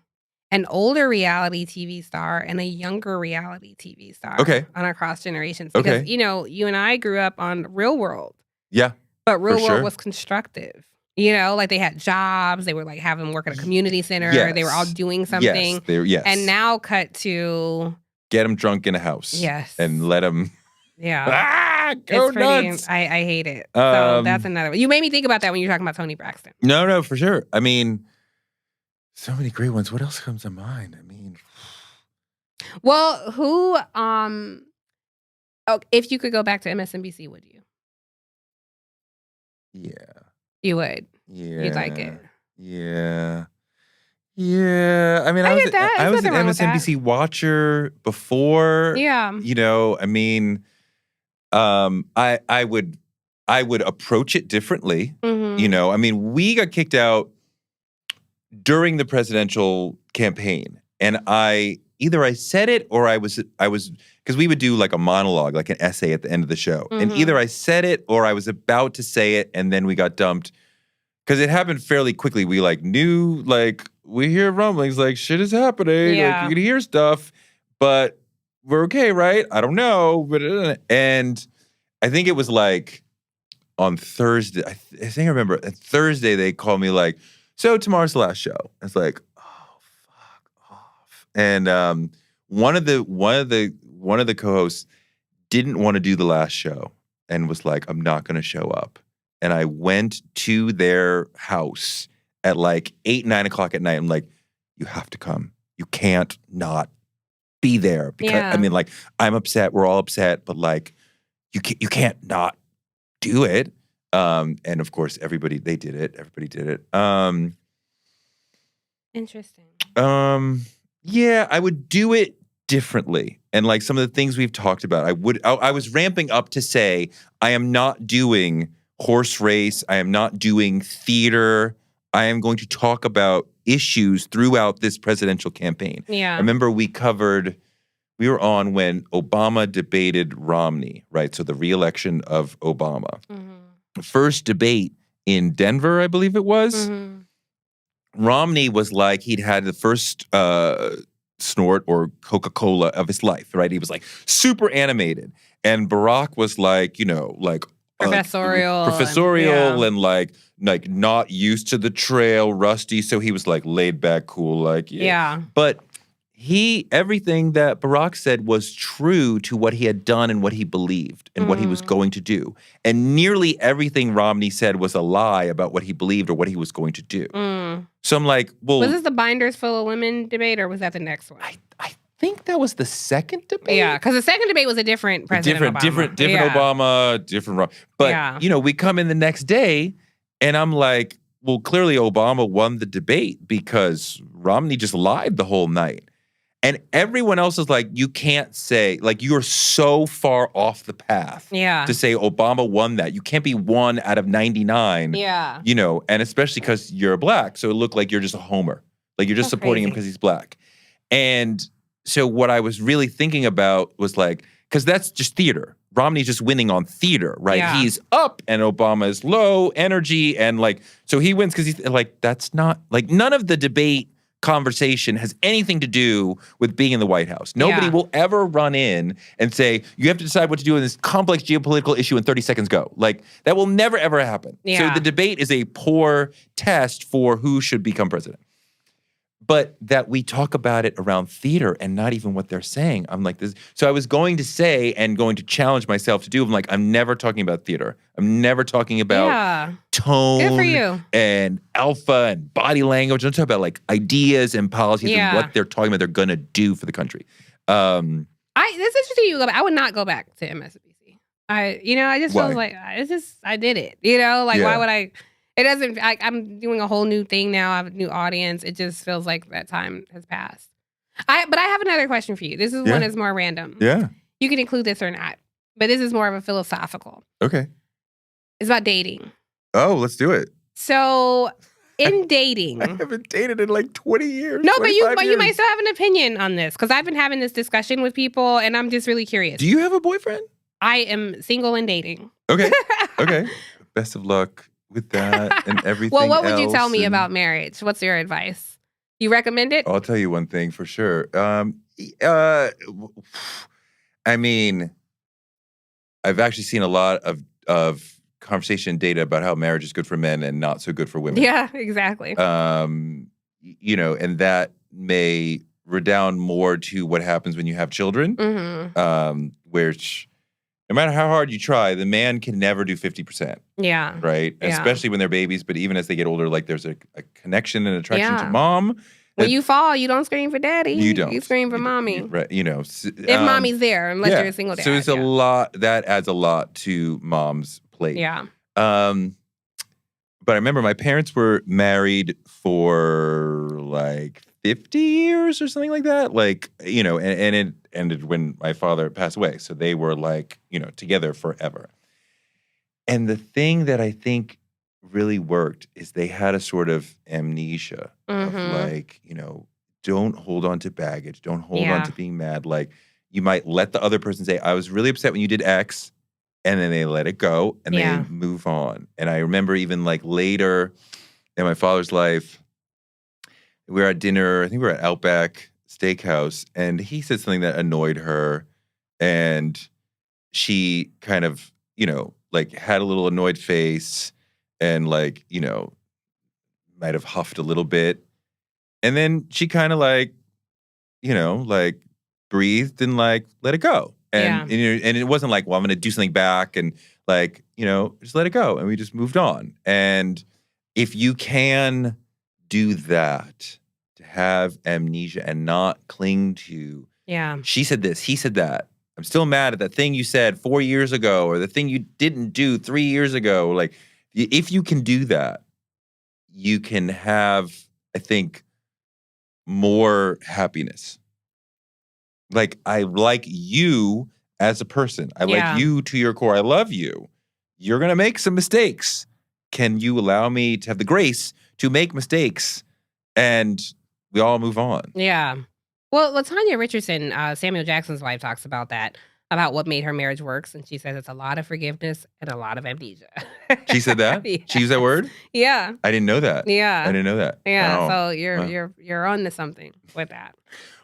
[SPEAKER 2] An older reality TV star and a younger reality TV star.
[SPEAKER 1] Okay.
[SPEAKER 2] On Across Generations. Because, you know, you and I grew up on Real World.
[SPEAKER 1] Yeah.
[SPEAKER 2] But Real World was constructive. You know, like they had jobs. They were like having them work at a community center.
[SPEAKER 1] Yes.
[SPEAKER 2] They were all doing something.
[SPEAKER 1] Yes.
[SPEAKER 2] And now cut to...
[SPEAKER 1] Get them drunk in a house.
[SPEAKER 2] Yes.
[SPEAKER 1] And let them...
[SPEAKER 2] Go
[SPEAKER 1] nuts.
[SPEAKER 2] I hate it. So that's another one. You made me think about that when you were talking about Toni Braxton.
[SPEAKER 1] No, for sure. I mean... So many great ones. What else comes to mind? I mean,
[SPEAKER 2] well, who? If you could go back to MSNBC, would you?
[SPEAKER 1] Yeah,
[SPEAKER 2] you would.
[SPEAKER 1] Yeah,
[SPEAKER 2] you'd like it.
[SPEAKER 1] Yeah. I mean, I was an MSNBC watcher before.
[SPEAKER 2] Yeah.
[SPEAKER 1] You know, I mean, I would approach it differently.
[SPEAKER 2] Mm-hmm.
[SPEAKER 1] You know, I mean, we got kicked out during the presidential campaign. And I said it or I was, because we would do like a monologue, like an essay at the end of the show. Mm-hmm. And either I said it or I was about to say it and then we got dumped. Because it happened fairly quickly. We like knew, like, we hear rumblings, like shit is happening.
[SPEAKER 2] Yeah.
[SPEAKER 1] Like you can hear stuff, but we're okay, right? I don't know. And I think it was like on Thursday, I think I remember, on Thursday they called me like, so tomorrow's the last show. It's like, oh, fuck off. And one of the co-hosts didn't want to do the last show and was like, I'm not going to show up. And I went to their house at like 8, 9 o'clock at night. I'm like, you have to come. You can't not be there because I mean, like, I'm upset. We're all upset, but like, you can't not do it. And of course, everybody did it.
[SPEAKER 2] Interesting.
[SPEAKER 1] Yeah, I would do it differently. And like some of the things we've talked about, I was ramping up to say, I am not doing horse race. I am not doing theater. I am going to talk about issues throughout this presidential campaign.
[SPEAKER 2] Yeah.
[SPEAKER 1] I remember we were on when Obama debated Romney, right? So the re-election of Obama. Mm-hmm. First debate in Denver, I believe it was. Mm-hmm. Romney was like, he'd had the first snort or Coca-Cola of his life, right? He was like super animated. And Barack was like, you know, like
[SPEAKER 2] professorial
[SPEAKER 1] and like not used to the trail, rusty. So he was like laid back, cool, like, yeah. But everything that Barack said was true to what he had done and what he believed and what he was going to do. And nearly everything Romney said was a lie about what he believed or what he was going to do. So I'm like, well.
[SPEAKER 2] Was this the binders full of women debate or was that the next one?
[SPEAKER 1] I think that was the second debate.
[SPEAKER 2] Yeah, because the second debate was a different President Obama.
[SPEAKER 1] Different Obama, different. But, you know, we come in the next day and I'm like, well, clearly Obama won the debate because Romney just lied the whole night. And everyone else is like, you can't say, like, you're so far off the path to say Obama won that. You can't be 1 out of 99.
[SPEAKER 2] Yeah.
[SPEAKER 1] You know, and especially because you're black. So it looked like you're just a homer. Like, you're just supporting him because he's black. And so what I was really thinking about was like, because that's just theater. Romney's just winning on theater, right?
[SPEAKER 2] Yeah.
[SPEAKER 1] He's up and Obama is low energy. And like, so he wins because he's like, that's not, like, none of the debate conversation has anything to do with being in the White House. Nobody will ever run in and say, you have to decide what to do in this complex geopolitical issue in 30 seconds, go. Like, that will never, ever happen.
[SPEAKER 2] Yeah.
[SPEAKER 1] So the debate is a poor test for who should become president. But that we talk about it around theater and not even what they're saying. I'm like this. So I was going to say and going to challenge myself to do. I'm like, I'm never talking about theater. I'm never talking about tone
[SPEAKER 2] Good for you.
[SPEAKER 1] And alpha and body language. I'm talking about like ideas and policies and what they're talking about they're going to do for the country.
[SPEAKER 2] That's interesting you go back. I would not go back to MSNBC. I just feel like I did it. You know, like why would I? It doesn't, I'm doing a whole new thing now. I have a new audience. It just feels like that time has passed. But I have another question for you. This is one that's more random.
[SPEAKER 1] Yeah.
[SPEAKER 2] You can include this or not, but this is more of a philosophical.
[SPEAKER 1] Okay.
[SPEAKER 2] It's about dating.
[SPEAKER 1] Oh, let's do it.
[SPEAKER 2] So in dating.
[SPEAKER 1] I haven't dated in like 20 years.
[SPEAKER 2] No, but you might still have an opinion on this because I've been having this discussion with people and I'm just really curious.
[SPEAKER 1] Do you have a boyfriend?
[SPEAKER 2] I am single and dating.
[SPEAKER 1] Okay. Okay. Best of luck with that and everything.
[SPEAKER 2] Well, what would you tell me about marriage? What's your advice? You recommend it?
[SPEAKER 1] I'll tell you one thing for sure. I mean, I've actually seen a lot of conversation and data about how marriage is good for men and not so good for women.
[SPEAKER 2] Yeah, exactly.
[SPEAKER 1] You know, and that may redound more to what happens when you have children, which no matter how hard you try, the man can never do 50%.
[SPEAKER 2] Yeah.
[SPEAKER 1] Right?
[SPEAKER 2] Yeah.
[SPEAKER 1] Especially when they're babies, but even as they get older, like there's a connection and attraction to mom.
[SPEAKER 2] When you fall, you don't scream for daddy.
[SPEAKER 1] You don't.
[SPEAKER 2] You scream for mommy.
[SPEAKER 1] Right. You know.
[SPEAKER 2] If mommy's there, unless you're a single dad.
[SPEAKER 1] So it's a lot, that adds a lot to mom's plate.
[SPEAKER 2] Yeah.
[SPEAKER 1] But I remember my parents were married for like 50 years or something like that. Like, you know, and it ended when my father passed away. So they were like, you know, together forever. And the thing that I think really worked is they had a sort of amnesia of like, you know, don't hold on to baggage. Don't hold on to being mad. Like, you might let the other person say, I was really upset when you did X. And then they let it go and they move on. And I remember even like later in my father's life, we were at dinner, I think we were at Outback Steakhouse, and he said something that annoyed her. And she kind of, you know, like had a little annoyed face and like, you know, might have huffed a little bit. And then she kind of like, you know, like breathed and like let it go. And it wasn't like, well, I'm going to do something back and like, you know, just let it go. And we just moved on. And if you can do that, to have amnesia and not cling to
[SPEAKER 2] Yeah.
[SPEAKER 1] She said this, he said that. I'm still mad at the thing you said 4 years ago or the thing you didn't do 3 years ago. Like, if you can do that, you can have, I think, more happiness. Like, I like you as a person. I like you to your core. I love you. You're going to make some mistakes. Can you allow me to have the grace to make mistakes and we all move on?
[SPEAKER 2] Yeah. Well, LaTanya Richardson, Samuel Jackson's wife, talks about that, about what made her marriage works. And she says it's a lot of forgiveness and a lot of amnesia.
[SPEAKER 1] She said that?
[SPEAKER 2] Yes.
[SPEAKER 1] She used that word?
[SPEAKER 2] Yeah.
[SPEAKER 1] I didn't know that.
[SPEAKER 2] Yeah.
[SPEAKER 1] I didn't know that.
[SPEAKER 2] Yeah.
[SPEAKER 1] Oh.
[SPEAKER 2] So you're on to something with that.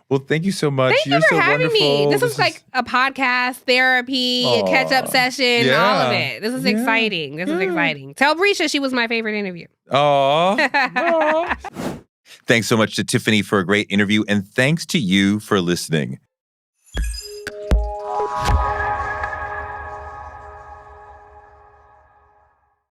[SPEAKER 1] Well, thank you so much.
[SPEAKER 2] Thank you for
[SPEAKER 1] so
[SPEAKER 2] having
[SPEAKER 1] wonderful.
[SPEAKER 2] me. This was like a podcast, therapy, a catch-up session, all of it. This is exciting. This is exciting. Tell Brisha she was my favorite interview.
[SPEAKER 1] Aw. Thanks so much to Tiffany for a great interview, and thanks to you for listening.